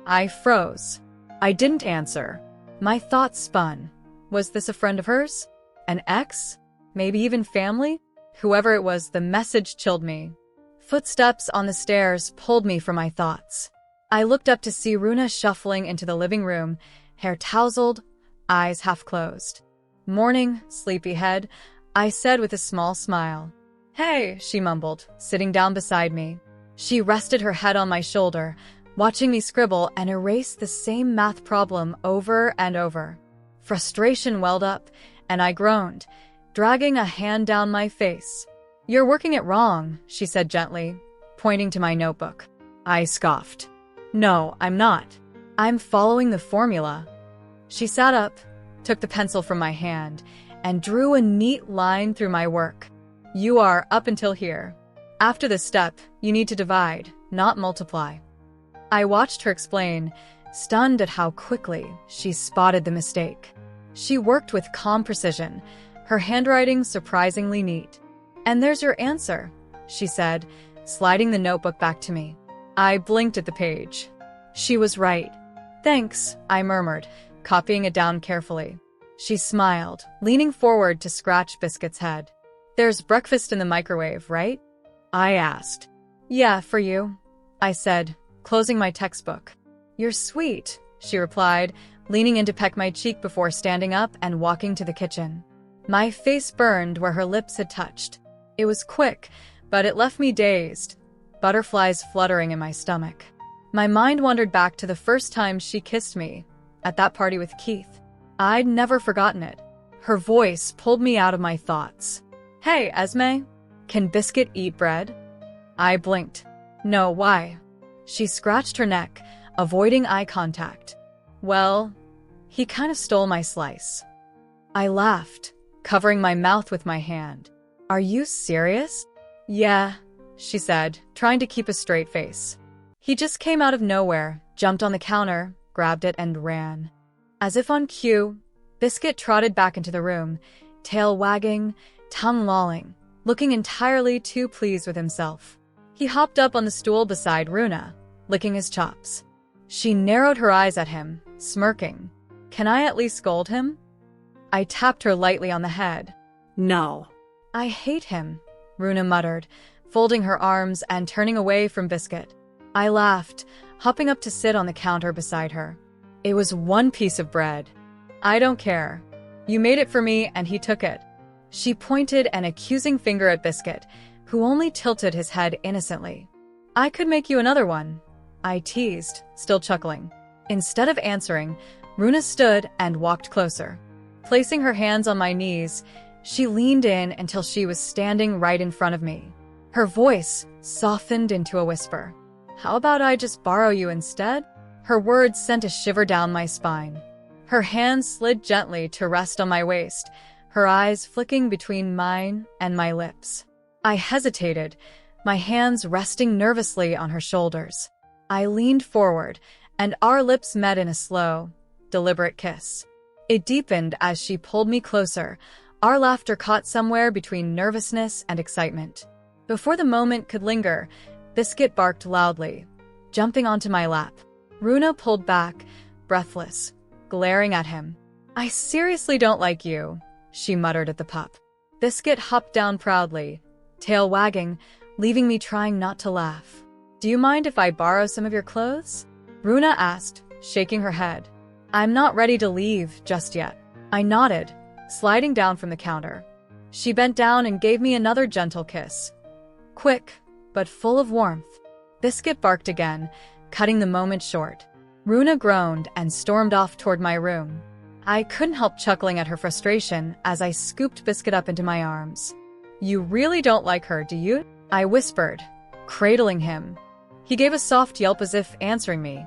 I froze. I didn't answer. My thoughts spun. Was this a friend of hers? An ex? Maybe even family? Whoever it was, the message chilled me. Footsteps on the stairs pulled me from my thoughts. I looked up to see Runa shuffling into the living room, hair tousled, eyes half closed. Morning, sleepyhead, I said with a small smile. Hey, she mumbled, sitting down beside me. She rested her head on my shoulder, watching me scribble and erase the same math problem over and over. Frustration welled up, and I groaned, dragging a hand down my face. You're working it wrong, she said gently, pointing to my notebook. I scoffed. No, I'm not. I'm following the formula. She sat up, took the pencil from my hand, and drew a neat line through my work. You are up until here. After this step, you need to divide, not multiply. I watched her explain, stunned at how quickly she spotted the mistake. She worked with calm precision, her handwriting surprisingly neat. And there's your answer, she said, sliding the notebook back to me. I blinked at the page. She was right. Thanks, I murmured, copying it down carefully. She smiled, leaning forward to scratch Biscuit's head. There's breakfast in the microwave, right? I asked. Yeah, for you, I said, closing my textbook. You're sweet, she replied, leaning in to peck my cheek before standing up and walking to the kitchen. My face burned where her lips had touched. It was quick, but it left me dazed, butterflies fluttering in my stomach. My mind wandered back to the first time she kissed me, at that party with Keith. I'd never forgotten it. Her voice pulled me out of my thoughts. "Hey, Esme, can Biscuit eat bread?" I blinked. "No, why?" She scratched her neck, avoiding eye contact. "Well, he kind of stole my slice." I laughed, covering my mouth with my hand. "Are you serious?" "Yeah," she said, trying to keep a straight face. "He just came out of nowhere, jumped on the counter, grabbed it, and ran." As if on cue, Biscuit trotted back into the room, tail wagging, tongue lolling, looking entirely too pleased with himself. He hopped up on the stool beside Runa, licking his chops. She narrowed her eyes at him, smirking. "Can I at least scold him?" I tapped her lightly on the head. No. "I hate him," Runa muttered, folding her arms and turning away from Biscuit. I laughed, hopping up to sit on the counter beside her. It was one piece of bread. "I don't care. You made it for me and he took it." She pointed an accusing finger at Biscuit, who only tilted his head innocently. "I could make you another one," I teased, still chuckling. Instead of answering, Runa stood and walked closer. Placing her hands on my knees, she leaned in until she was standing right in front of me. Her voice softened into a whisper. "How about I just borrow you instead?" Her words sent a shiver down my spine. Her hand slid gently to rest on my waist, her eyes flicking between mine and my lips. I hesitated, my hands resting nervously on her shoulders. I leaned forward, and our lips met in a slow, deliberate kiss. It deepened as she pulled me closer, our laughter caught somewhere between nervousness and excitement. Before the moment could linger, Biscuit barked loudly, jumping onto my lap. Runa pulled back, breathless, glaring at him. "I seriously don't like you," she muttered at the pup. Biscuit hopped down proudly, tail wagging, leaving me trying not to laugh. "Do you mind if I borrow some of your clothes?" Runa asked, shaking her head. "I'm not ready to leave just yet." I nodded, sliding down from the counter. She bent down and gave me another gentle kiss. Quick, but full of warmth. Biscuit barked again, cutting the moment short. Runa groaned and stormed off toward my room. I couldn't help chuckling at her frustration as I scooped Biscuit up into my arms. "You really don't like her, do you?" I whispered, cradling him. He gave a soft yelp as if answering me.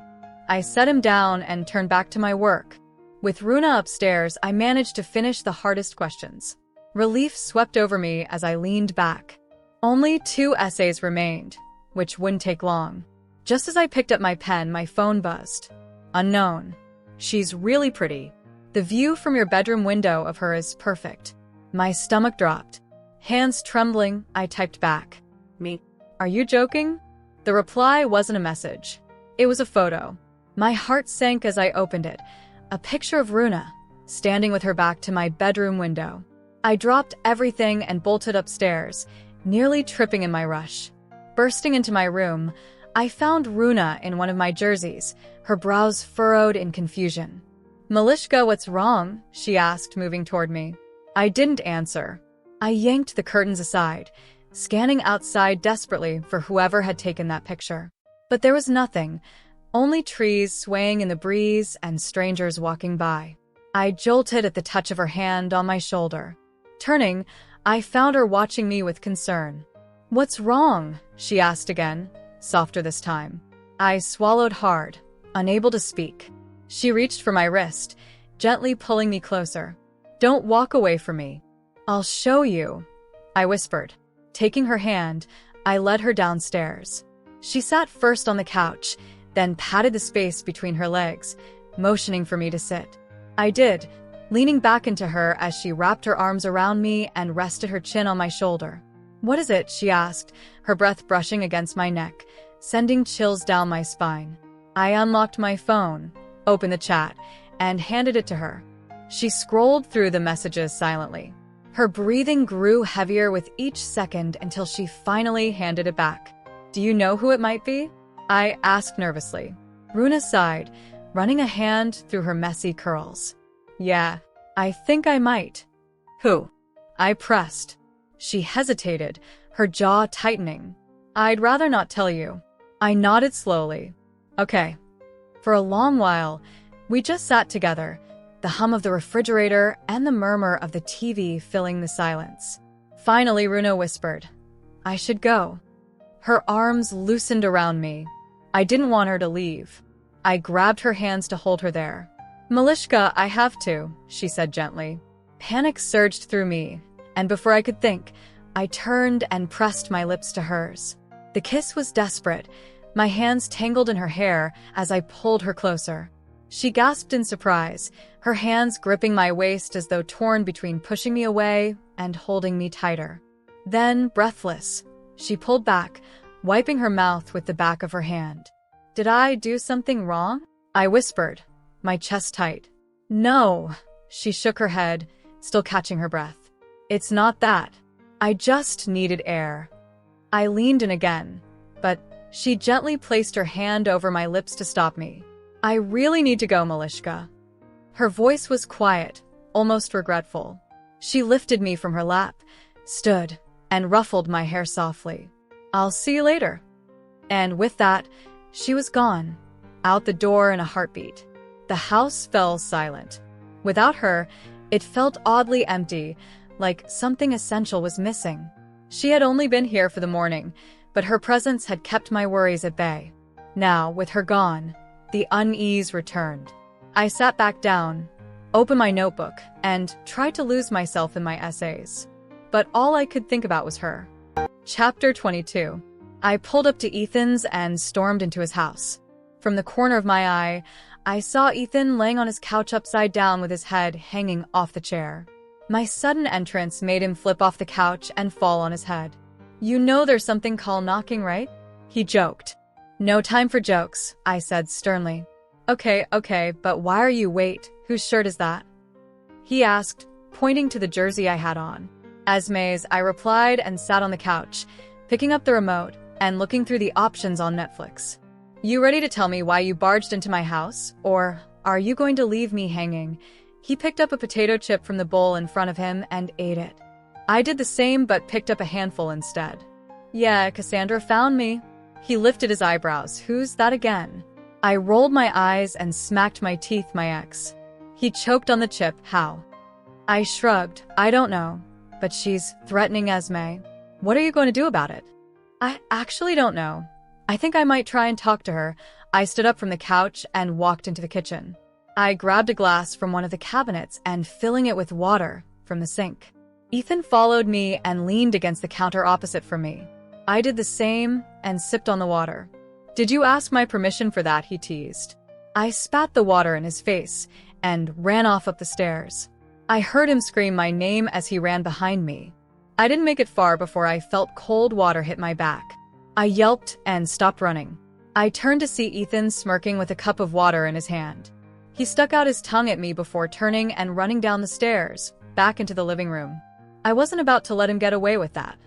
I set him down and turned back to my work. With Runa upstairs, I managed to finish the hardest questions. Relief swept over me as I leaned back. Only 2 essays remained, which wouldn't take long. Just as I picked up my pen, my phone buzzed. Unknown. "She's really pretty. The view from your bedroom window of her is perfect." My stomach dropped. Hands trembling, I typed back. Me. "Are you joking?" The reply wasn't a message. It was a photo. My heart sank as I opened it. A picture of Runa, standing with her back to my bedroom window. I dropped everything and bolted upstairs, nearly tripping in my rush. Bursting into my room, I found Runa in one of my jerseys, her brows furrowed in confusion. "Malishka, what's wrong?" she asked, moving toward me. I didn't answer. I yanked the curtains aside, scanning outside desperately for whoever had taken that picture. But there was nothing, only trees swaying in the breeze and strangers walking by. I jolted at the touch of her hand on my shoulder. Turning, I found her watching me with concern. "What's wrong?" she asked again, softer this time. I swallowed hard, unable to speak. She reached for my wrist, gently pulling me closer. "Don't walk away from me." "I'll show you," I whispered. Taking her hand, I led her downstairs. She sat first on the couch, then patted the space between her legs, motioning for me to sit. I did, leaning back into her as she wrapped her arms around me and rested her chin on my shoulder. "What is it?" she asked, her breath brushing against my neck, sending chills down my spine. I unlocked my phone, opened the chat, and handed it to her. She scrolled through the messages silently. Her breathing grew heavier with each second until she finally handed it back. "Do you know who it might be?" I asked nervously. Runa sighed, running a hand through her messy curls. "Yeah, I think I might." Who? I pressed. She hesitated, her jaw tightening. "I'd rather not tell you." I nodded slowly. "Okay." For a long while, we just sat together, the hum of the refrigerator, and the murmur of the TV filling the silence. Finally, Runa whispered, "I should go." Her arms loosened around me. I didn't want her to leave. I grabbed her hands to hold her there. "Malishka, I have to," she said gently. Panic surged through me, and before I could think, I turned and pressed my lips to hers. The kiss was desperate, my hands tangled in her hair as I pulled her closer. She gasped in surprise, her hands gripping my waist as though torn between pushing me away and holding me tighter. Then, breathless, she pulled back, wiping her mouth with the back of her hand. "Did I do something wrong?" I whispered, my chest tight. "No," she shook her head, still catching her breath. "It's not that. I just needed air." I leaned in again, but she gently placed her hand over my lips to stop me. "I really need to go, Malishka." Her voice was quiet, almost regretful. She lifted me from her lap, stood, and ruffled my hair softly. "I'll see you later." And with that, she was gone, out the door in a heartbeat. The house fell silent. Without her, it felt oddly empty, like something essential was missing. She had only been here for the morning, but her presence had kept my worries at bay. Now, with her gone, the unease returned. I sat back down, opened my notebook, and tried to lose myself in my essays. But all I could think about was her. Chapter 22. I pulled up to Ethan's and stormed into his house. From the corner of my eye, I saw Ethan laying on his couch upside down with his head hanging off the chair. My sudden entrance made him flip off the couch and fall on his head. "You know there's something called knocking, right?" He joked. "No time for jokes," I said sternly. Okay, but why are you— wait, whose shirt is that?" he asked, pointing to the jersey I had on. "Esme's," I replied and sat on the couch, picking up the remote and looking through the options on Netflix. "You ready to tell me why you barged into my house, or are you going to leave me hanging?" He picked up a potato chip from the bowl in front of him and ate it. I did the same but picked up a handful instead. "Yeah, Cassandra found me." He lifted his eyebrows. "Who's that again?" I rolled my eyes and smacked my teeth. "My ex." He choked on the chip. "How?" I shrugged. "I don't know, but she's threatening Esme." "What are you going to do about it?" "I actually don't know. I think I might try and talk to her." I stood up from the couch and walked into the kitchen. I grabbed a glass from one of the cabinets and filling it with water from the sink. Ethan followed me and leaned against the counter opposite from me. I did the same and sipped on the water. "Did you ask my permission for that?" he teased. I spat the water in his face and ran off up the stairs. I heard him scream my name as he ran behind me. I didn't make it far before I felt cold water hit my back. I yelped and stopped running. I turned to see Ethan smirking with a cup of water in his hand. He stuck out his tongue at me before turning and running down the stairs, back into the living room. I wasn't about to let him get away with that.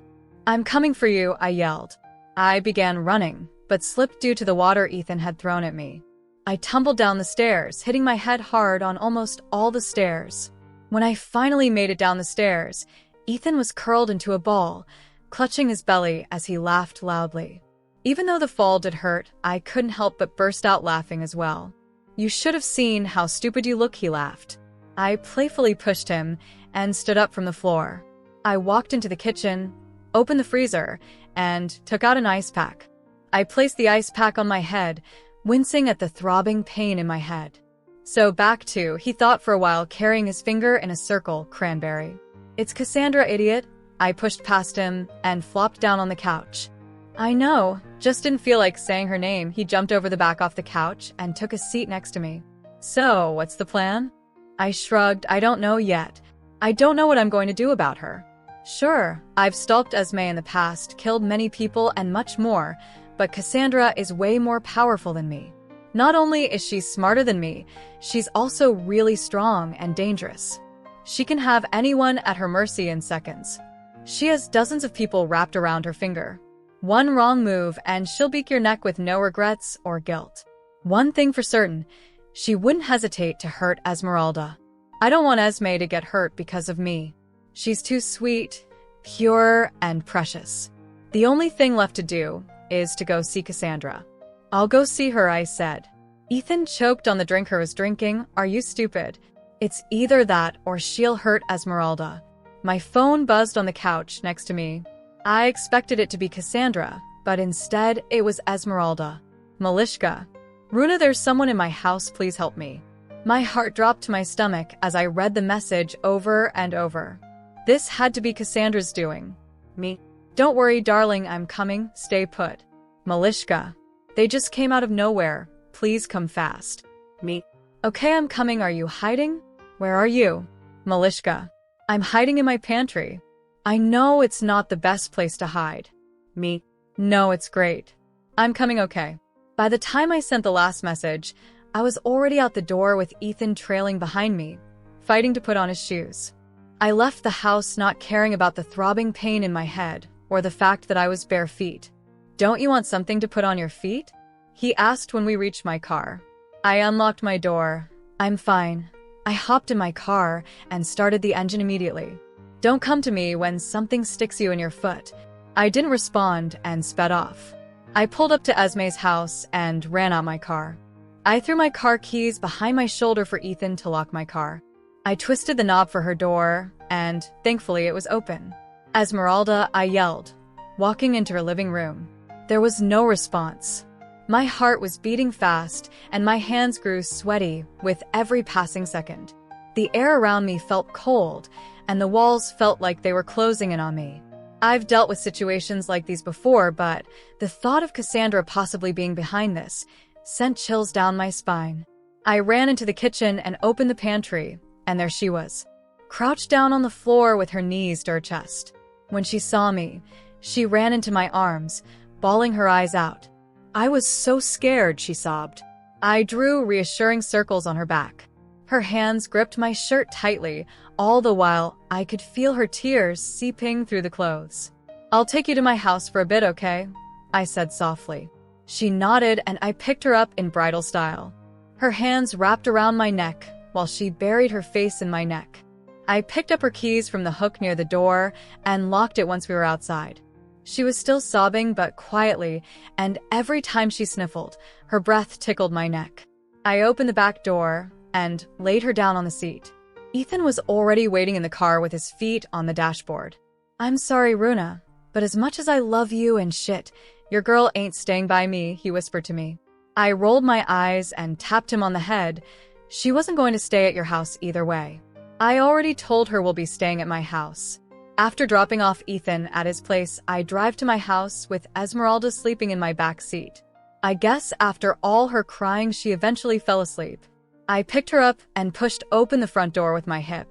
"I'm coming for you," I yelled. I began running, but slipped due to the water Ethan had thrown at me. I tumbled down the stairs, hitting my head hard on almost all the stairs. When I finally made it down the stairs, Ethan was curled into a ball, clutching his belly as he laughed loudly. Even though the fall did hurt, I couldn't help but burst out laughing as well. "You should have seen how stupid you look," he laughed. I playfully pushed him and stood up from the floor. I walked into the kitchen, opened the freezer, and took out an ice pack. I placed the ice pack on my head, wincing at the throbbing pain in my head. "So back to," he thought for a while, carrying his finger in a circle, "cranberry." "It's Cassandra, idiot." I pushed past him and flopped down on the couch. "I know, just didn't feel like saying her name." He jumped over the back off the couch and took a seat next to me. "So, what's the plan?" I shrugged. "I don't know yet. I don't know what I'm going to do about her." "Sure, I've stalked Esme in the past, killed many people and much more, but Cassandra is way more powerful than me. Not only is she smarter than me, she's also really strong and dangerous. She can have anyone at her mercy in seconds. She has dozens of people wrapped around her finger. One wrong move and she'll break your neck with no regrets or guilt. One thing for certain, she wouldn't hesitate to hurt Esmeralda. I don't want Esme to get hurt because of me. She's too sweet, pure, and precious. The only thing left to do is to go see Cassandra." "I'll go see her," I said. Ethan choked on the drink I was drinking. "Are you stupid? It's either that or she'll hurt Esmeralda. My phone buzzed on the couch next to me. I expected it to be Cassandra, but instead it was Esmeralda. Malishka. Runa, there's someone in my house, please help me. My heart dropped to my stomach as I read the message over and over. This had to be Cassandra's doing. Me. Don't worry, darling, I'm coming, stay put. Malishka. They just came out of nowhere, please come fast. Me. Okay, I'm coming, are you hiding? Where are you? Malishka. I'm hiding in my pantry. I know it's not the best place to hide. Me. No, it's great. I'm coming, okay. By the time I sent the last message, I was already out the door with Ethan trailing behind me, fighting to put on his shoes. I left the house not caring about the throbbing pain in my head or the fact that I was bare feet. Don't you want something to put on your feet? He asked when we reached my car. I unlocked my door. I'm fine. I hopped in my car and started the engine immediately. Don't come to me when something sticks you in your foot. I didn't respond and sped off. I pulled up to Esme's house and ran out my car. I threw my car keys behind my shoulder for Ethan to lock my car. I twisted the knob for her door, and thankfully it was open. Esmeralda, I yelled, walking into her living room. There was no response. My heart was beating fast, and my hands grew sweaty with every passing second. The air around me felt cold, and the walls felt like they were closing in on me. I've dealt with situations like these before, but the thought of Cassandra possibly being behind this sent chills down my spine. I ran into the kitchen and opened the pantry, and there she was, crouched down on the floor with her knees to her chest. When she saw me, she ran into my arms, bawling her eyes out. I was so scared, she sobbed. I drew reassuring circles on her back. Her hands gripped my shirt tightly, all the while I could feel her tears seeping through the clothes. I'll take you to my house for a bit, okay? I said softly. She nodded and I picked her up in bridal style. Her hands wrapped around my neck while she buried her face in my neck. I picked up her keys from the hook near the door and locked it once we were outside. She was still sobbing, but quietly, and every time she sniffled, her breath tickled my neck. I opened the back door and laid her down on the seat. Ethan was already waiting in the car with his feet on the dashboard. I'm sorry, Runa, but as much as I love you and shit, your girl ain't staying by me, he whispered to me. I rolled my eyes and tapped him on the head. She wasn't going to stay at your house either way. I already told her we'll be staying at my house. After dropping off Ethan at his place, I drive to my house with Esmeralda sleeping in my back seat. I guess after all her crying, she eventually fell asleep. I picked her up and pushed open the front door with my hip.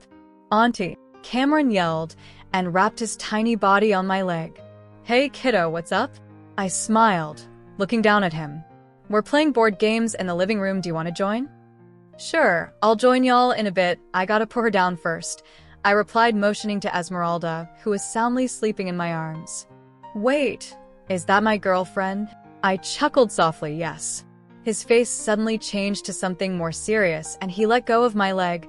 Auntie, Cameron yelled and wrapped his tiny body on my leg. Hey kiddo, what's up? I smiled, looking down at him. We're playing board games in the living room, do you want to join? Sure, I'll join y'all in a bit, I gotta put her down first. I replied, motioning to Esmeralda, who was soundly sleeping in my arms. Wait, is that my girlfriend? I chuckled softly, yes. His face suddenly changed to something more serious, and he let go of my leg.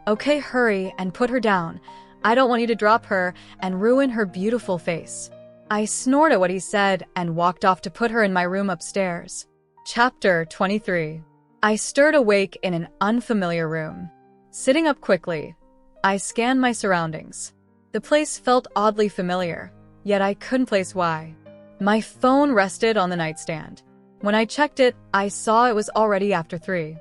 Okay, hurry and put her down. I don't want you to drop her and ruin her beautiful face. I snored at what he said and walked off to put her in my room upstairs. Chapter 23. I stirred awake in an unfamiliar room. Sitting up quickly, I scanned my surroundings. The place felt oddly familiar, yet I couldn't place why. My phone rested on the nightstand. When I checked it, I saw it was already after 3.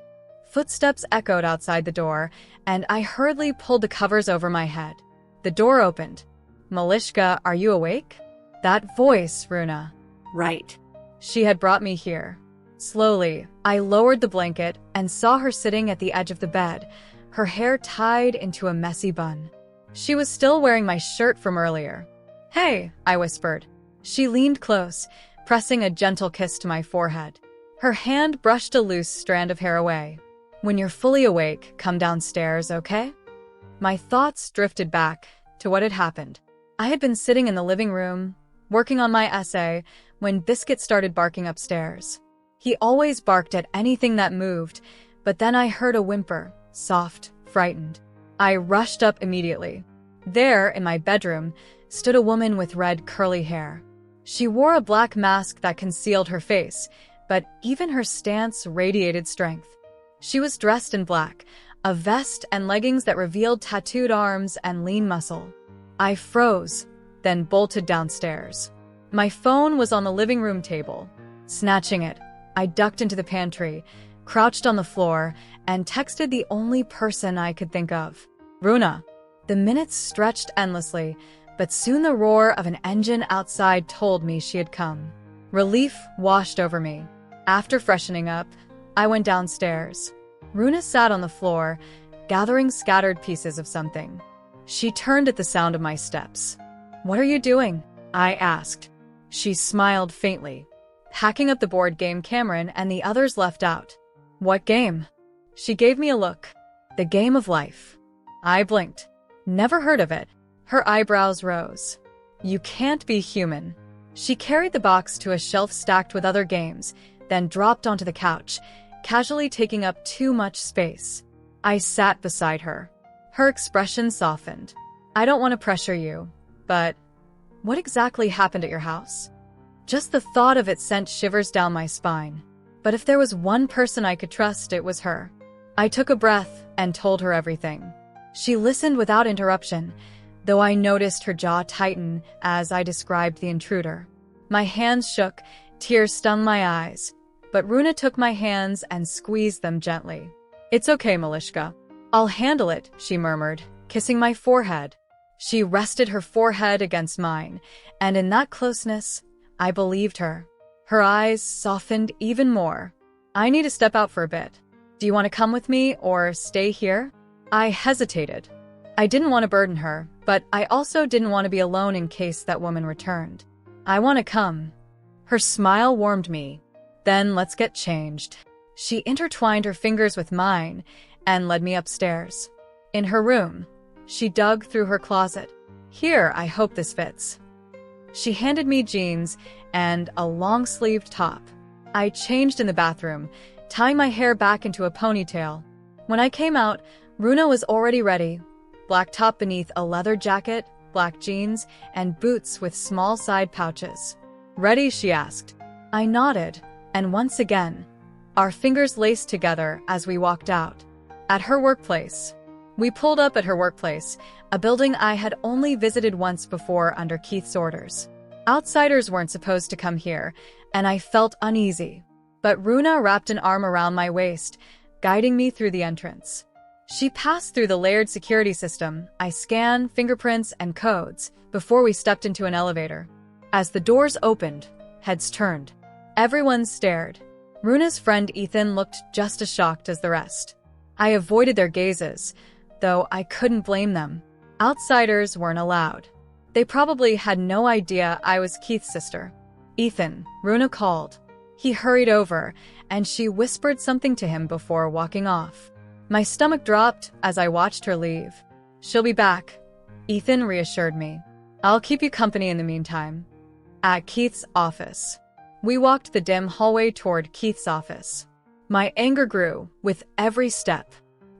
Footsteps echoed outside the door, and I hurriedly pulled the covers over my head. The door opened. Malishka, are you awake? That voice, Runa. Right. She had brought me here. Slowly, I lowered the blanket and saw her sitting at the edge of the bed, her hair tied into a messy bun. She was still wearing my shirt from earlier. Hey, I whispered. She leaned close, pressing a gentle kiss to my forehead. Her hand brushed a loose strand of hair away. When you're fully awake, come downstairs, okay? My thoughts drifted back to what had happened. I had been sitting in the living room, working on my essay, when Biscuit started barking upstairs. He always barked at anything that moved, but then I heard a whimper, soft, frightened. I rushed up immediately. There, in my bedroom, stood a woman with red curly hair. She wore a black mask that concealed her face, but even her stance radiated strength. She was dressed in black, a vest and leggings that revealed tattooed arms and lean muscle. I froze, then bolted downstairs. My phone was on the living room table. Snatching it, I ducked into the pantry, crouched on the floor, and texted the only person I could think of. Runa. The minutes stretched endlessly, but soon the roar of an engine outside told me she had come. Relief washed over me. After freshening up, I went downstairs. Runa sat on the floor, gathering scattered pieces of something. She turned at the sound of my steps. "What are you doing?" I asked. She smiled faintly. "Packing up the board game Cameron and the others left out." "What game?" She gave me a look. "The game of life." I blinked. "Never heard of it." Her eyebrows rose. "You can't be human." She carried the box to a shelf stacked with other games, then dropped onto the couch, casually taking up too much space. I sat beside her. Her expression softened. "I don't want to pressure you, but what exactly happened at your house?" Just the thought of it sent shivers down my spine. But if there was one person I could trust, it was her. I took a breath and told her everything. She listened without interruption, though I noticed her jaw tighten as I described the intruder. My hands shook, tears stung my eyes, but Runa took my hands and squeezed them gently. "It's okay, Malishka. I'll handle it," she murmured, kissing my forehead. She rested her forehead against mine, and in that closeness, I believed her. Her eyes softened even more. "I need to step out for a bit. Do you want to come with me or stay here?" I hesitated. I didn't want to burden her, but I also didn't want to be alone in case that woman returned. "I want to come." Her smile warmed me. "Then let's get changed." She intertwined her fingers with mine and led me upstairs. In her room, she dug through her closet. "Here, I hope this fits." She handed me jeans and a long-sleeved top. I changed in the bathroom, tying my hair back into a ponytail. When I came out, Runa was already ready. Black top beneath a leather jacket, black jeans, and boots with small side pouches. "Ready?" she asked. I nodded, and once again, our fingers laced together as we walked out. At her workplace. We pulled up at her workplace, a building I had only visited once before under Keith's orders. Outsiders weren't supposed to come here, and I felt uneasy. But Runa wrapped an arm around my waist, guiding me through the entrance. She passed through the layered security system. I scanned fingerprints and codes before we stepped into an elevator. As the doors opened, heads turned. Everyone stared. Runa's friend Ethan looked just as shocked as the rest. I avoided their gazes, though I couldn't blame them. Outsiders weren't allowed. They probably had no idea I was Keith's sister. "Ethan," Runa called. He hurried over, and she whispered something to him before walking off. My stomach dropped as I watched her leave. "She'll be back," Ethan reassured me. "I'll keep you company in the meantime." At Keith's office. We walked the dim hallway toward Keith's office. My anger grew with every step.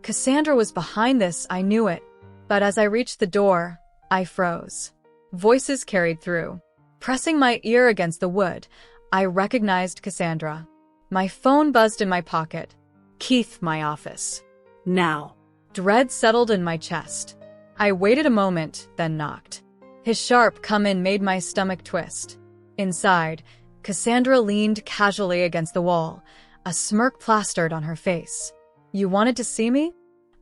Cassandra was behind this, I knew it. But as I reached the door, I froze. Voices carried through. Pressing my ear against the wood, I recognized Cassandra. My phone buzzed in my pocket. "Keith, my office." Now. Dread settled in my chest. I waited a moment, then knocked. His sharp come-in made my stomach twist. Inside, Cassandra leaned casually against the wall, a smirk plastered on her face. "You wanted to see me?"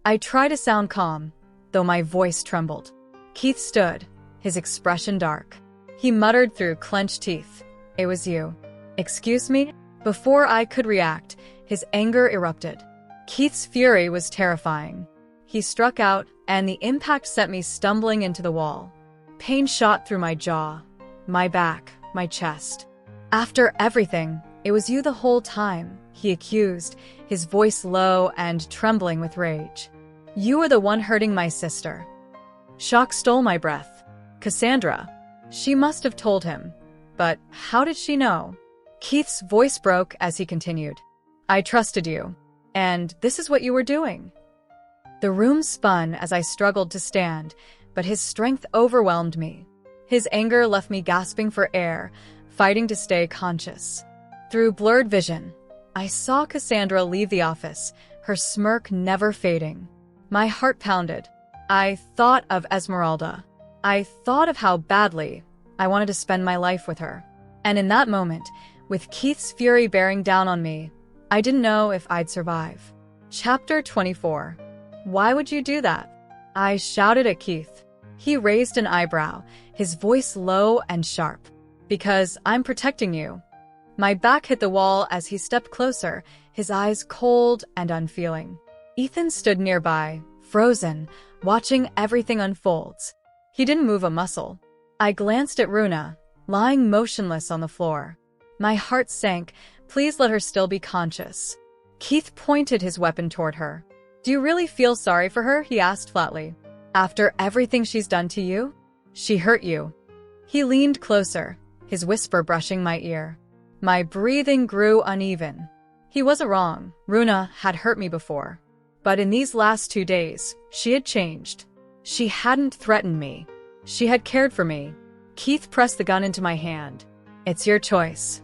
I tried to sound calm, though my voice trembled. Keith stood, his expression dark. He muttered through clenched teeth. "It was you." "Excuse me?" Before I could react, his anger erupted. Keith's fury was terrifying. He struck out, and the impact sent me stumbling into the wall. Pain shot through my jaw, my back, my chest. "After everything, it was you the whole time," he accused, his voice low and trembling with rage. "You were the one hurting my sister." Shock stole my breath. Cassandra. She must have told him. But how did she know? Keith's voice broke as he continued. "I trusted you. And this is what you were doing." The room spun as I struggled to stand, but his strength overwhelmed me. His anger left me gasping for air, fighting to stay conscious. Through blurred vision, I saw Cassandra leave the office, her smirk never fading. My heart pounded. I thought of Esmeralda. I thought of how badly I wanted to spend my life with her. And in that moment, with Keith's fury bearing down on me, I didn't know if I'd survive. Chapter 24. Why would you do that? I shouted at Keith. He raised an eyebrow, his voice low and sharp. Because I'm protecting you. My back hit the wall as he stepped closer, his eyes cold and unfeeling. Ethan stood nearby, frozen, watching everything unfold. He didn't move a muscle. I glanced at Runa, lying motionless on the floor. My heart sank. Please let her still be conscious. Keith pointed his weapon toward her. Do you really feel sorry for her? He asked flatly. After everything she's done to you? She hurt you. He leaned closer, his whisper brushing my ear. My breathing grew uneven. He wasn't wrong. Runa had hurt me before. But in these last 2 days, she had changed. She hadn't threatened me. She had cared for me. Keith pressed the gun into my hand. It's your choice.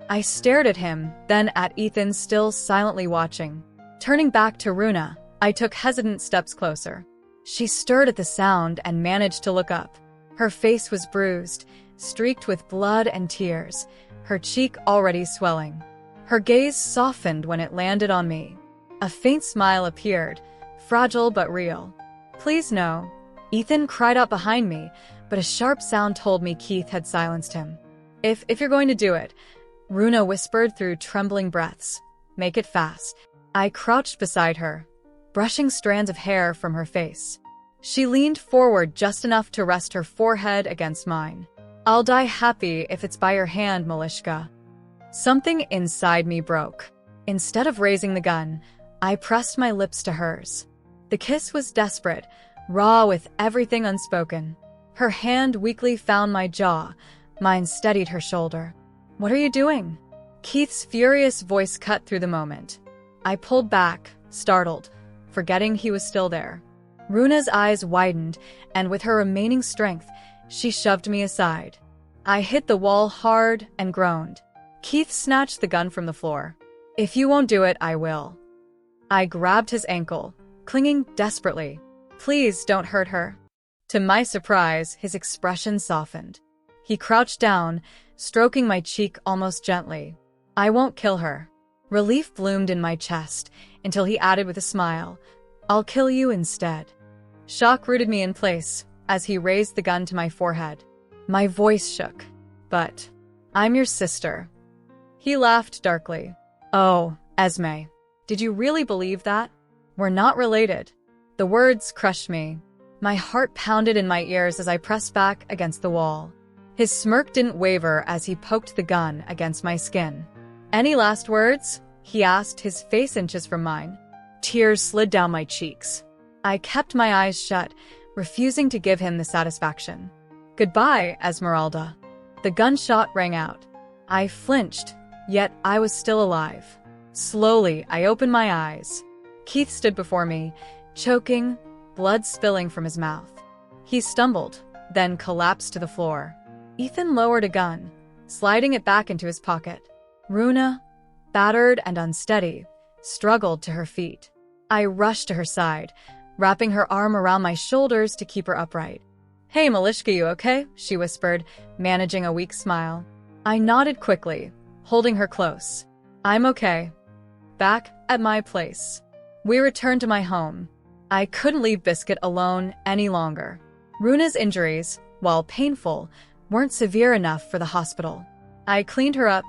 I stared at him, then at Ethan still silently watching. Turning back to Runa, I took hesitant steps closer. She stirred at the sound and managed to look up. Her face was bruised, streaked with blood and tears, her cheek already swelling. Her gaze softened when it landed on me. A faint smile appeared, fragile but real. Please no. Ethan cried out behind me, but a sharp sound told me Keith had silenced him. If you're going to do it, Runa whispered through trembling breaths. Make it fast. I crouched beside her, brushing strands of hair from her face. She leaned forward just enough to rest her forehead against mine. I'll die happy if it's by your hand, Malishka. Something inside me broke. Instead of raising the gun, I pressed my lips to hers. The kiss was desperate, raw with everything unspoken. Her hand weakly found my jaw, mine steadied her shoulder. What are you doing? Keith's furious voice cut through the moment. I pulled back, startled, forgetting he was still there. Runa's eyes widened, and with her remaining strength, she shoved me aside. I hit the wall hard and groaned. Keith snatched the gun from the floor. If you won't do it, I will. I grabbed his ankle, clinging desperately. Please don't hurt her. To my surprise, his expression softened. He crouched down, stroking my cheek almost gently. I won't kill her. Relief bloomed in my chest until he added with a smile, I'll kill you instead. Shock rooted me in place as he raised the gun to my forehead. My voice shook. But I'm your sister. He laughed darkly. Oh, Esme, did you really believe that? We're not related. The words crushed me. My heart pounded in my ears as I pressed back against the wall. His smirk didn't waver as he poked the gun against my skin. Any last words? He asked, his face inches from mine. Tears slid down my cheeks. I kept my eyes shut, refusing to give him the satisfaction. Goodbye, Esmeralda. The gunshot rang out. I flinched, yet I was still alive. Slowly, I opened my eyes. Keith stood before me, choking, blood spilling from his mouth. He stumbled, then collapsed to the floor. Ethan lowered a gun, sliding it back into his pocket. Runa, battered and unsteady, struggled to her feet. I rushed to her side, wrapping her arm around my shoulders to keep her upright. Hey, Malishka, you okay? She whispered, managing a weak smile. I nodded quickly, holding her close. I'm okay. Back at my place. We returned to my home. I couldn't leave Biscuit alone any longer. Runa's injuries, while painful, weren't severe enough for the hospital. I cleaned her up,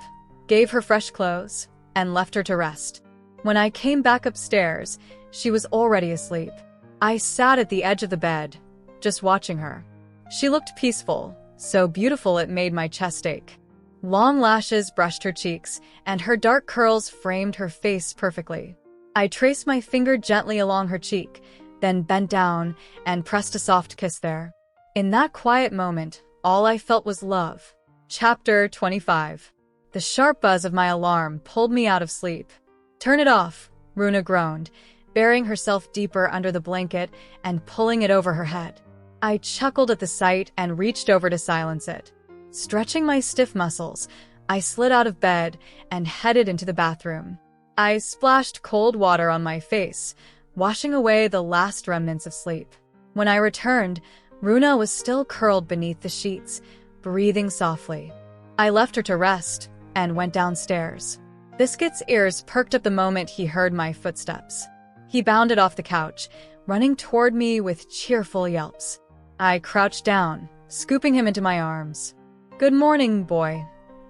gave her fresh clothes, and left her to rest. When I came back upstairs, she was already asleep. I sat at the edge of the bed, just watching her. She looked peaceful, so beautiful it made my chest ache. Long lashes brushed her cheeks, and her dark curls framed her face perfectly. I traced my finger gently along her cheek, then bent down and pressed a soft kiss there. In that quiet moment, all I felt was love. Chapter 25. The sharp buzz of my alarm pulled me out of sleep. Turn it off, Runa groaned, burying herself deeper under the blanket and pulling it over her head. I chuckled at the sight and reached over to silence it. Stretching my stiff muscles, I slid out of bed and headed into the bathroom. I splashed cold water on my face, washing away the last remnants of sleep. When I returned, Runa was still curled beneath the sheets, breathing softly. I left her to rest and went downstairs. Biscuit's ears perked up the moment he heard my footsteps. He bounded off the couch, running toward me with cheerful yelps. I crouched down, scooping him into my arms. "Good morning, boy,"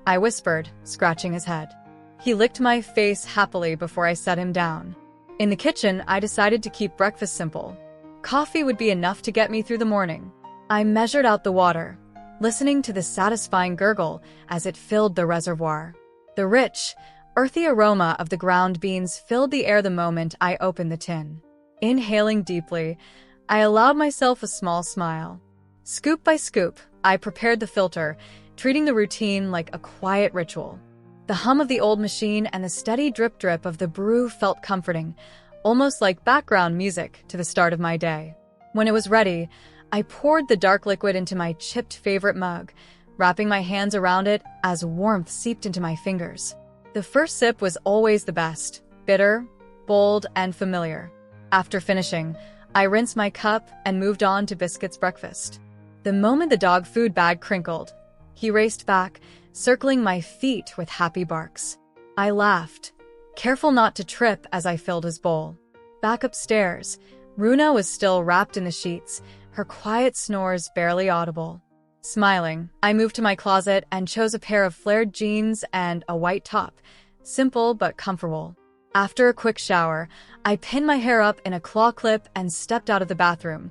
I whispered, scratching his head. He licked my face happily before I set him down. In the kitchen, I decided to keep breakfast simple. Coffee would be enough to get me through the morning. I measured out the water, listening to the satisfying gurgle as it filled the reservoir. The rich, earthy aroma of the ground beans filled the air the moment I opened the tin. Inhaling deeply, I allowed myself a small smile. Scoop by scoop, I prepared the filter, treating the routine like a quiet ritual. The hum of the old machine and the steady drip-drip of the brew felt comforting, almost like background music to the start of my day. When it was ready, I poured the dark liquid into my chipped favorite mug, wrapping my hands around it as warmth seeped into my fingers. The first sip was always the best, bitter, bold, and familiar. After finishing, I rinsed my cup and moved on to Biscuit's breakfast. The moment the dog food bag crinkled, he raced back, circling my feet with happy barks. I laughed, careful not to trip as I filled his bowl. Back upstairs, Runa was still wrapped in the sheets, her quiet snores barely audible. Smiling, I moved to my closet and chose a pair of flared jeans and a white top, simple but comfortable. After a quick shower, I pinned my hair up in a claw clip and stepped out of the bathroom,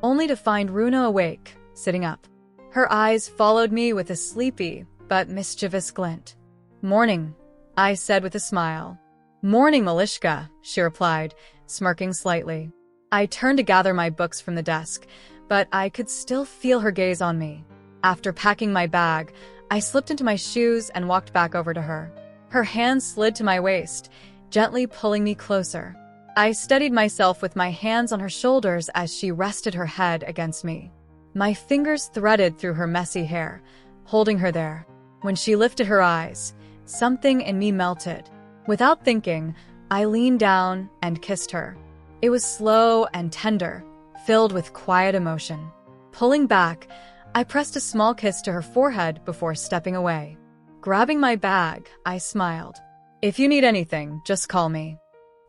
only to find Runa awake, sitting up. Her eyes followed me with a sleepy but mischievous glint. "Morning," I said with a smile. "Morning, Malishka," she replied, smirking slightly. I turned to gather my books from the desk, but I could still feel her gaze on me. After packing my bag, I slipped into my shoes and walked back over to her. Her hand slid to my waist, gently pulling me closer. I steadied myself with my hands on her shoulders as she rested her head against me. My fingers threaded through her messy hair, holding her there. When she lifted her eyes, something in me melted. Without thinking, I leaned down and kissed her. It was slow and tender, filled with quiet emotion. Pulling back, I pressed a small kiss to her forehead before stepping away. Grabbing my bag, I smiled. "If you need anything, just call me."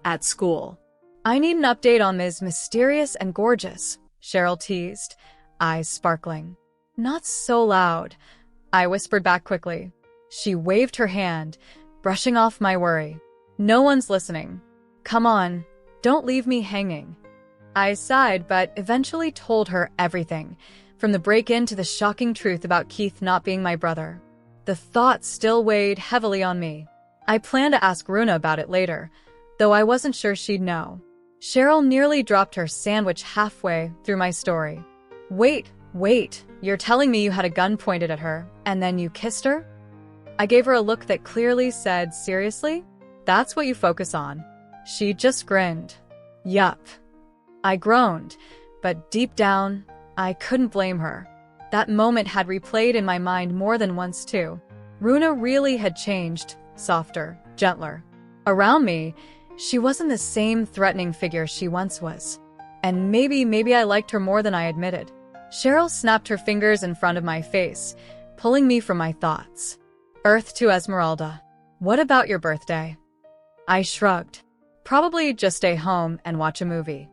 At school. "I need an update on Ms. Mysterious and Gorgeous," Cheryl teased, eyes sparkling. "Not so loud," I whispered back quickly. She waved her hand, brushing off my worry. "No one's listening. Come on, don't leave me hanging." I sighed but eventually told her everything, from the break-in to the shocking truth about Keith not being my brother. The thought still weighed heavily on me. I planned to ask Runa about it later, though I wasn't sure she'd know. Cheryl nearly dropped her sandwich halfway through my story. Wait, you're telling me you had a gun pointed at her, and then you kissed her?" I gave her a look that clearly said, "Seriously? That's what you focus on." She just grinned. "Yup." I groaned, but deep down, I couldn't blame her. That moment had replayed in my mind more than once too. Runa really had changed, softer, gentler. Around me, she wasn't the same threatening figure she once was. And maybe I liked her more than I admitted. Cheryl snapped her fingers in front of my face, pulling me from my thoughts. "Earth to Esmeralda. What about your birthday?" I shrugged. "Probably just stay home and watch a movie."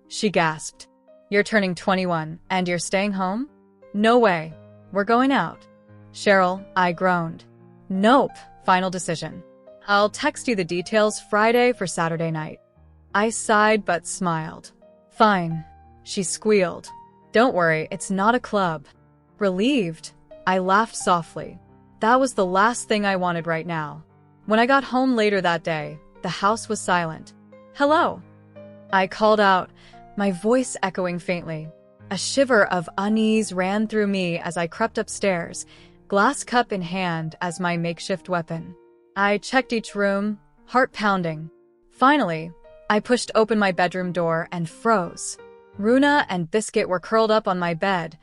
She gasped. "You're turning 21 and you're staying home?" "No way. We're going out." "Cheryl," I groaned. "Nope. Final decision. I'll text you the details Friday for Saturday night." I sighed but smiled. "Fine," she squealed. "Don't worry, it's not a club." Relieved, I laughed softly. That was the last thing I wanted right now. When I got home later that day, the house was silent. "Hello," I called out, my voice echoing faintly. A shiver of unease ran through me as I crept upstairs, glass cup in hand as my makeshift weapon. I checked each room, heart pounding. Finally, I pushed open my bedroom door and froze. Runa and Biscuit were curled up on my bed,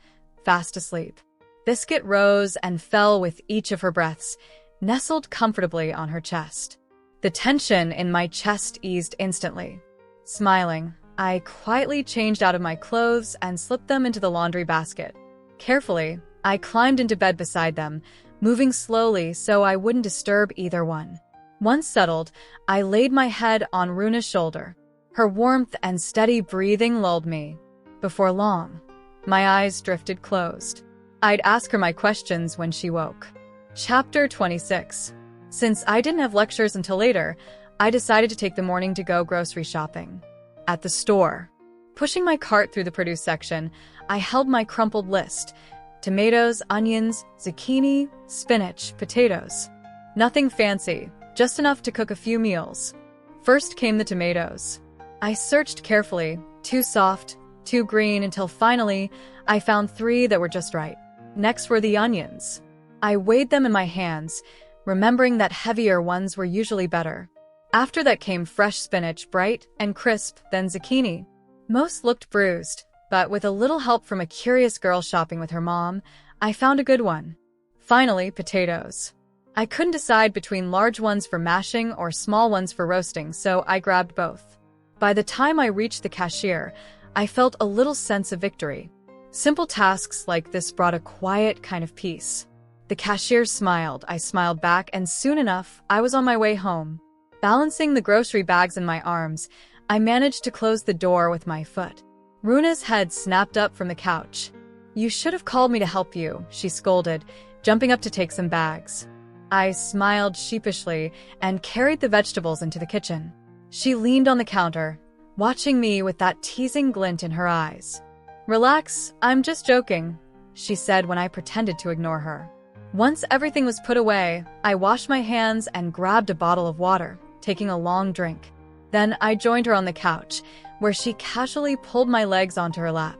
fast asleep. Biscuit rose and fell with each of her breaths, nestled comfortably on her chest. The tension in my chest eased instantly. Smiling, I quietly changed out of my clothes and slipped them into the laundry basket. Carefully, I climbed into bed beside them, moving slowly so I wouldn't disturb either one. Once settled, I laid my head on Runa's shoulder. Her warmth and steady breathing lulled me. Before long, my eyes drifted closed. I'd ask her my questions when she woke. Chapter 26. Since I didn't have lectures until later, I decided to take the morning to go grocery shopping. At the store, pushing my cart through the produce section, I held my crumpled list. Tomatoes, onions, zucchini, spinach, potatoes. Nothing fancy, just enough to cook a few meals. First came the tomatoes. I searched carefully, too soft, too green, until finally I found 3 that were just right. Next were the onions. I weighed them in my hands, remembering that heavier ones were usually better. After that came fresh spinach, bright and crisp, then zucchini. Most looked bruised, but with a little help from a curious girl shopping with her mom, I found a good one. Finally, potatoes. I couldn't decide between large ones for mashing or small ones for roasting, so I grabbed both. By the time I reached the cashier, I felt a little sense of victory. Simple tasks like this brought a quiet kind of peace. The cashier smiled, I smiled back, and soon enough, I was on my way home. Balancing the grocery bags in my arms, I managed to close the door with my foot. Runa's head snapped up from the couch. "You should have called me to help you," she scolded, jumping up to take some bags. I smiled sheepishly and carried the vegetables into the kitchen. She leaned on the counter, watching me with that teasing glint in her eyes. "Relax, I'm just joking," she said when I pretended to ignore her. Once everything was put away, I washed my hands and grabbed a bottle of water, taking a long drink. Then I joined her on the couch, where she casually pulled my legs onto her lap.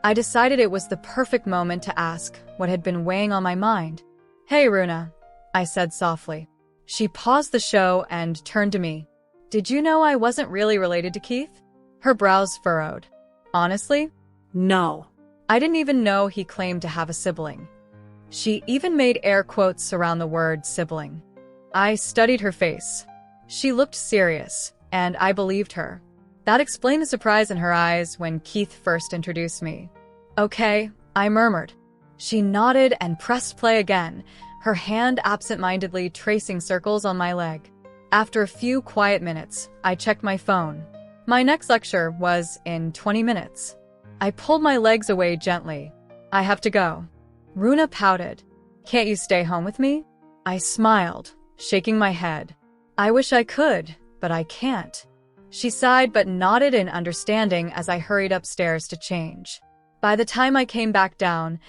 I decided it was the perfect moment to ask what had been weighing on my mind. "Hey, Runa," I said softly. She paused the show and turned to me. "Did you know I wasn't really related to Keith?" Her brows furrowed. "Honestly?" No. I didn't even know he claimed to have a sibling. She even made air quotes around the word sibling. I studied her face. She looked serious, and I believed her. That explained the surprise in her eyes when Keith first introduced me. "Okay," I murmured. She nodded and pressed play again, her hand absent-mindedly tracing circles on my leg. After a few quiet minutes, I checked my phone. My next lecture was in 20 minutes. I pulled my legs away gently. "I have to go." Runa pouted. "Can't you stay home with me?" I smiled, shaking my head. "I wish I could, but I can't." She sighed but nodded in understanding as I hurried upstairs to change. By the time I came back down,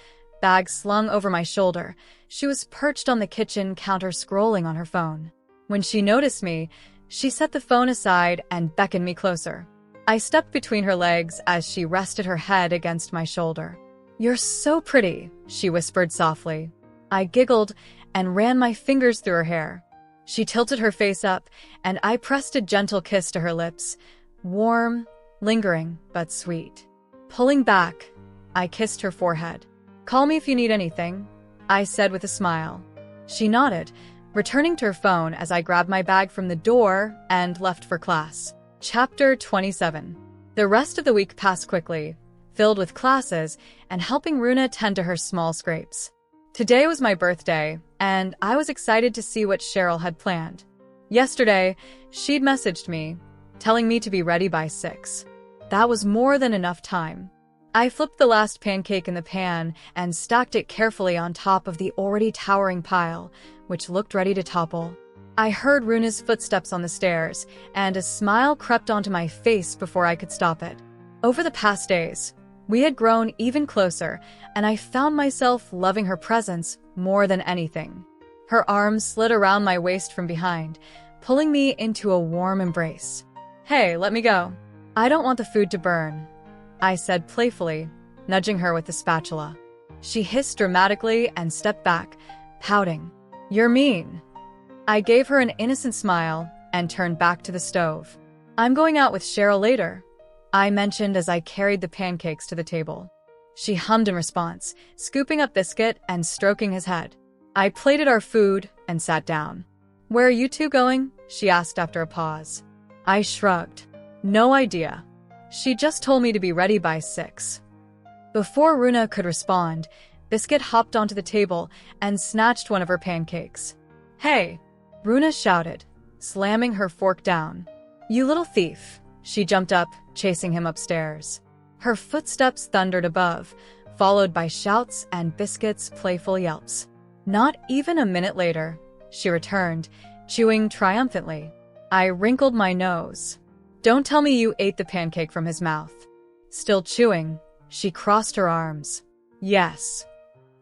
bag slung over my shoulder, she was perched on the kitchen counter scrolling on her phone. When she noticed me, she set the phone aside and beckoned me closer. I stepped between her legs as she rested her head against my shoulder. "You're so pretty," she whispered softly. I giggled and ran my fingers through her hair. She tilted her face up, and I pressed a gentle kiss to her lips, warm, lingering, but sweet. Pulling back, I kissed her forehead. "Call me if you need anything," I said with a smile. She nodded, returning to her phone as I grabbed my bag from the door and left for class. Chapter 27. The rest of the week passed quickly, filled with classes and helping Runa tend to her small scrapes. Today was my birthday, and I was excited to see what Cheryl had planned. Yesterday, she'd messaged me, telling me to be ready by 6. That was more than enough time. I flipped the last pancake in the pan and stacked it carefully on top of the already towering pile, which looked ready to topple. I heard Runa's footsteps on the stairs, and a smile crept onto my face before I could stop it. Over the past days, we had grown even closer, and I found myself loving her presence more than anything. Her arms slid around my waist from behind, pulling me into a warm embrace. "Hey, let me go. I don't want the food to burn," I said playfully, nudging her with the spatula. She hissed dramatically and stepped back, pouting. "You're mean." I gave her an innocent smile and turned back to the stove. "I'm going out with Cheryl later," I mentioned as I carried the pancakes to the table. She hummed in response, scooping up Biscuit and stroking his head. I plated our food and sat down. "Where are you two going?" she asked after a pause. I shrugged. No idea. She just told me to be ready by 6. Before Runa could respond, Biscuit hopped onto the table and snatched one of her pancakes. Hey! Runa shouted, slamming her fork down. You little thief! She jumped up, chasing him upstairs. Her footsteps thundered above, followed by shouts and Biscuit's playful yelps. Not even a minute later, she returned, chewing triumphantly. I wrinkled my nose. Don't tell me you ate the pancake from his mouth. Still chewing, she crossed her arms. Yes.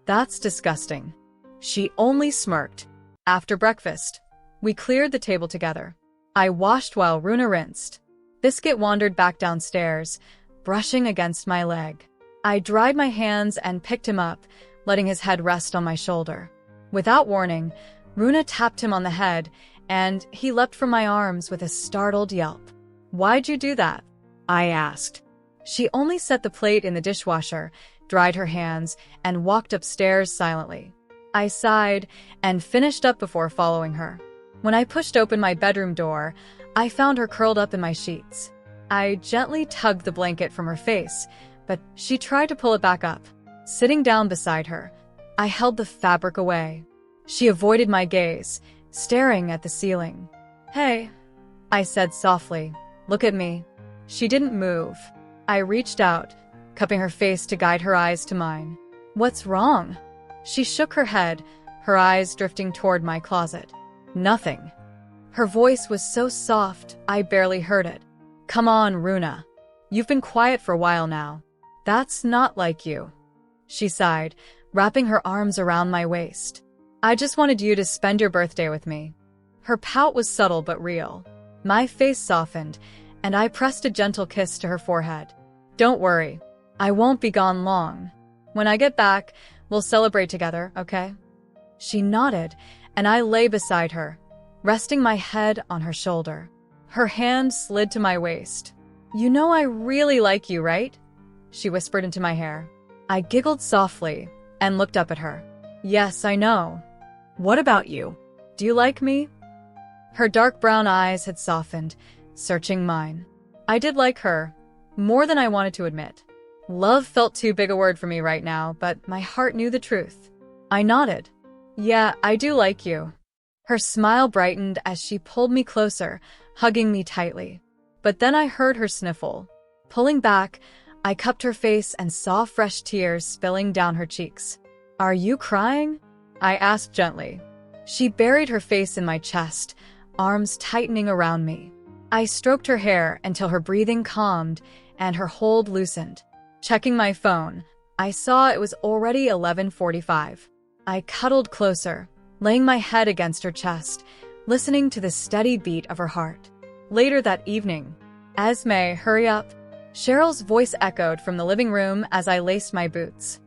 That's disgusting. She only smirked. After breakfast, we cleared the table together. I washed while Runa rinsed. Biscuit wandered back downstairs, brushing against my leg. I dried my hands and picked him up, letting his head rest on my shoulder. Without warning, Runa tapped him on the head, and he leapt from my arms with a startled yelp. Why'd you do that? I asked. She only set the plate in the dishwasher, dried her hands, and walked upstairs silently. I sighed and finished up before following her. When I pushed open my bedroom door, I found her curled up in my sheets. I gently tugged the blanket from her face, but she tried to pull it back up. Sitting down beside her, I held the fabric away. She avoided my gaze, staring at the ceiling. Hey, I said softly, look at me. She didn't move. I reached out, cupping her face to guide her eyes to mine. What's wrong? She shook her head, her eyes drifting toward my closet. Nothing. Her voice was so soft, I barely heard it. Come on, Runa. You've been quiet for a while now. That's not like you. She sighed, wrapping her arms around my waist. I just wanted you to spend your birthday with me. Her pout was subtle but real. My face softened, and I pressed a gentle kiss to her forehead. Don't worry. I won't be gone long. When I get back, we'll celebrate together, okay? She nodded, and I lay beside her, resting my head on her shoulder. Her hand slid to my waist. You know I really like you, right? She whispered into my hair. I giggled softly and looked up at her. Yes, I know. What about you? Do you like me? Her dark brown eyes had softened, searching mine. I did like her, more than I wanted to admit. Love felt too big a word for me right now, but my heart knew the truth. I nodded. Yeah, I do like you. Her smile brightened as she pulled me closer, hugging me tightly. But then I heard her sniffle. Pulling back, I cupped her face and saw fresh tears spilling down her cheeks. Are you crying? I asked gently. She buried her face in my chest, arms tightening around me. I stroked her hair until her breathing calmed and her hold loosened. Checking my phone, I saw it was already 11:45. I cuddled closer, laying my head against her chest, listening to the steady beat of her heart. Later that evening, Esme, hurry up. Cheryl's voice echoed from the living room as I laced my boots.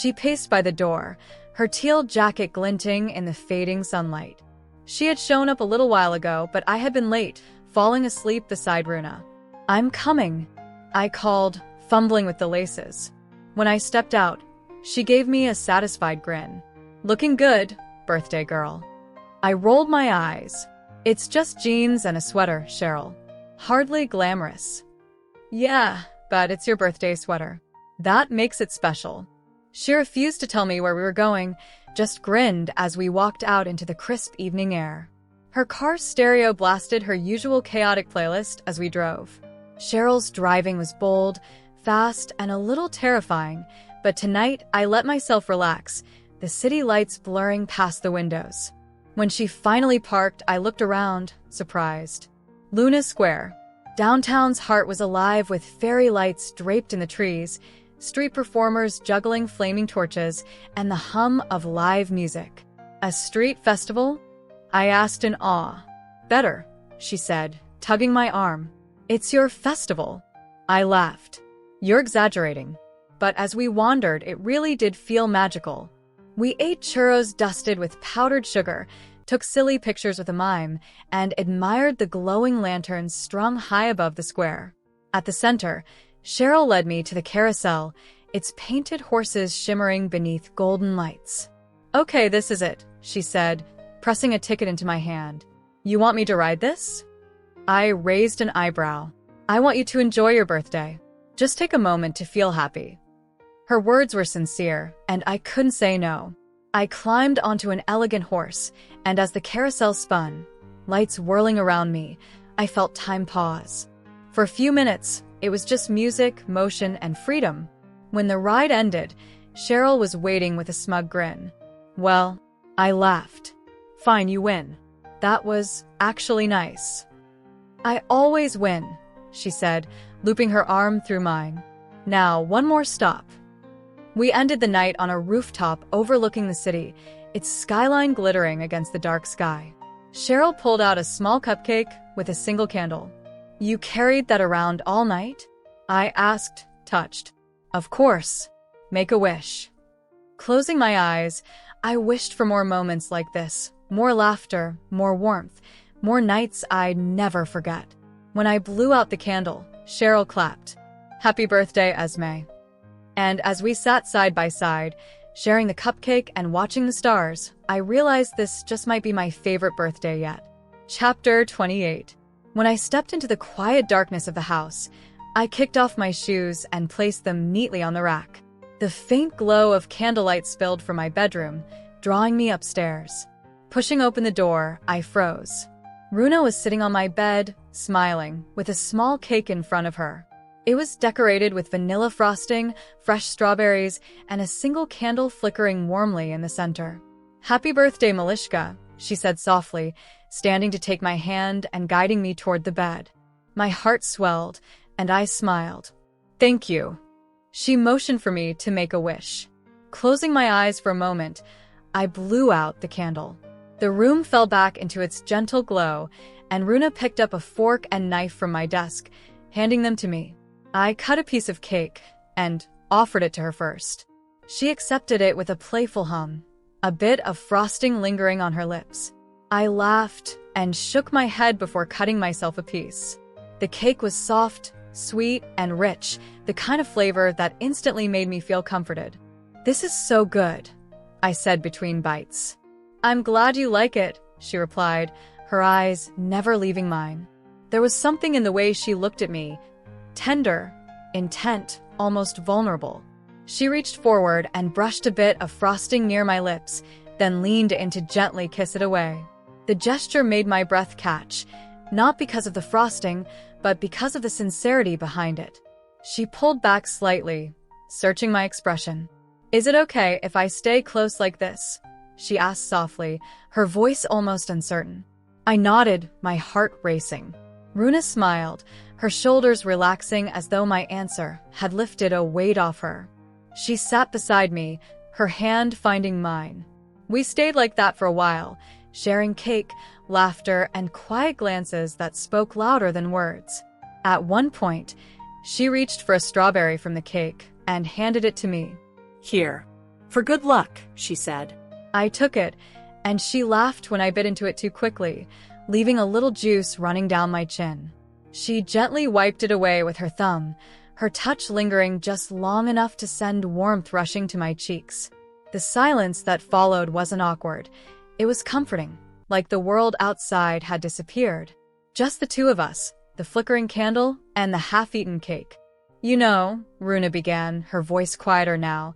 She paced by the door, her teal jacket glinting in the fading sunlight. She had shown up a little while ago, but I had been late, falling asleep beside Runa. I'm coming, I called, fumbling with the laces. When I stepped out, she gave me a satisfied grin. Looking good, birthday girl. I rolled my eyes. It's just jeans and a sweater, Cheryl. Hardly glamorous. Yeah, but it's your birthday sweater. That makes it special. She refused to tell me where we were going, just grinned as we walked out into the crisp evening air. Her car's stereo blasted her usual chaotic playlist as we drove. Cheryl's driving was bold, fast, and a little terrifying, but tonight I let myself relax, the city lights blurring past the windows. When she finally parked, I looked around, surprised. Luna Square. Downtown's heart was alive with fairy lights draped in the trees, street performers juggling flaming torches, and the hum of live music. A street festival? I asked in awe. Better, she said, tugging my arm. It's your festival. I laughed. You're exaggerating. But as we wandered, it really did feel magical. We ate churros dusted with powdered sugar, took silly pictures with a mime, and admired the glowing lanterns strung high above the square. At the center, Cheryl led me to the carousel, its painted horses shimmering beneath golden lights. Okay, this is it, she said, pressing a ticket into my hand. You want me to ride this? I raised an eyebrow. I want you to enjoy your birthday. Just take a moment to feel happy. Her words were sincere, and I couldn't say no. I climbed onto an elegant horse, and as the carousel spun, lights whirling around me, I felt time pause. For a few minutes, it was just music, motion, and freedom. When the ride ended, Cheryl was waiting with a smug grin. Well, I laughed. Fine, you win. That was actually nice. I always win, she said, looping her arm through mine. Now, one more stop. We ended the night on a rooftop overlooking the city, its skyline glittering against the dark sky. Cheryl pulled out a small cupcake with a single candle. You carried that around all night? I asked, touched. Of course. Make a wish. Closing my eyes, I wished for more moments like this, more laughter, more warmth, more nights I'd never forget. When I blew out the candle, Cheryl clapped. Happy birthday, Esme. And as we sat side by side, sharing the cupcake and watching the stars, I realized this just might be my favorite birthday yet. Chapter 28. When I stepped into the quiet darkness of the house, I kicked off my shoes and placed them neatly on the rack. The faint glow of candlelight spilled from my bedroom, drawing me upstairs. Pushing open the door, I froze. Runa was sitting on my bed, smiling, with a small cake in front of her. It was decorated with vanilla frosting, fresh strawberries, and a single candle flickering warmly in the center. Happy birthday, Malishka, she said softly, standing to take my hand and guiding me toward the bed. My heart swelled, and I smiled. Thank you. She motioned for me to make a wish. Closing my eyes for a moment, I blew out the candle. The room fell back into its gentle glow, and Runa picked up a fork and knife from my desk, handing them to me. I cut a piece of cake and offered it to her first. She accepted it with a playful hum, a bit of frosting lingering on her lips. I laughed and shook my head before cutting myself a piece. The cake was soft, sweet, and rich, the kind of flavor that instantly made me feel comforted. This is so good, I said between bites. I'm glad you like it, she replied, her eyes never leaving mine. There was something in the way she looked at me, tender, intent, almost vulnerable. She reached forward and brushed a bit of frosting near my lips, then leaned in to gently kiss it away. The gesture made my breath catch, not because of the frosting, but because of the sincerity behind it. She pulled back slightly, searching my expression. Is it okay if I stay close like this? She asked softly, her voice almost uncertain. I nodded, my heart racing. Runa smiled, her shoulders relaxing as though my answer had lifted a weight off her. She sat beside me, her hand finding mine. We stayed like that for a while, sharing cake, laughter, and quiet glances that spoke louder than words. At one point, she reached for a strawberry from the cake and handed it to me. Here. For good luck, she said. I took it, and she laughed when I bit into it too quickly, leaving a little juice running down my chin. She gently wiped it away with her thumb, her touch lingering just long enough to send warmth rushing to my cheeks. The silence that followed wasn't awkward. It was comforting, like the world outside had disappeared. Just the two of us, the flickering candle and the half-eaten cake. You know, Runa began, her voice quieter now,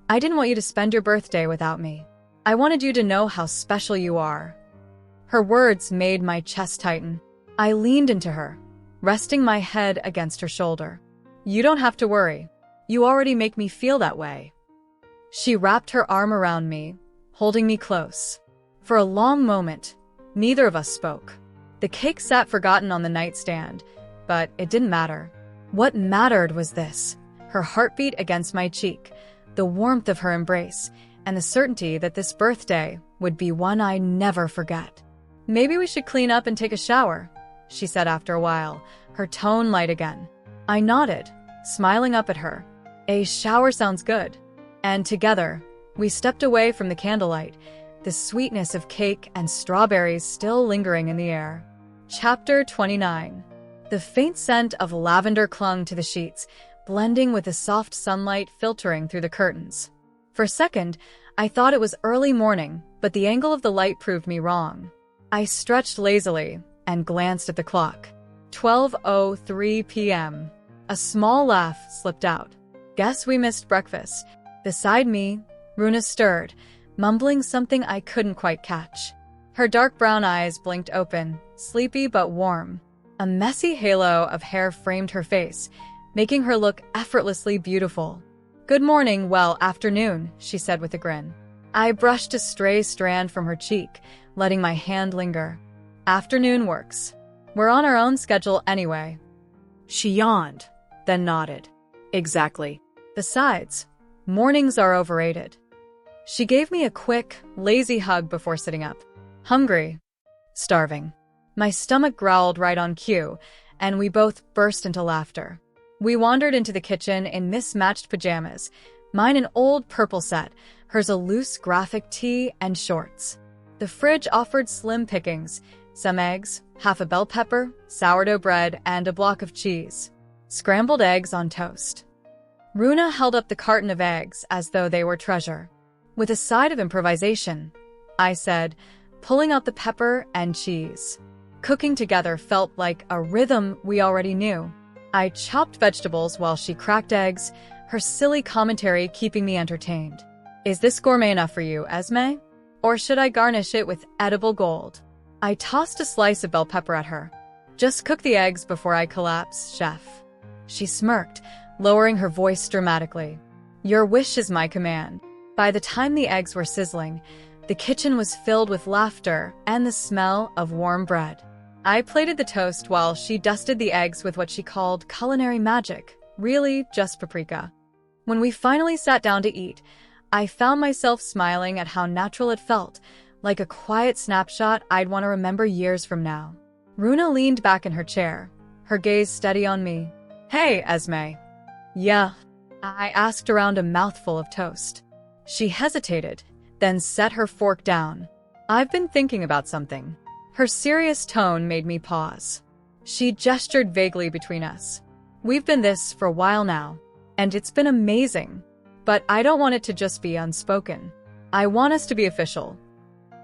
I didn't want you to spend your birthday without me. I wanted you to know how special you are. Her words made my chest tighten. I leaned into her, resting my head against her shoulder. You don't have to worry. You already make me feel that way. She wrapped her arm around me, holding me close. For a long moment, neither of us spoke. The cake sat forgotten on the nightstand, but it didn't matter. What mattered was this, her heartbeat against my cheek, the warmth of her embrace, and the certainty that this birthday would be one I never forget. Maybe we should clean up and take a shower, she said after a while, her tone light again. I nodded, smiling up at her. A shower sounds good. And together, we stepped away from the candlelight, the sweetness of cake and strawberries still lingering in the air. Chapter 29. The faint scent of lavender clung to the sheets, blending with the soft sunlight filtering through the curtains. For a second, I thought it was early morning, but the angle of the light proved me wrong. I stretched lazily and glanced at the clock. 12:03 p.m. A small laugh slipped out. Guess we missed breakfast. Beside me, Runa stirred, mumbling something I couldn't quite catch. Her dark brown eyes blinked open, sleepy but warm. A messy halo of hair framed her face, making her look effortlessly beautiful. "Good morning, well, afternoon," she said with a grin. I brushed a stray strand from her cheek, letting my hand linger. "Afternoon works. We're on our own schedule anyway." She yawned, then nodded. "Exactly." Besides, mornings are overrated. She gave me a quick, lazy hug before sitting up. "Hungry?" "Starving." My stomach growled right on cue, and we both burst into laughter. We wandered into the kitchen in mismatched pajamas, mine an old purple set, hers a loose graphic tee and shorts. The fridge offered slim pickings, some eggs, half a bell pepper, sourdough bread, and a block of cheese. Scrambled eggs on toast. Runa held up the carton of eggs as though they were treasure. "With a side of improvisation," I said, pulling out the pepper and cheese. Cooking together felt like a rhythm we already knew. I chopped vegetables while she cracked eggs, her silly commentary keeping me entertained. "Is this gourmet enough for you, Esme? Or should I garnish it with edible gold?" I tossed a slice of bell pepper at her. "Just cook the eggs before I collapse, chef." She smirked, lowering her voice dramatically. "Your wish is my command." By the time the eggs were sizzling, the kitchen was filled with laughter and the smell of warm bread. I plated the toast while she dusted the eggs with what she called culinary magic, really just paprika. When we finally sat down to eat, I found myself smiling at how natural it felt, like a quiet snapshot I'd want to remember years from now. Runa leaned back in her chair, her gaze steady on me. "Hey, Esme." "Yeah?" I asked around a mouthful of toast. She hesitated, then set her fork down. "I've been thinking about something." Her serious tone made me pause. She gestured vaguely between us. "We've been this for a while now, and it's been amazing. But I don't want it to just be unspoken. I want us to be official."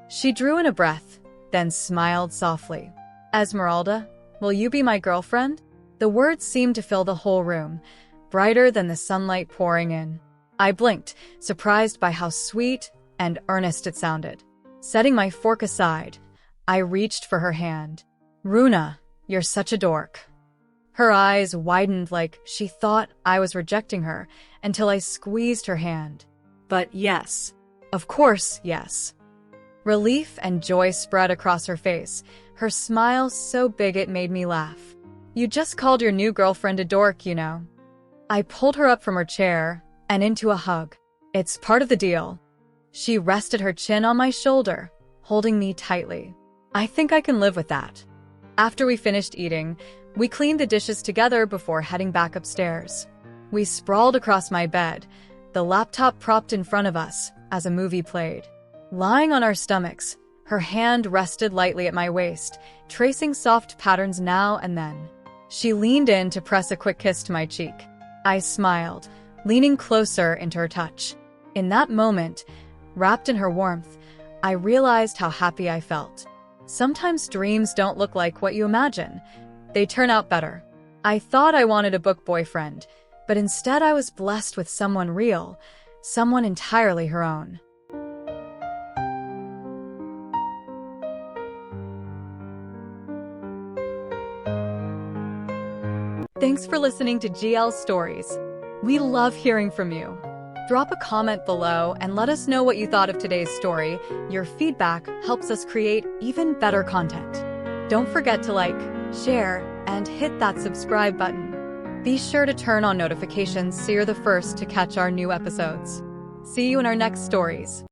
She drew in a breath, then smiled softly. "Esmeralda, will you be my girlfriend?" The words seemed to fill the whole room, brighter than the sunlight pouring in. I blinked, surprised by how sweet and earnest it sounded. Setting my fork aside, I reached for her hand. "Runa, you're such a dork." Her eyes widened like she thought I was rejecting her until I squeezed her hand. "But yes." "Of course, yes." Relief and joy spread across her face, her smile so big it made me laugh. "You just called your new girlfriend a dork, you know." I pulled her up from her chair and into a hug. "It's part of the deal." She rested her chin on my shoulder, holding me tightly. "I think I can live with that." After we finished eating, we cleaned the dishes together before heading back upstairs. We sprawled across my bed, the laptop propped in front of us as a movie played. Lying on our stomachs, her hand rested lightly at my waist, tracing soft patterns now and then. She leaned in to press a quick kiss to my cheek. I smiled, leaning closer into her touch. In that moment, wrapped in her warmth, I realized how happy I felt. Sometimes dreams don't look like what you imagine. They turn out better. I thought I wanted a book boyfriend, but instead I was blessed with someone real, someone entirely her own. Thanks for listening to GL Stories. We love hearing from you. Drop a comment below and let us know what you thought of today's story. Your feedback helps us create even better content. Don't forget to like, share, and hit that subscribe button. Be sure to turn on notifications so you're the first to catch our new episodes. See you in our next stories.